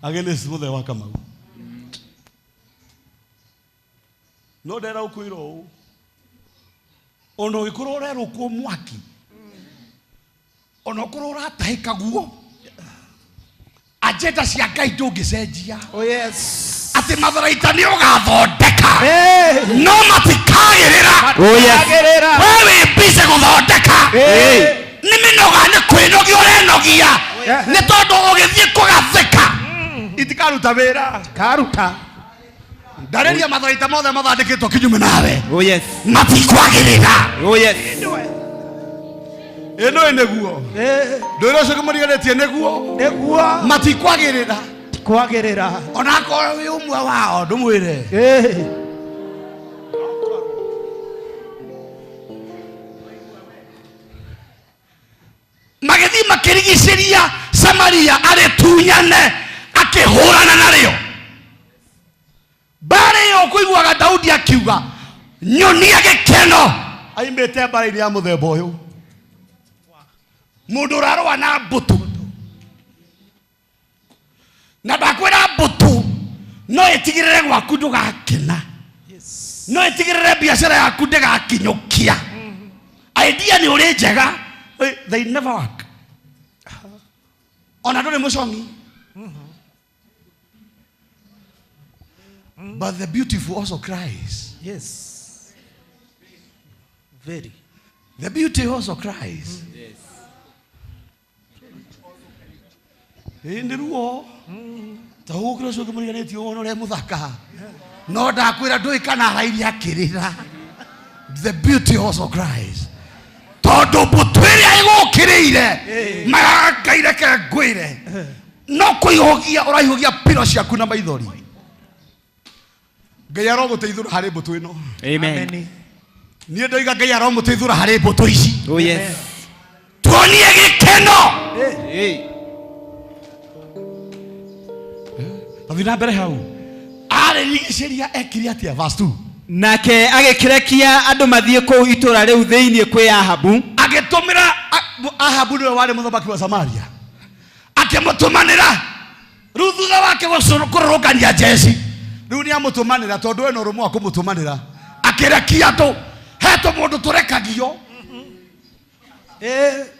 Agnes mũthee wa Kamau no ndera ũkwĩrwo ũũ, ona ũgĩkorwo ũrerũkwo mwaki, ona ũkorwo ũratahĩka guo, agenda cia Ngai ndũngĩcenjia. Atĩ matharaita nĩ ũgathondeka no matikagĩrĩra. We wĩ bice gũthondeka, nĩ mĩnoga nĩ kwĩnogia ũrenogia nĩ tondũ ũgĩthiĩ kũgathĩka itikaruta wĩra. Karuta ndarĩria matharaita mothe mathondekĩtwo kinyume nawe matikwagĩrĩra. Ĩno nĩguo ndũire ũcio kĩmũriganĩtie nĩguo matikwagĩrĩra. Ona akorwo wĩ ũmwe wao ndũmwĩre magĩthiĩ makĩrigicĩria Samaria arĩ tunyane akĩhũrana narĩo. Mbara ĩyo kũiguaga Daudi akiuga nyonia gĩkeno. Aimĩte mbara-inĩ ya mũthemba ũyũ, mũndũ ũrarũa na mbũtũ na ndakwĩra mbũtũ no ĩtigĩrĩre gwaku ndũgakena, no ĩtigĩrĩre biacara yaku ndĩgakinyũkia. Idea nĩ ũrĩ njega, they never work. Ona ndũrĩ mũcongi. But the beautiful also cries. Yes. Very. The beauty also cries. Yes. Nĩ ruo Tawukira cyo kumuriganĩtio wono re muthaka. No ndakwĩra ndũĩ kana rairi akĩrĩra. The beauty also Christ. Tondu butwĩrĩa igũkĩrĩire magaikaire ke ngwĩre. No kũihogia ũraihogia piro ciaku na maithori. Ngai arogũteithũra harĩ mbũtũ ĩno. Amen. Niĩ ndoiga Ngai aromũteithũra harĩ mbũtũ ici. Oh yes. Tuonie gĩkeno. Athina mbere hau. Arĩrigicĩria ekire atĩa verse 2. Nake agĩkĩrekia andũ mathiĩ kũu itũũra rĩu thĩinĩ kwĩ Ahabu. Agĩtũmĩra Ahabu nĩwe warĩ mũthamaki wa Samaria. Akĩmũtũmanĩra rĩu thutha wake kũrũrũngania jeshi. Rĩu nĩamũtũmanĩra tondũ ena ũrũmwe wa kũmũtũmanĩra. Akĩrekia andũ hetwo mũndũ tũrekagio.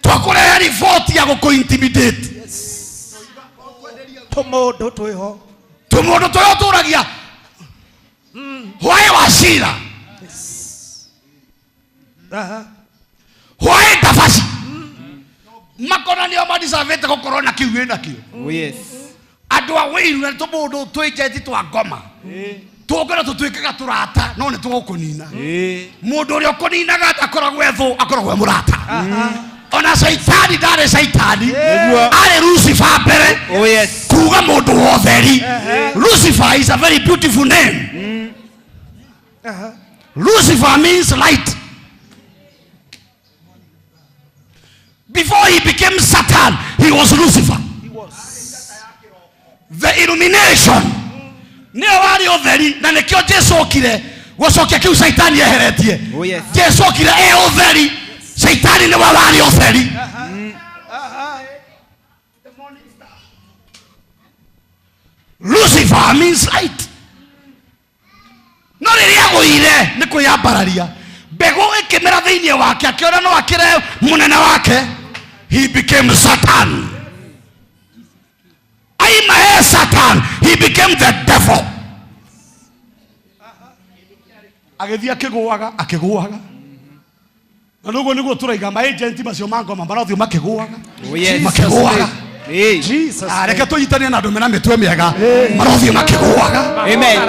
Twakũrehe riboti ya gũkũ-intimidate. Tũmũndũ twĩho. Tũmũndũ twĩho tũragia hwaĩ wacira. Hwaĩ tabaci. Makona nĩo madisavete gũkorwo na kiu wĩna kĩo. Oh yes. Andũ a wĩiru na tũmũndũ twĩnjeti twa ngoma. Tũngĩra tũtuĩkaga tũrata no nĩ tũgũkũnina. Mũndũ ũrĩa ũkũninaga ndakoragwo ethũ akoragwo mũrata. Ona Saitani ndarĩ Saitani. Arĩ Lucifer mbere. Oh yes. Kuga mũndũ wa ũtheri. Lucifer is a very beautiful name. Lucifer means light. Before he became Satan, he was Lucifer. He was. The illumination. Nĩo warĩ ũtheri na nĩkĩo Jesũ okire gũcokia kĩu Saitani eheretie. Oh yes. Jesũ okire ũtheri. Saitani nĩwe warĩ ũtheri. Lucifer means light. No rĩrĩa agũire nĩ kwĩyambararia. Mbegũ ĩkĩmera thĩinĩ wake akĩona no akĩre mũnene wake. He became Satan. Aimahe Satan. He became the devil. Agĩthiĩ akĩgũaga. Na nũguo nĩguo tũraiga maagenti macio ma ngoma marathiĩ makĩgũaga. Makĩgũaga. Jesus. Reke tũnyitane na andũ mena mĩtwe mĩega. Marathiĩ makĩgũaga. Amen.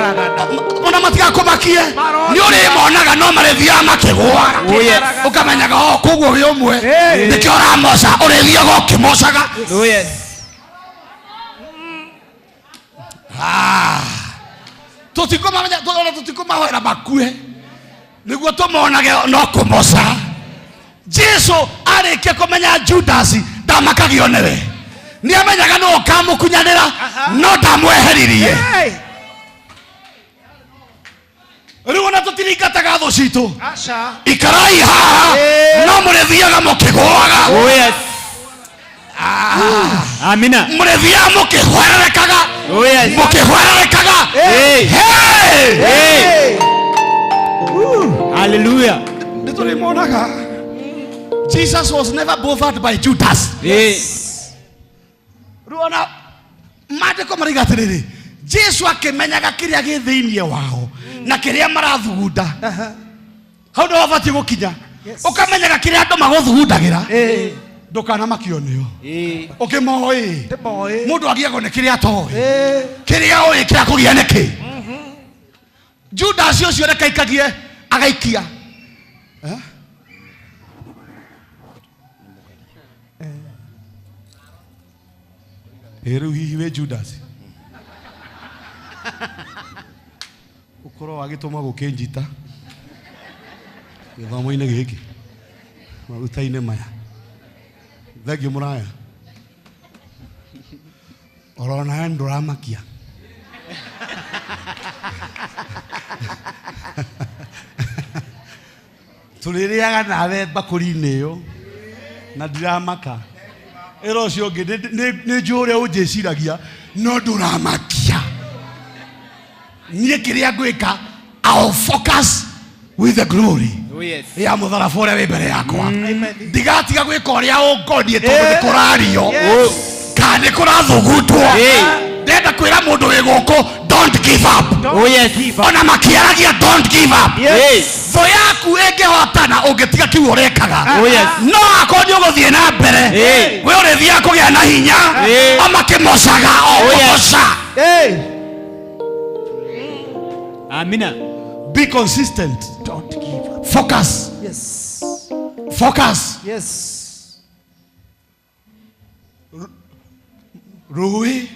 Ona matigakũmakie. Nĩ ũrĩmonaga no marĩthiaga makĩgũaga. Oh yes. Ũkamenyaga koguo wĩ ũmwe. Nĩkĩo ũramoca ũrĩthiaga ũkĩmocaga. Oh yes. Tũtikũmahwera makue. Nĩguo tũmonage no kũmoca. Jesũ arĩkia kũmenya Judasi ndamakagio nĩwe. Nĩamenyaga no ũkamũkunyanĩra no ndamweheririe. Rĩu ona tũtirĩingataga thũ citũ. Ikarai haha no mũrĩthiaga mũkĩgũaga. Oh yes. Amina. Mũrĩthiaga mũkĩhwererekaga. Oh yes. Mũkĩhwererekaga. Hey. Hallelujah. Nĩtũrĩmonaga. Jesus was never bothered by Judas. Rĩu ona maandĩko maraiga atĩrĩrĩ. Jesũ akĩmenyaga kĩrĩa gĩ thĩinĩ wao na kĩrĩa marathugunda. Hau nĩ wabatiĩ gũkinya. Ũkamenyaga kĩrĩa andũ magũthugundagĩra. Ndũkanamakio nĩo. Ũkĩmoĩ. Mũndũ agiagwo nĩ kĩrĩa atoĩ. Kĩrĩa oĩ kĩrĩa kũgia nĩkĩ. Judas ũcio rekaikagie agaikia. Rĩu hihi wĩ Judas. Ũkorwo agĩtũma gũkĩnjita. Gĩthomo-inĩ gĩkĩ. Maguta-inĩ maya. Thengio mũraya. Orona ndũramakia. Tũrĩrĩaga nawe mbakũri-inĩ ĩyo na ndiramaka. Ero ũcio ũngĩ nĩ njũĩ ũrĩa ũnjĩciragia no ndũramakia. Niĩ kĩrĩa ngwĩka I'll focus with the glory. Oh yes. Ya mũtharaba ũrĩa wĩ mbere yakwa. Ndigatiga gwĩka ũrĩa ũngonie tondũ nĩ kũrario. Kana nĩ kũrathugundwo. Ndenda kwĩra mũndũ wĩ gũkũ don't give up. Oh yes. Ona makiaragia don't give up. Thũ yaku ĩngĩhotana ũngĩtiga kiu ũrekaga. Oh yes. No akorwo ũgũthiĩ na mbere. We ũrĩthiaga kũgĩa na hinya. Amakĩmocaga o kũmoca. Amina. Be consistent. Don't give up. Focus. Yes. Focus. Yes. Rui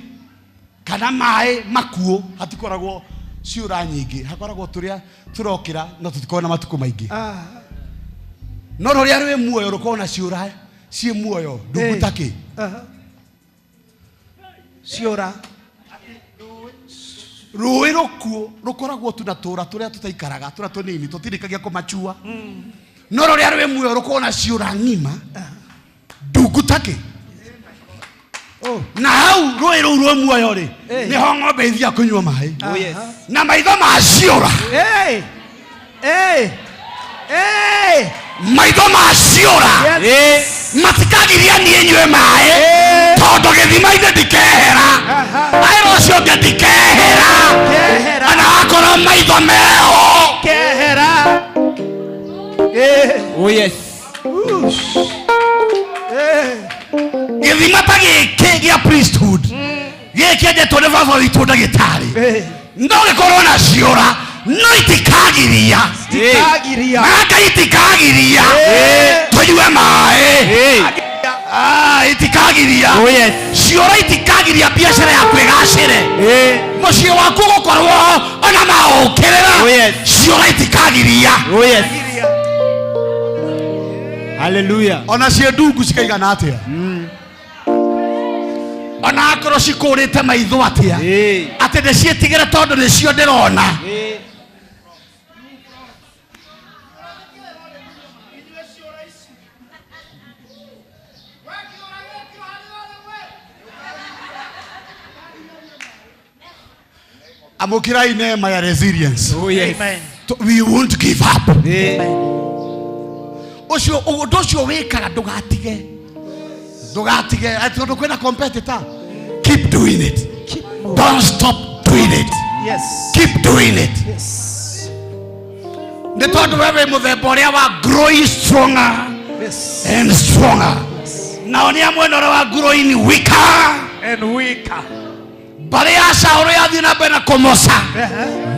kana mai makuo hatikoragwo ciura nyingi, hakoragwo turia turokira no tutikona matuko maingi. No ruria rwi muoyo rukona ciura cie muoyo ndugutaki. Ciura rui rukuo rukoragwo tunatura turia tutaikaraga turia tunini tutirikagia kumachua. No ruria rwi muoyo rukona ciura ngima ndugutaki. Na hau rũĩ rũu rwa muoyo rĩ nĩho ng'ombe ithia kũnyua maĩ na maitho maciũra maitho maciũra matikagiria niĩ nyue maĩ tondũ gĩthima-inĩ ndikehera aĩ rũciũ ũngĩ ndikehera ona akorwo maitho meho kehera. Oh yes. Gĩthima ta gĩkĩ gĩa priesthood gĩkĩ endetwo nĩ baba witũ ndagĩtarĩ no gĩkorwo na ciũra no itikagiria Ngai itikagiria tũnyue maĩ itikagiria ciũra itikagiria biacara yaku ĩgacĩre mũciĩ waku gũkorwo ona maũkĩrĩra ciũra itikagiria. Hallelujah. Ona cie ndungu cikaigana atia ona akorwo cikũrĩte maitho atia atĩ ndĩciĩtigĩre tondũ nĩcio ndĩrona. Amũkĩrai neema ya resilience. We won't give up. Ũndũ ũcio wĩkaga ndũgatige tondũ kwĩna competitor. Keep doing it. Don't stop doing it. Keep doing it. Nĩ tondũ wewe mũthemba ũrĩa wa growing stronger and stronger. Nao nĩ amwe ũrĩa wa growing weaker and weaker. Mbari ya Saũlũ yathiĩ na mbere na kũmoca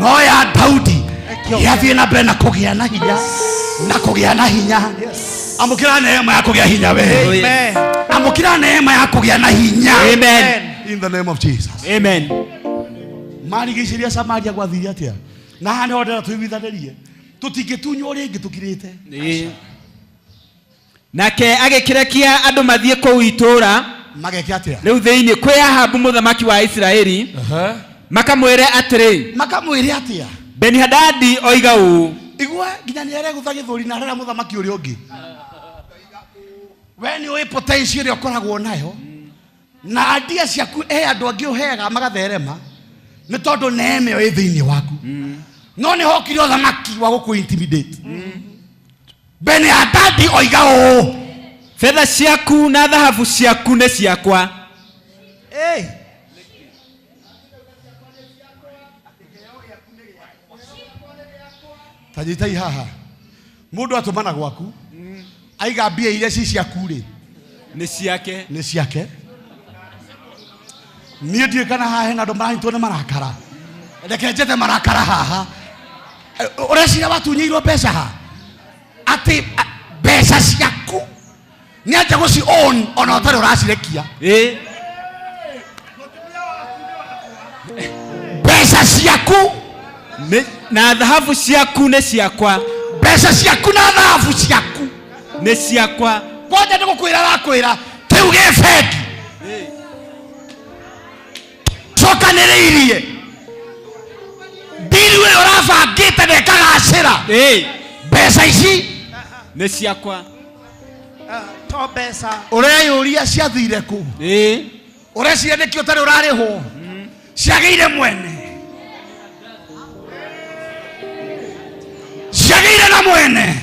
no ya Daudi yathiĩ na mbere na kũgĩa na hinya na kũgĩa na hinya. Amũkĩra neema ya kũgĩa hinya we. Amũkĩra neema ya kũgĩa na hinya. In the name of Jesus. Amen. Marigicĩria Samaria gwathiire atĩa na haha nĩho ndĩrenda tũiguithanĩrie tũtingĩtunywo rĩngĩ tũkirĩte. Nake agĩkĩrekia andũ mathiĩ kũu itũũra mageka atĩa rĩu thĩinĩ kwĩ Ahabu mũthamaki wa Isiraeli makamwĩre atĩrĩ atĩa Beni-Hadadi oiga ũũ igwe nginya nĩaregũtha gĩthũri na harĩa mũthamaki ũrĩa ũngĩ we nĩ ũĩ potential ĩrĩa ũkoragwo nayo na adia ciaku andũ angĩ ũheaga magatherema nĩ tondũ neema ĩyo ĩ thĩinĩ waku no nĩ hokire ũthamaki wa gũkũ intimidate. Beni-Hadadi oiga ũũ fedha ciaku na dhahabu ciaku nĩ ciakwa. Tanyitai haha mũndũ atũmana gwaku aiga mbia iria ci ciaku rĩ nĩ ciake. Niĩ ndiĩ kana haha hena andũ maranyitwo nĩ marakara reke njete marakara haha ũreciria watunyĩirwo mbeca ha atĩ mbeca ciaku nĩ anja gũci own ona ũtarĩ ũracirekia. Mbeca ciaku na dhahabu ciaku nĩ ciakwa. Mbeca ciaku na dhahabu ciaku nĩ ciakwa. Kwanja nĩ gũkwĩra arakwĩra kĩu gĩ bengi cokanĩrĩirie ndiri ũyũ ũrabangĩte na ĩkagacĩra. Mbeca ici nĩ ciakwa. To mbeca ũreyũria ciathire kũ ũreciria nĩkĩ ũtarĩ ũrarĩhwo ciagĩire mwene ciagĩire na mwene.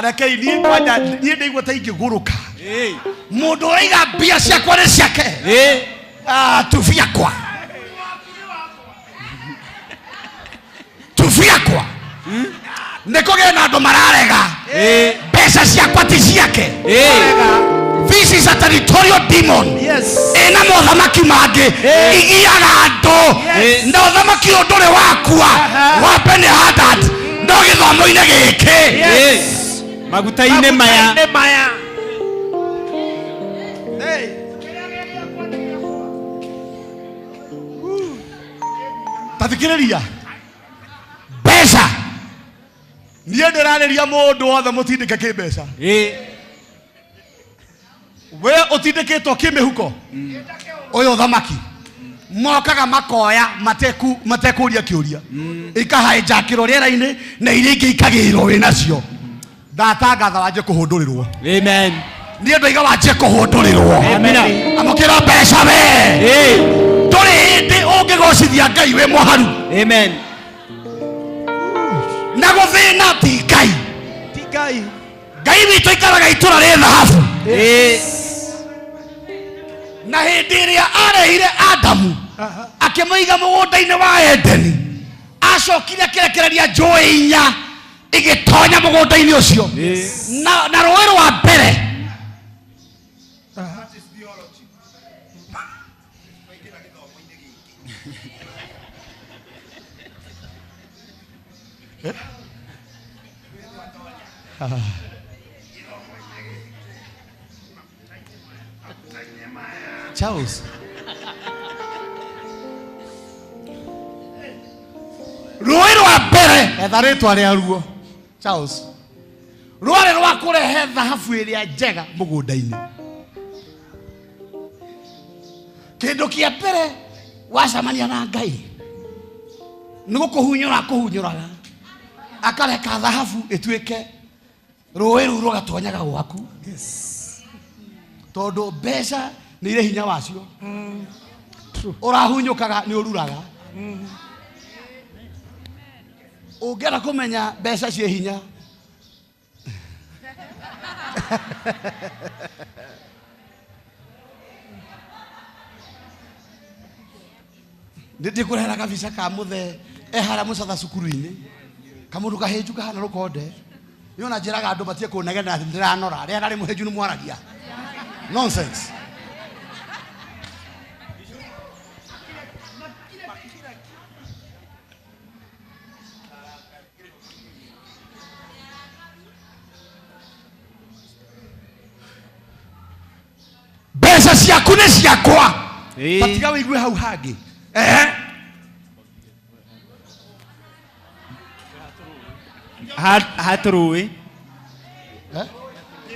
Rekei niĩ kwanja niĩ ndaigua ta ingĩgũrũka mũndũ ũraiga mbia ciakwa nĩ ciake tubiakwa nĩ kũgĩa na andũ mararega mbeca ciakwa ti ciake. This is a territorial demon. ena mothamaki mangi igiaga andu na uthamaki nduri wakua wa Benihadad no githomo-ini giki maguta-ini maya tathikiriria mbeca niĩ ndĩrarĩria mũndũ wothe mũtindĩke kĩmbeca we ũtindĩkĩtwo kĩmĩhuko ũyũ thamaki mokaga makoya matekũria kĩũria ikahaĩnjakĩrwo rĩera-inĩ na iria ingĩ ikagĩrĩrwo wĩ nacio ndatangatha wanjie kũhũndũrĩrwo amen niĩ ndoiga wanjie kũhũndũrĩrwo amũkĩra mbeca we ndũrĩ hĩndĩ ũngĩgocithia Ngai wĩ mũharu amen na gũthĩna ti Ngai Ngai witũ ikaraga itũra rĩ thahabu na hĩndĩ ĩrĩa arehire Adamu akĩmũiga mũgũnda-inĩ wa Edeni acokire akĩrekereria njũĩ inya igĩtonya mũgũnda-inĩ ũcio na rũĩ rwa mbere Charles rũĩ rwa mbere etha rĩtwa rĩa ruo Charles rwarĩ rwa kũrehe thahabu ĩrĩa njega mũgũnda-inĩ kĩndũ kĩa mbere wacemania na Ngai nĩ gũkũhunyũra kũhunyũraga akareka thahabu ĩtuĩke rũĩ rũu rũgatonyaga gwaku tondũ mbeca nĩ irĩ hinya wacio ũrahunyũkaga nĩ ũruraga ũngĩenda kũmenya mbeca ciĩ hinya ndĩkũrehera kabica ka mũthee ehara mũcatha cukuru-inĩ kamũndũ kahĩnju kahana rũkonde nĩona njĩraga andũ batie kũnegena atĩ ndĩranora rĩrĩa narĩ mũhĩnju nĩ mwaragia nonsense mbeca ciaku nĩ ciakwa batiga wĩigue hau hangĩ hatũrũĩ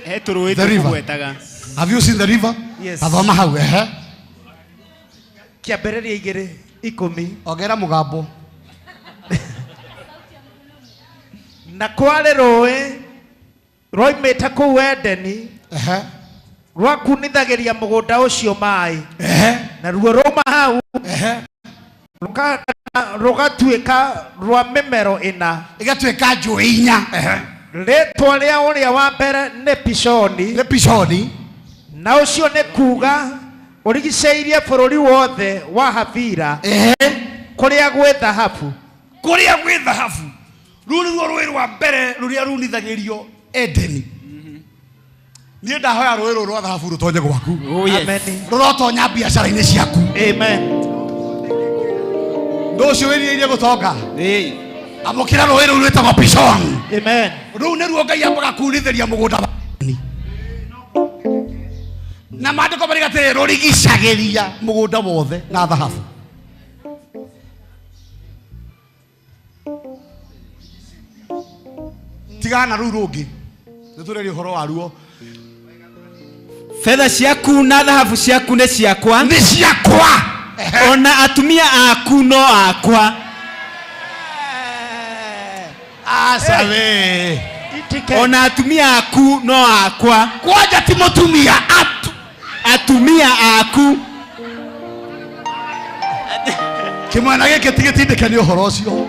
hetũrũĩ tũgwetaga. Have you seen the river? Yes. Athoma hau kĩambĩrĩria 2:10 ongera mũgambo na kwarĩ rũĩ roimĩte kũu Edeni rwakunithagĩria mũgũnda ũcio maĩ na ruo rũma hau rũgatuĩka rwa mĩmero ĩna ĩgatuĩka njũĩ inya rĩtwa rĩa ũrĩa wa mbere nĩ Pishoni na ũcio nĩ kuga ũrigicĩirie bũrũri wothe wa Havila kũrĩa gwĩ thahabu rũu nĩruo rũĩ rwa mbere rũrĩa runithagĩrio Edeni niĩ ndahoya rũĩ rũrũ rwa thahabu rũtonye gwaku rũrotonya biacara-inĩ ciaku ndũ ũcio wĩrirĩirie gũtonga amũkĩra rũĩ rũu rwĩtagwo Pishoni rũu nĩruo Ngai ambaga kunithĩria mũgũnda na maandĩko marĩ atĩrĩrĩ rũrigicagĩria mũgũnda wothe na thahabu tigana rũu rũngĩ nĩtũreria ũhoro wa ruo fedha ciaku na thahabu ciaku nĩ ciakwa ona atumia aku no akwa asawe ona atumia aku no akwa kwanja ti mũtumia atumia aku kĩmwana gĩkĩ tigĩtindĩke nĩ ũhoro ũcio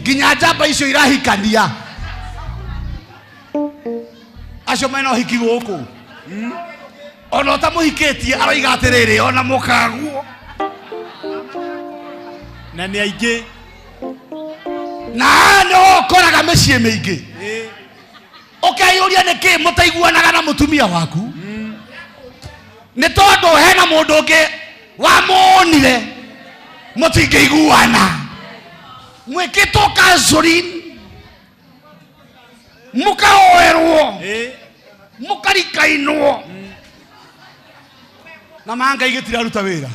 nginya njamba icio irahikania acio mena ũhiki gũkũ ona ũtamũhikĩtie aroiga atĩrĩrĩ ona mũkaguo na nĩ aingĩ na nĩ ũkoraga mĩciĩ mĩingĩ ũkeyũria nĩkĩ mũtaiguanaga na mũtumia waku nĩ tondũ hena mũndũ ũngĩ wamonire mũtingĩiguana mwĩkĩtwo kancorin mũkahoerwo mũkarikainwo na Ngai gĩtiraruta wĩra.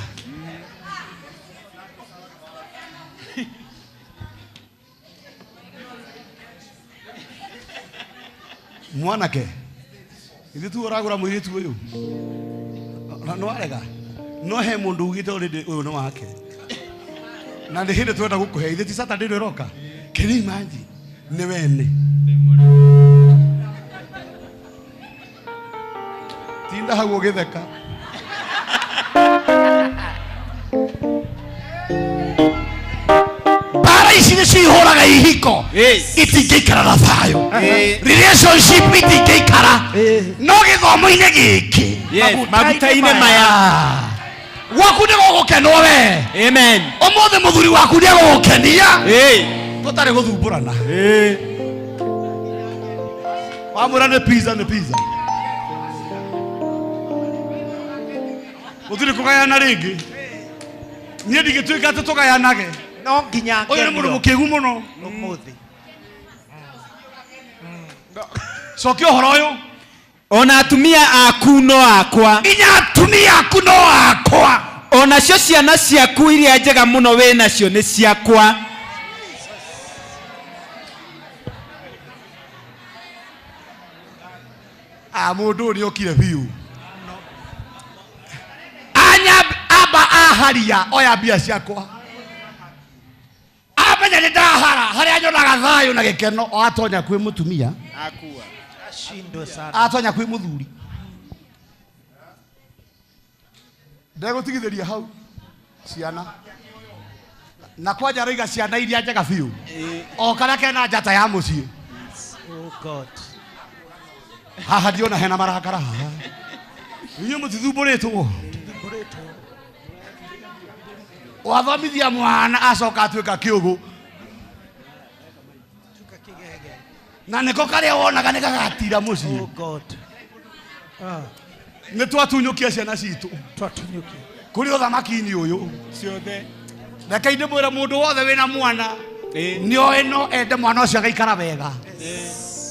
Mwanake ithu tu uragura mũirĩtu ũyũ no arega no he mũndũ ugĩte already ũyũ nĩ wake na nĩ hĩndĩ twenda gũkũhe ithu ti Saturday nĩ roka. Can you imagine? Nĩ wene tinda hau ũgĩtheka. Bara ici nĩ cihũraga ihiko itingĩikara na thayũ, relationship itingĩikara. No gĩthomo-inĩ gĩkĩ maguta-inĩ maya gwaku nĩ gũgũkenwo we. Amen. Ũmũthĩ mũthuri waku nĩ egũgũkenia tũtarĩ gũthumbũrana. Wamwĩra nĩ pizza nĩ pizza. Gũtirĩ kũgayana rĩngĩ. Niĩ ndigĩtuĩka atĩ tũgayanage. No nginya ũyũ nĩ mũndũ mũkĩgu mũno ũmũthĩ. Cokia ũhoro ũyũ. Ona atumia aku no akwa. Nginya atumia aku no akwa. Ona cio ciana ciaku iria njega mũno wĩ nacio nĩ ciakwa. Mũndũ nĩ okire biũ. Amba aharia oya mbia ciakwa. Amenya nĩ ndahara harĩa nyonaga thayũ na gĩkeno. O atonya kwĩ mũtumia Akua. Ashindwe sana. atonya kwĩ mũthuri. Ndegũtigithĩria hau ciana na kwanja raiga ciana iria njega biũ. O karĩa kena njata ya mũciĩ. Oh God. Haha ndiona hena marakara haha. Inyuĩ mũtithumbũrĩtwo. Wathomithia mwana acoka atuĩka kĩũgũ. Na nĩko karĩa wonaga nĩ gagatira mũciĩ. Oh God. Nĩ twatunyũkia ciana citũ. Twatunyũkia. Kũrĩ ũthamaki-inĩ ũyũ. Ciothe. Reke ndĩmwĩre mũndũ wothe wĩna mwana nĩoĩ no ende mwana ũcio agaikara wega.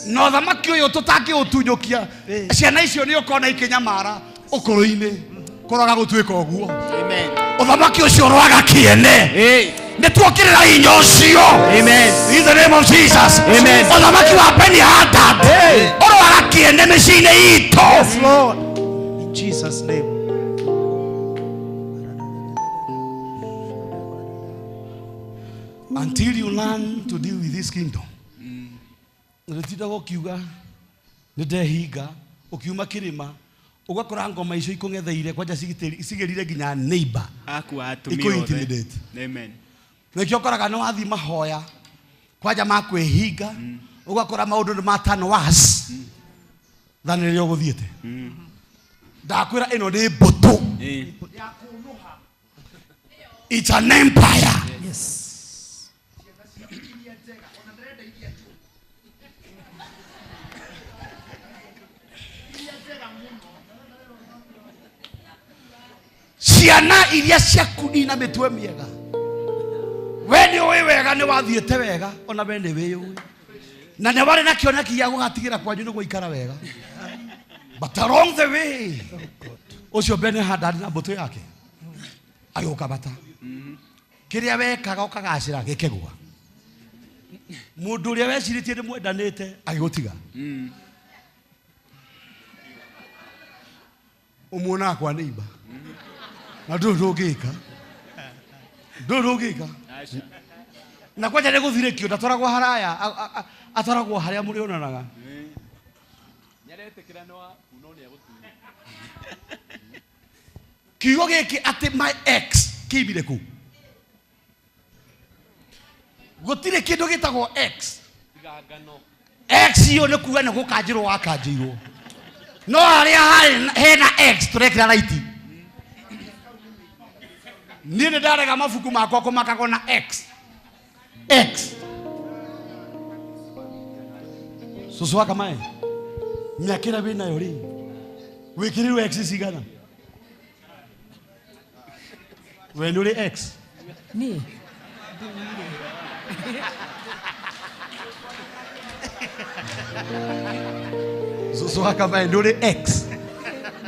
No thamaki ũyũ tũtangĩũtunyũkia ciana icio nĩ ũkona ikĩnyamara ũkũrũ-inĩ kũroga gũtuĩka ũguo. Amen. Ũthamaki ũcio ũroaga kĩene. Nĩ tuokĩrĩra hinya ũcio. Amen. In the name of Jesus. Amen. Ũthamaki wa Beni-Hadad ũroaga kĩene mĩciĩ-inĩ itũ. Yes Lord. In Jesus name. Until you learn to deal with this kingdom. Nĩtinda gũkiuga nĩ ndehinga ũkiuma kĩrĩma ugakora ngoma icio ikũng'etheire kwanja cigerire nginya neighbor Akua atumia othe. Amen. Nĩkĩo ũkoraga nĩ wathi mahoya kwanja makwĩhinga ugakora maũndũ nĩ matano was than rĩrĩa ũgũthiĩte. Ndakwĩra ĩno nĩ mbũtũ. It's an empire. Yes. Ciana iria ciaku ina mĩtwe mĩega. We nĩ ũĩ wega nĩ wathiĩte wega ona we nĩ wĩyũĩ. Na nĩ warĩ na kĩoneki gĩa gũgatigĩra kwanyu nĩ gũikara wega. But along the way ũcio Beni-Hadad na mbũtũ yake agĩũka bata. Kĩrĩa wekaga ũkagacĩra gĩkĩgwa. Mũndũ ũrĩa wecirĩtie nĩ mwendanĩte agĩgũtiga. Ũmuonaga kwa neighbor. Na ndũngĩka na kwanja nĩ gũthirĩkio ndatwaragwo haraya atwaragwo harĩa mũrĩonanaga. Kiugo gĩkĩ atĩ my ex kĩibire kũ? Gũtirĩ kĩndũ gĩtagwo ex. Ex ĩyo nĩ kuga nĩ gũkanjĩrwo wakanjĩirwo. No harĩa hena ex tũrekĩra raiti. Niĩ nĩ ndarega mabuku makwa kũmakagwo na X. Cũcũ wa Kamae mĩaka ĩrĩa wĩ nayo rĩ wĩkĩrĩirwo X cigana? we nä å rä x niä cåcå wa kamae nä å rä x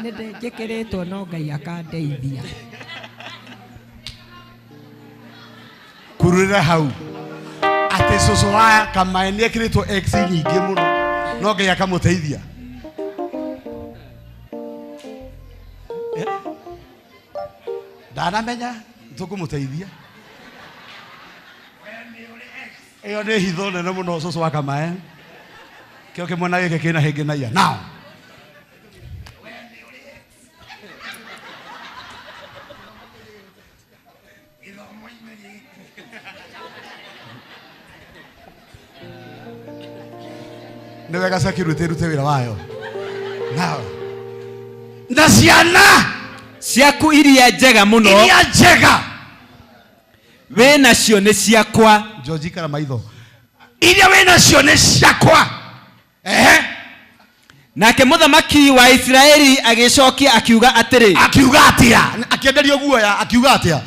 nä ndä njä kä rä two no Ngai akandeithia kurå rä ra hau atä cåcå wa kamae nä ekä rä two x nyingä må no no Ngai akamå teithia ndanamenya tå kå må teithia ä yo nä hitho nene må no cåcå wa kamae kä o kä mwena gä kä kä na hä ngä naia nao nä wega security rute wä ra wayo nao na ciana ciaku iria njega muno iria njega we nacio nĩ ciakwa George kara maitho iria we nacio nĩ ciakwa nake mũthamaki wa Isiraeli agĩcokia akiuga atia akĩenderio guoya akiuga atia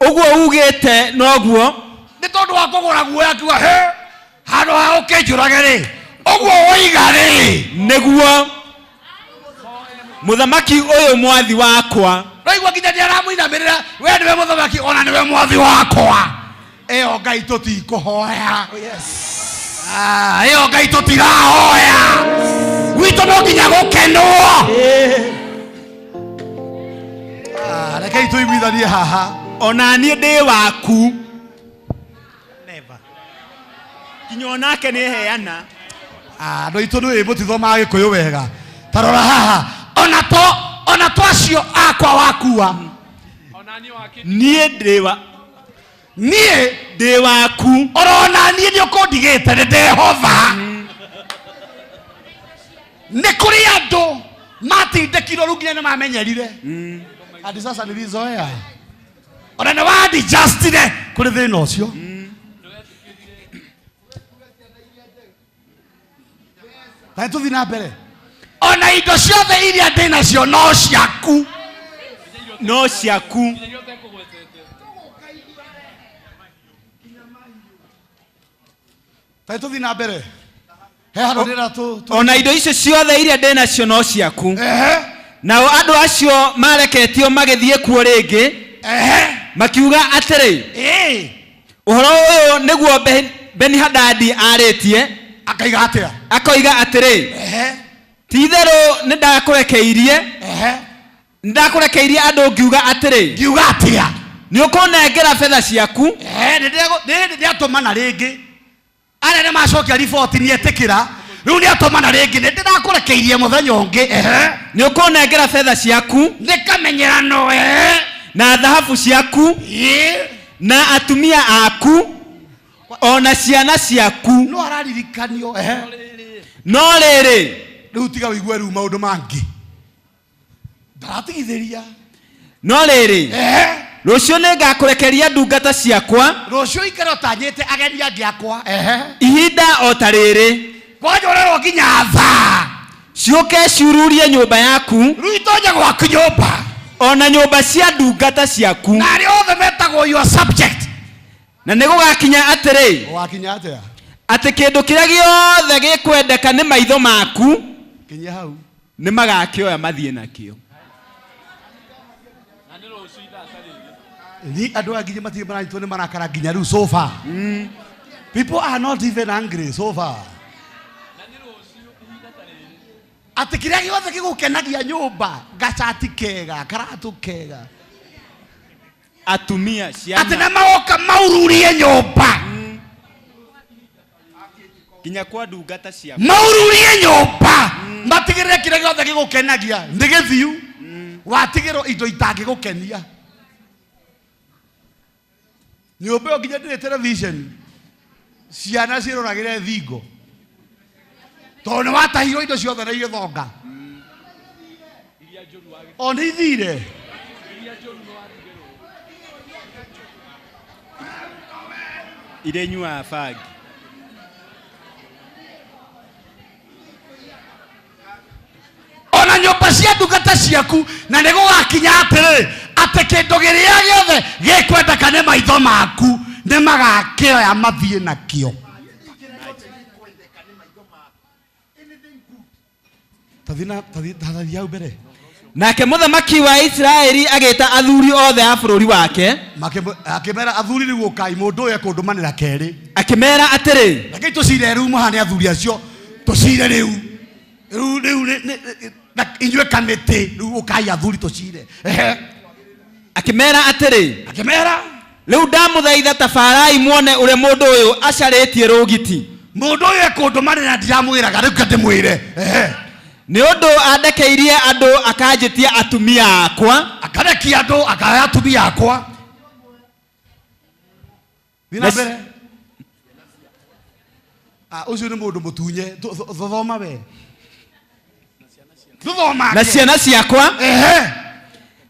ũguo ugĩte noguo nĩ tondũ wa kũgũra guoya akiuga handũ ha ũkĩnjũrage rĩ ũguo woiga rĩ nĩguo mũthamaki ũyũ mwathi wakwa Raigua nginya nĩ aramũinamĩrĩra we nĩwe mũthamaki ona nĩwe mwathi wakwa ĩyo Ngai tũtikũhoya ĩyo Ngai tũtirahoya gwitũ no nginya gũkenwo rekei tũiguithanie haha ona niĩ ndĩ waku kinya onake nĩ heana andũ aitũ nĩ mũtithomaga Gĩkũyũ wega ta rora haha ona twacio akwa wakua niĩ ndĩ waku orona niĩ nĩ ũkũndigĩte nĩ ndehova nĩ kũrĩ andũ matindĩkirwo rĩu nginya nĩ mamenyerire andi sasa nĩrizoea ona nĩ wandijastire kũrĩ thĩna ũcio kaĩ tũthiĩ na mbere ona indo ciothe iria ndĩ nacio no ciaku kaĩ tũthiĩ na mbere he handũ ndĩra ona indo icio ciothe iria ndĩ nacio no ciaku nao andũ acio mareketio magĩthiĩ kuo rĩngĩ makiuga atĩrĩ ũhoro ũyũ nĩguo Beni-Hadadi arĩtie akoiga atĩrĩ ti-itherũ nĩ ndakũrekeirie andũ ngiuga atĩrĩ nĩ ũkũnengera betha ciaku nĩ atũmana rĩngĩ arĩa nĩ macokia riboti nĩ etĩkĩra rĩu nĩ atũmana rĩngĩ nĩ ndĩrakũrekeirie mũthenya ũngĩ nĩ ũkũnengera betha ciaku nĩ kamenyerano na thahabu ciaku na atumia aku ona ciana ciaku no araririkanio no rĩrĩ rĩu tiga wĩigue rĩu maũndũ mangĩ ndaratigithĩria no rĩrĩ rũciũ nĩngakũrekeria ndungata ciakwa rũciũ ikare ũtanyĩte ageni angĩ akwa ihinda o ta rĩrĩ kwanjũrĩrwo nginya thaa ciũke ciururie nyũmba yaku rĩu itonye gwaku nyũmba ona nyũmba cia ndungata ciaku na arĩa othe metagwo your subject na nĩgũgakinya atĩrĩ gũgakinya atĩa atĩ kĩndũ kĩrĩa gĩothe gĩkwendeka nĩ maitho maku kinya hau nĩ magakĩoya mathiĩ nakĩo ni andũ angĩ matirĩ maranyitwo nĩ marakara nginya rĩu so far people are not even angry so far atĩ kĩrĩa gĩothe gĩgũkenagia nyũmba gacati kega karatũ kega atumia ciana atĩ na magoka maururie nyũmba kinya kwa ndungata ciaku maururie nyũmba matigĩrĩre kĩrĩa gĩothe gĩgũkenagia nĩ gĩthiu watigĩrwo indo itangĩgũkenia nyũmba ĩyo nginya ndĩrĩ television ciana ciĩroragĩre thingo tondũ nĩ watahirwo indo ciothe na igĩthonga o nĩ ithire irĩ nyuaga bangi ona nyũmba cia ndungata ciaku na nĩ gũgakinya atĩrĩ ate kindu giria giothe gikwendeka nĩ maitho maku nĩ magakĩoya mathiĩ nakĩo. Tathi hau mbere. Nake mũthamaki wa Isiraeli agĩta athuri othe a bũrũri wake, akĩmera athuri rĩu ũkai mũndũ ũyũ ekũndũmanĩra kerĩ. Akĩmera atĩrĩ, rekei tũcire rĩu mũhane athuri acio tũcire rĩu inyuĩ kamĩtĩ rĩu ũkai athuri tũcire. Akĩmera atĩrĩ, rĩu ndamũthaitha tabarai muone ũrĩa mũndũ ũyũ acarĩtie rũgiti. Mũndũ ũyũ ekũndũmanĩra ndiramwĩraga rĩu ngandĩmwĩre. Nĩ ũndũ andekeirie andũ akanjĩtia atumia akwa, akarekia andũ akaya atumia akwa. Thina mbere. Ũcio nĩ mũndũ mũtunye thoma we. Na ciana ciakwa,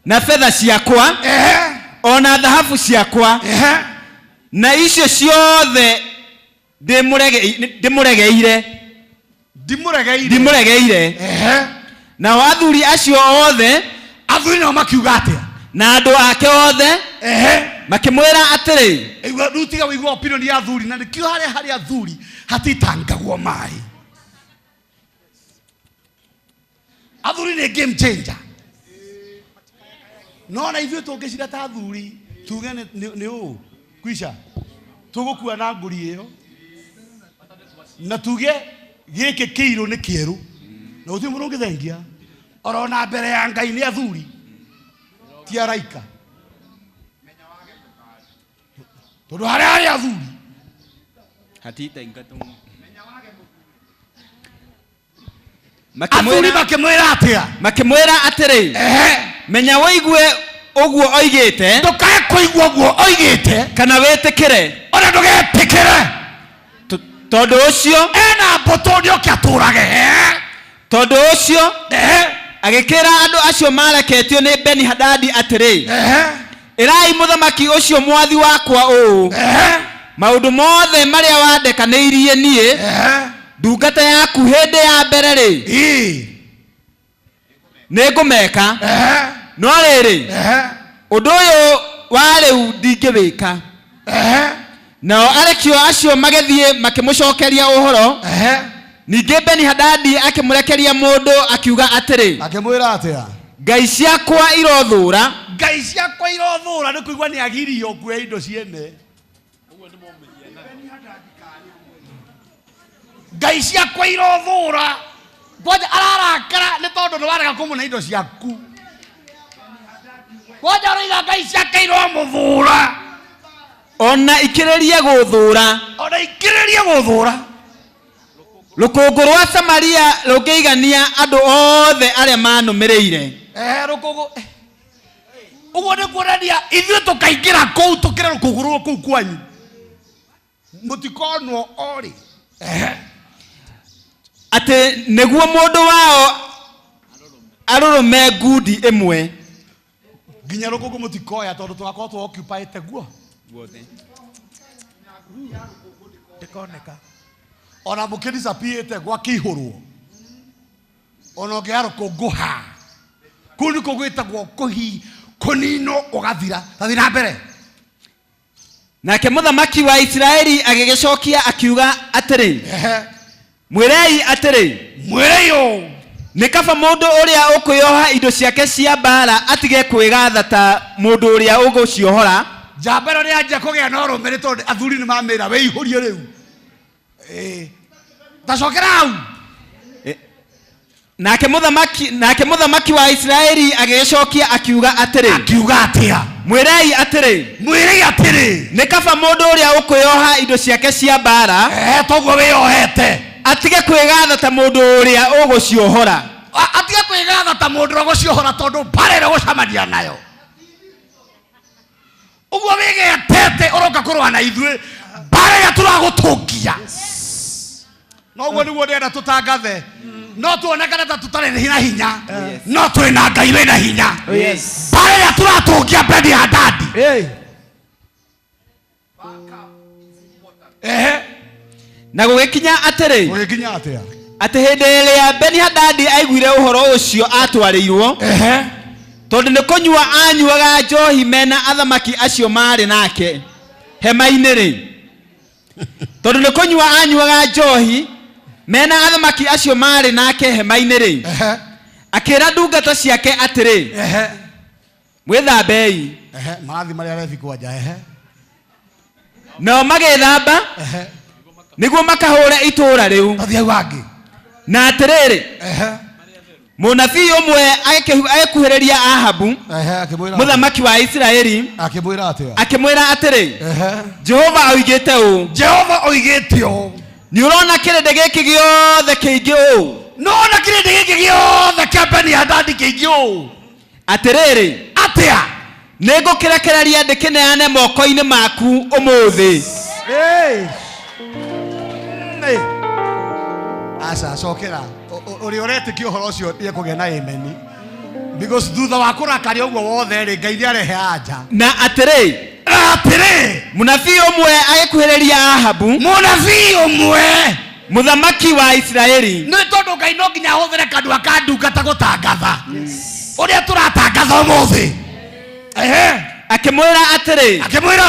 na fedha ciakwa, ona dhahabu ciakwa, na icio ciothe ndĩmũregeire. Ndimũregeire. Na athuri acio othe, athuri nao makiuga atĩa? Na andũ ake othe makĩmwĩra atĩrĩ, rĩu tiga wĩigua opinion ya athuri, na nĩkĩo harĩa athuri hatitangagwo maĩ. Athuri nĩ game changer. No na ithuĩ tũngĩcira ta athuri tuge nĩ ũũ kwisha tũgũkua na ngũri ĩyo na tuge gĩkĩ kĩirũ nĩ kĩerũ na ũthiĩ mũndũ ũngĩthengia orona mbere ya Ngai nĩ athuri ti araika. Tondũ harĩa athuri hatitaingatwo. Athuri makĩmwĩra atĩa? Makĩmwĩra atĩrĩ, menya wĩigue ũguo oigĩte, ndũkae kũigua ũguo oigĩte, kana wĩtĩkĩre, ona ndũgetĩkĩre. Tondũ ũcio ena mbũtũ nĩoke atũrage. Tondũ ũcio agĩkĩra andũ acio mareketio nĩ Beni-Hadadi atĩrĩ, ĩrai mũthamaki ũcio mwathi wakwa ũũ, maũndũ mothe marĩa wandekanĩirie niĩ ndungata yaku hĩndĩ ya mbere rĩ nĩngũmeka. No rĩrĩ ũndũ ũyũ wa rĩu ndingĩwĩka. Nao arekio acio magĩthiĩ makĩmũcokeria ũhoro. Ningĩ Beni-Hadadi akĩmũrekeria mũndũ akiuga atĩrĩ, akĩmwĩra atĩa? Ngai ciakwa irothũra. Ngai ciakwa irothũra nĩ kũigua nĩ agirio kuoya indo ciene. Ngai ciakwa irothũra. Boja ararakara nĩ tondũ nĩ warega kũmũne indo ciaku. Boja arauga ngai ciake iromũthũra. Ona ikĩrĩrie gũthũra. Ona ikĩrĩrie gũthũra. Rũkũngũ rwa Samaria rũngĩigania andũ othe arĩa manũmĩrĩire. Rũkũngũ ũguo nĩ kuonania ithuĩ tũkaingĩra kũu tũkĩre rũkũngũ rũo kũu kwanyu mũtikonwo orĩ. Atĩ nĩguo mũndũ wao arũrũme ngundi ĩmwe. Nginya rũkũngũ mũtikoya tondũ tũgakorwo tũoccupyĩte guo ndĩkoneka. Ona mũkĩdisappearĩte gwakĩihũrwo ona ũngĩya rũkũngũ ha kũu nĩkuo gwĩtagwo kũninwo ũgathira. Thathi na mbere. Nake mũthamaki wa Isiraeli agĩgĩcokia akiuga atĩrĩ, mwĩrei atĩrĩ, mwĩrei ũũ, nĩ kaba mũndũ ũrĩa ũkwĩoha indo ciake cia mbara atige kwĩgatha ta mũndũ ũrĩa ũgũciohora. Njamba ĩno nĩyanjia kũgĩa na ũrũme nĩ tondũ athuri nĩ mamĩra wĩihũrie rĩu. Tacokera hau. Nake mũthamaki wa Isiraeli agĩgĩcokia akiuga atĩrĩ, akiuga atĩa? Mwĩrei atĩrĩ, nĩ kaba mũndũ ũrĩa ũkwĩoha indo ciake cia mbara toguo wĩyohete atige kwĩgatha ta mũndũ ũrĩa ũgũciohora. Atige kwĩgatha ta mũndũ ũrĩa ũgũciohora tondũ mbara ĩrĩa ũgũcamania nayo. Ũguo wĩgetete ũroka kũrũa na ithuĩ mbara ĩrĩa tũragũtũngia. Noguo nĩguo ndĩrenda tũtangathe. No tuonekane ta tũtarĩ na hinya, no tũrĩ na Ngai wĩna hinya. Mbara ĩrĩa tũratũngia Beni-Hadadi. Na gũgĩkinya atĩrĩ, atĩ hĩndĩ ĩrĩa Beni-Hadadi aiguire ũhoro ũcio atwarĩirwo, tondu nä kå nyua anyuaga njohi mena athamaki acio marä nake hema-inä rĩ tondu nä kå nyua anyuaga njohi mena athamaki acio marĩ nake hema-inĩ rĩ akĩra ndungata ciake atĩrĩ mwĩthambei marathi marĩa arethi kwanja nao magĩthamba nĩguo makahũre itũũra rĩu na atĩrĩrĩ mũnabii ũmwe agĩkuhĩrĩria Ahabu mũthamaki wa Isiraeli akĩmwĩra atĩrĩ Jehova oigĩte ũũ nĩ ũrona kĩrĩndĩ gĩkĩ gĩothe kĩingĩ ũũ nona kĩrĩndĩ gĩkĩ gĩothe kĩa Beni-Hadadi kĩingĩ ũũ atĩrĩrĩ atĩa nĩngũkĩrekereria ndĩkĩneane moko-inĩ maku ũmũthĩ aca cokera ũrĩa ũretĩkia ũhoro ũcio nĩekũgĩa na ameni because thutha wa kũrakaria ũguo wothe rĩ Ngai nĩarehe anja na atĩrĩ mũnabii ũmwe agĩkuhĩrĩria Ahabu mũnabii ũmwe mũthamaki wa Isiraeli nĩ tondũ Ngai no nginya ahũthĩre kandũ akandungata gũtangatha ũrĩa tũratangatha ũmũthĩ akĩmwĩra atĩrĩ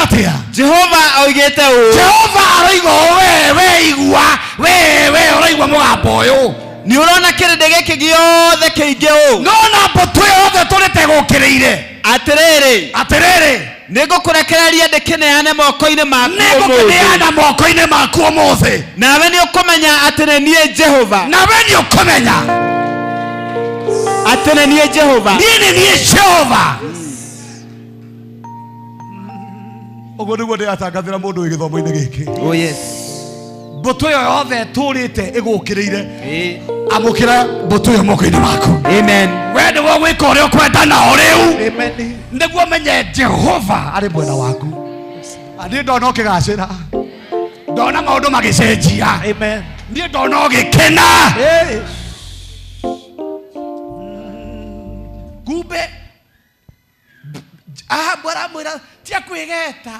atĩa Jehova oigĩte ũũ Jehova aroiga we igua we ũraigua mũgambo ũyũ nĩ ũrona kĩrĩndĩ gĩkĩ gĩothe kĩingĩ ũũ nona mbũtũ yothe tũrĩtegũkĩrĩire atĩrĩrĩ nĩngũkũrekereria ndĩkĩneane moko-inĩ maku ũmũthĩ nawe nĩũkũmenya atĩ nĩ niĩ Jehova atĩ nĩ niĩ Jehova ũguo nĩguo ndĩratangathĩra mũndũ wĩ gĩthomo-inĩ gĩkĩ mbũtũ ĩyo yothe tũrĩte ĩgũkĩrĩire amũkĩra mbũtũ ĩyo moko-inĩ maku we nĩguo gwĩka ũrĩa ũkwenda nao rĩu nĩguo menye Jehova arĩ mwena waku niĩ ndona ũkĩgacĩra ndona maũndũ magĩcenjia niĩ ndona ũgĩkena kumbe Ahabu aramwĩra tia kwĩgeta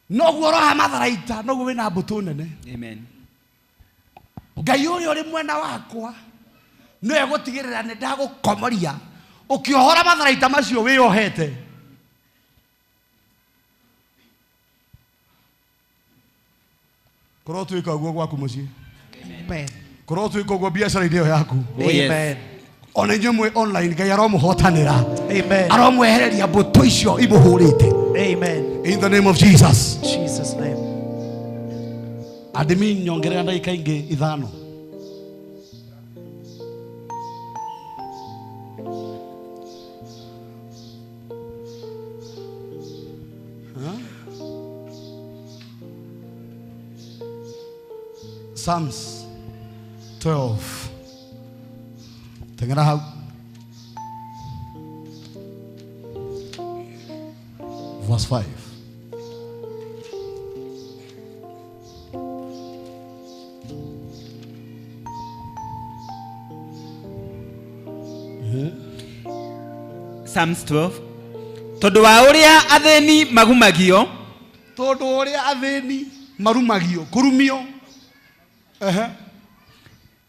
noguo ũroha matharaita noguo wĩna mbũtũ nene Ngai ũrĩa ũrĩ mwena wakwa nĩwe gũtigĩrĩra nĩ ndagũkomoria ũkĩohora matharaita macio wĩyohete korwo twĩka ũguo gwaku mũciĩ korwo twĩka ũguo biacara-inĩ ĩyo yaku ona inyuĩ mwĩ online Ngai aromũhotanĩra aromwehereria mbũtũ icio imũhũrĩte in the name of Jesus adimi nyongerera ndagĩka ingĩ 5 Psalms 12 tengera hau verse 5 Psalms 12 tondũ wa ũrĩa athĩni magumagio kũrumio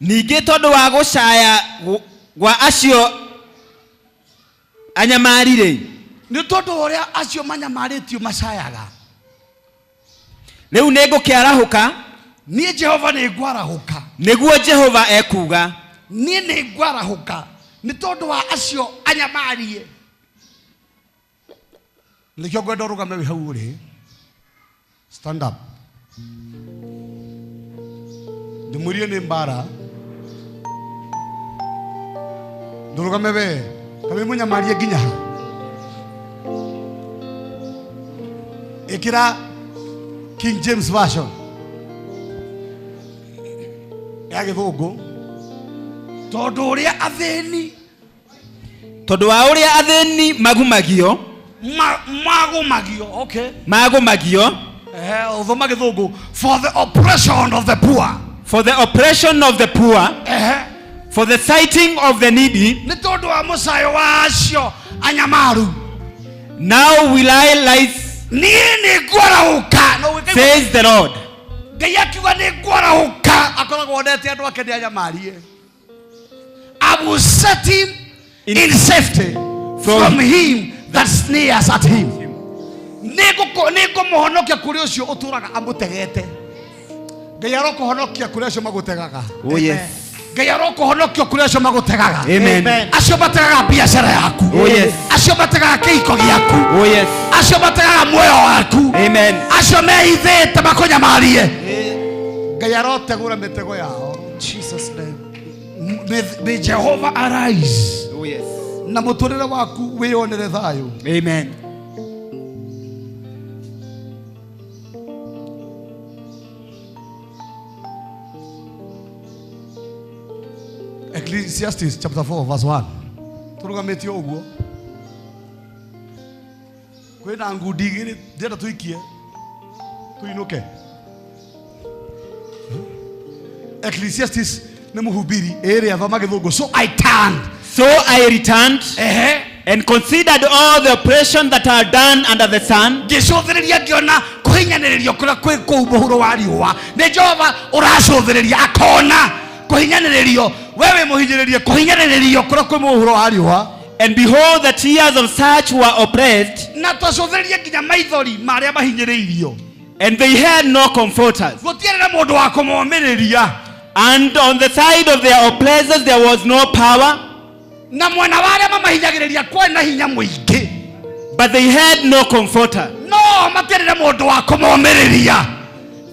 ningĩ tondũ wa gũcaya gwa acio anyamarire nĩ tondũ ũrĩa acio manyamarĩtio macayaga rĩu nĩngũkĩarahũka niĩ Jehova nĩngwarahũka nĩguo Jehova ekuga niĩ nĩngwarahũka nĩ tondũ wa acio anyamarie nĩkĩo ngwenda ũrũgame wĩ hau ũrĩ stand up ndĩmũrie nĩ mbara ndũrũgame we kamĩ mũnyamarie nginya ha ĩkĩra King James version ya gĩthũngũ tondũ ũrĩa athĩni tondũ wa ũrĩa athĩni magumagio magumagio ũthoma gĩthũngũ for the oppression of the poor for the sighting of the needy nĩ tondũ wa mũcayo wa acio anyamaru now will I rise niĩ nĩngwarahũka says the Lord Ngai akiuga nĩngwarahũka akoragwo ndete andũ ake nĩ anyamarie I will set him in safety from him that sneers at him. Nego mohonokia kuri ucio uturaga amutegete. Ngai arokuhonokia kuri acio magutegaga. Oh yes. Ngai arokuhonokia kuri acio magutegaga. Amen. Acio bategaga biashara yaku. Oh yes. Acio bategaga kiiko giaku. Oh yes. Acio bategaga muoyo waku. Amen. Acio meithite makunyamarie. Ngai arotegura mitego yao. Jesus name. May Jehovah arise. Oh yes. Na muturire waku wiyonere thayo. Amen. Ecclesiastes chapter 4 verse 1. Turugamite uguo. Kwina ngudi igiri ndenda tuikie. Tuinuke. Ecclesiastes ne muhubiri ere athoma githungu. So I turned. So I returned and considered all the oppression that are done under the sun. Ngicũthĩrĩria ngiona kũhinyanĩrĩrio kũrĩa kwĩ kũu mũhuro wa riũa. Nĩ Jehova ũracũthĩrĩria akona kũhinyanĩrĩrio. Wewe mũhinyĩrĩrie kũhinyanĩrĩrio kũrĩa kwĩ mũhuro wa riũa. And behold, the tears of such were oppressed, Na twacũthĩrĩrie nginya maithori marĩa mahinyĩrĩirio. and they had no comforters. Gũtiarĩ na mũndũ wa kũmomĩrĩria. And on the side of their oppressors there was no power, Na mwena wa arĩa mamahinyagĩrĩria kwarĩ na hinya mũingĩ. but they had no comforter. No matiarĩ na mũndũ wa kũmomĩrĩria.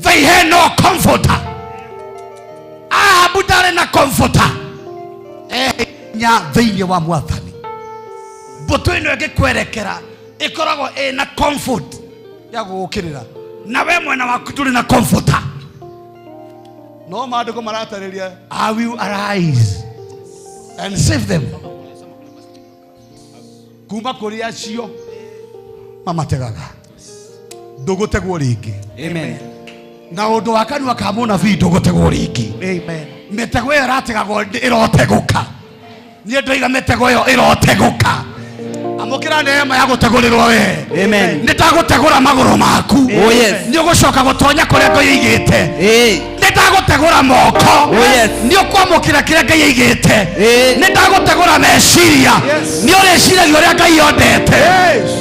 They had no comforter. Ahabu ndarĩ na comforter. Nya thĩinĩ wa Mwathani. Mbũtũ ĩno ĩngĩkwerekera ĩkoragwo ĩna comfort ya gũgũkĩrĩra. Na we mwena waku ndũrĩ na comforter. No maandĩko maratarĩria, I will arise and save them. Kuma kũrĩ acio mamategaga. Ndũgũtegwo rĩngĩ. Amen. Na ũndũ wa kanua ka mũnabii ndũgũtegwo rĩngĩ. Amen. Mĩtego ĩyo ĩrategagwo ĩrotegũka. Niĩ ndoiga mĩtego ĩyo ĩrotegũka. Amũkĩra neema ya gũtegũrĩrwo we. Amen. Nĩndagũtegũra magũrũ maku. Oh yes. Nĩũgũcoka gũtonya kũrĩa Ngai aigĩte. Nĩndagũtegũra moko. Oh yes. Nĩũkwamũkĩra kĩrĩa Ngai aigĩte. Eh. Nĩndagũtegũra meciria. Nĩũrĩciragia ũrĩa Ngai yondete.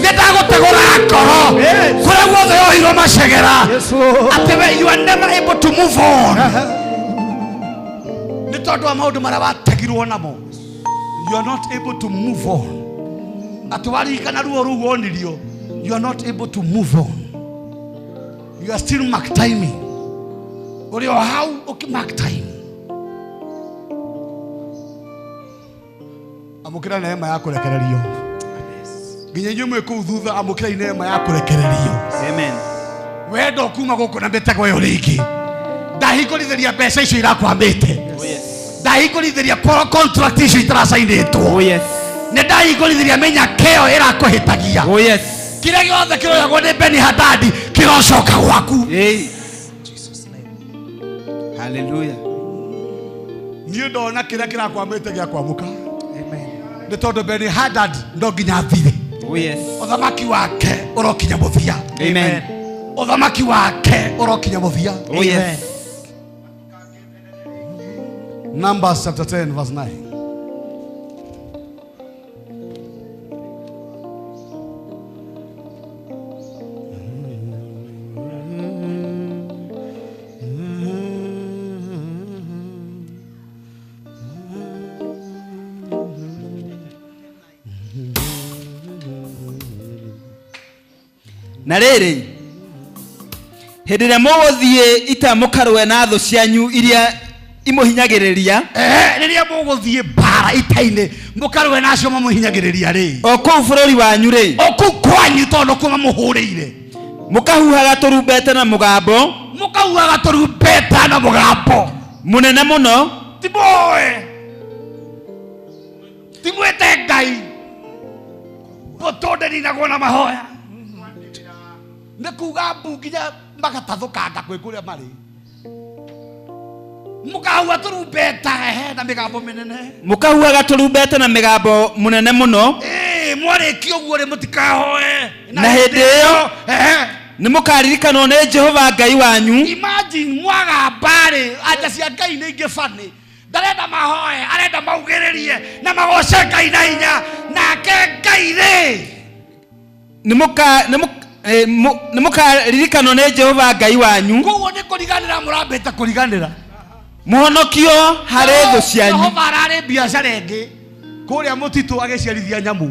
Nĩndagũtegũra ngoro. Kũrĩa guothe yohirwo macegera. Atĩ we you are never able to move on. Nĩ tondũ wa maũndũ marĩa wategirwo namo. You are not able to move on. Atĩ waririkana ruo rũu wonirio. You are not able to move on. You are still mark timing. Uri o hau ukimark time. Amukira neema ya kurekererio. Nginya inyuĩ mwĩ kũu thutha amũkĩrai neema ya kũrekererio. Amen. Wendo kuma gũkũ na mĩtego ĩyo rĩngĩ. Ndahingũrithĩria mbeca icio irakwamĩte. Ndahingũrithĩria contract icio itaracainĩtwo. Oh yes. Nĩ ndahingũrithĩria mĩnyaka ĩyo ĩrakũhĩtagia. Oh yes. Kĩrĩa gĩothe kĩroyagwo nĩ Beni Hadadi kĩrocoka gwaku. Hallelujah. Niĩ ndona kĩrĩa kĩrakwamĩte gĩa kwamũka. Amen. Nĩ tondũ Beni Hadad no nginya thire. Oh yes. Ũthamaki wake ũrokinya mũthia. Amen. Ũthamaki wake ũrokinya mũthia. Oh yes. Numbers chapter 10 verse 9. Na rĩrĩ hĩndĩ ĩrĩa mũgũthiĩ ita mũkarũe na thũ cianyu iria imũhinyagĩrĩria, rĩrĩa mũgũthiĩ mbara ita-inĩ mũkarũe nacio mamũhinyagĩrĩria rĩ, o kũu bũrũri wanyu rĩ, o kũu kwanyu tondũ kuma mũhũrĩire, mũkahuhaga tũrumbeta na mũgambo, mũkahuhaga tũrumbeta na mũgambo mũnene mũno, ti moe ti mwĩte Ngai mbũtũ ndĩninagwo na mahoya. Nĩ kuga mbu nginya magatathũkanga kwĩ kũrĩa marĩ. Mũkahuha tũrumbeta na mĩgambo mĩnene, mũkahuhaga tũrumbeta na mĩgambo mũnene mũno, mwarĩkia ũguo rĩ mũtikahoe. na hĩndĩ ĩyo nĩ mũkaririkanwo nĩ Jehova Ngai wanyu. Imagine mwagamba rĩ, anja cia Ngai nĩ ingĩ bani ndarenda mahoe arenda maugĩrĩrie na magoce Ngai na hinya nake Ngai rĩ nĩ mũkaririkanwo nĩ Jehova Ngai wanyu. Koguo nĩ kũriganĩra mũrambĩte kũriganĩra mũhonokio harĩ thũ cianyu. Jehova ararĩ biacara ĩngĩ kũrĩa mũtitũ agĩciarithia nyamũ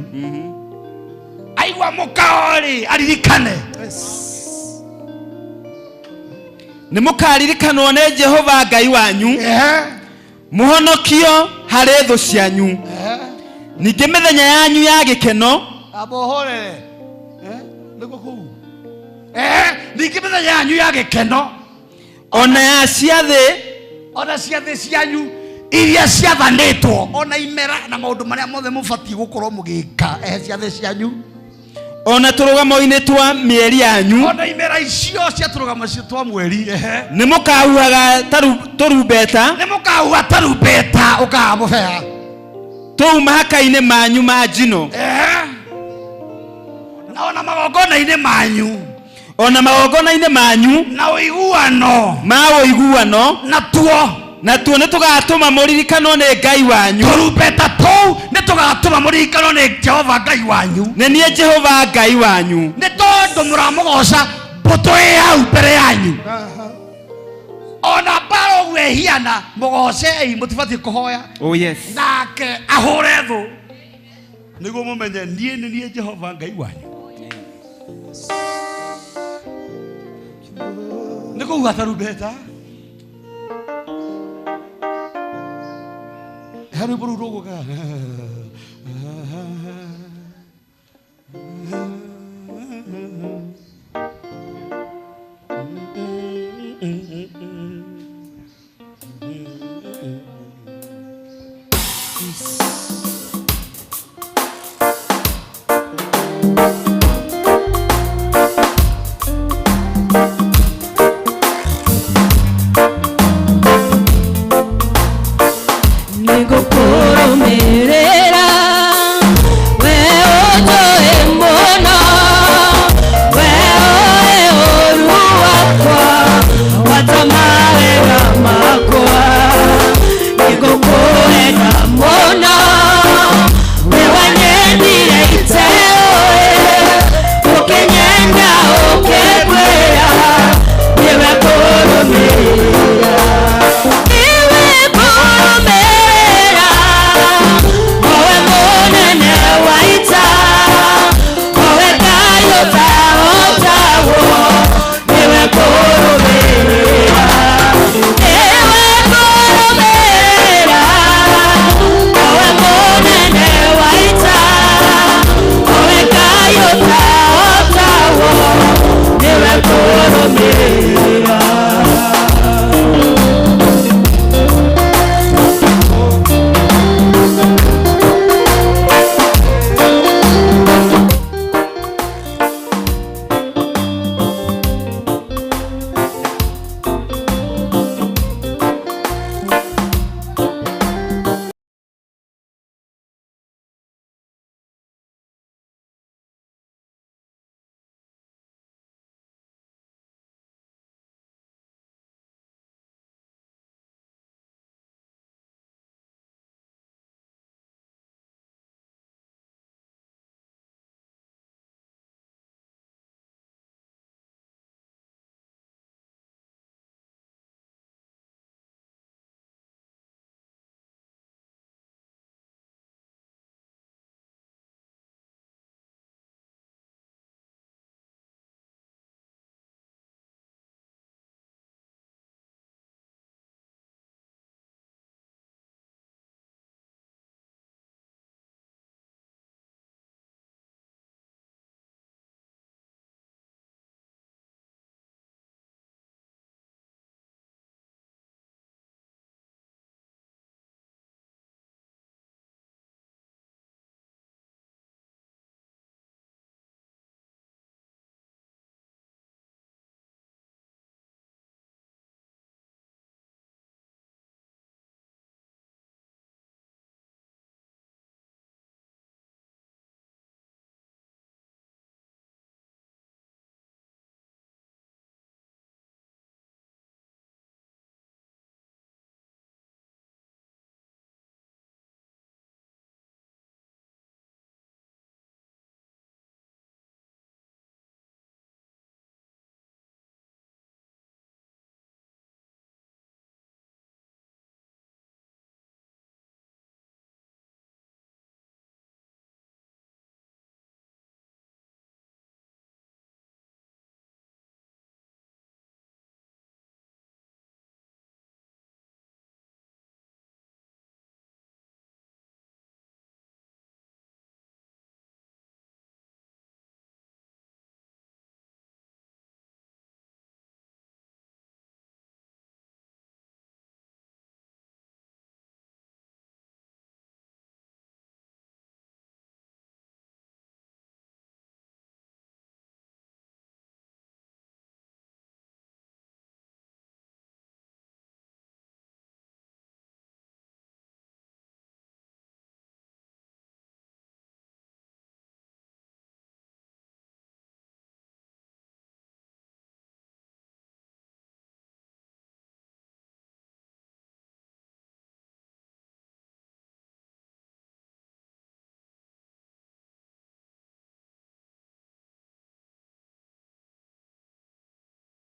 aigua mũkaorĩ aririkane. Nĩ mũkaririkanwo nĩ Jehova Ngai wanyu mũhonokio harĩ thũ cianyu. Ningĩ mĩthenya yanyu ya gĩkeno abohorere nĩguo kũu ningĩ mĩthenya yanyu ya gĩkeno ona ya ciathĩ cianyu iria ciathanĩtwo ona imera na maũndũ marĩa mothe mũbatiĩ gũkorwo mũgĩka ciathĩ cianyu ona tũrũgamo-inĩ twa mĩeri yanyu ona imera icio cia tũrũgamo cio twa mweri nĩ mũkahuhaga tũrumbeta ũkaga mũbea tũu mahaka-inĩ manyu ma njino na ona magongona-inĩ manyu na ũiguano natuo nĩ tũgatũma mũririkanwo nĩ Ngai wanyu. Tũrumbeta tũu nĩ tũgatũma mũririkanwo nĩ Jehova Ngai wanyu. Nĩ niĩ Jehova Ngai wanyu. Nĩ tondũ mũramũgoca mbũtũ ĩ hau mbere yanyu. Ona mbara ũguo ĩhiana mũgocei mũtibatiĩ kũhoya. Oh yes. Nake ahũre thũ nĩguo mũmenye niĩ nĩ niĩ Jehova Ngai wanyu. Nĩ kũhuha tarumbeta Harry Bruno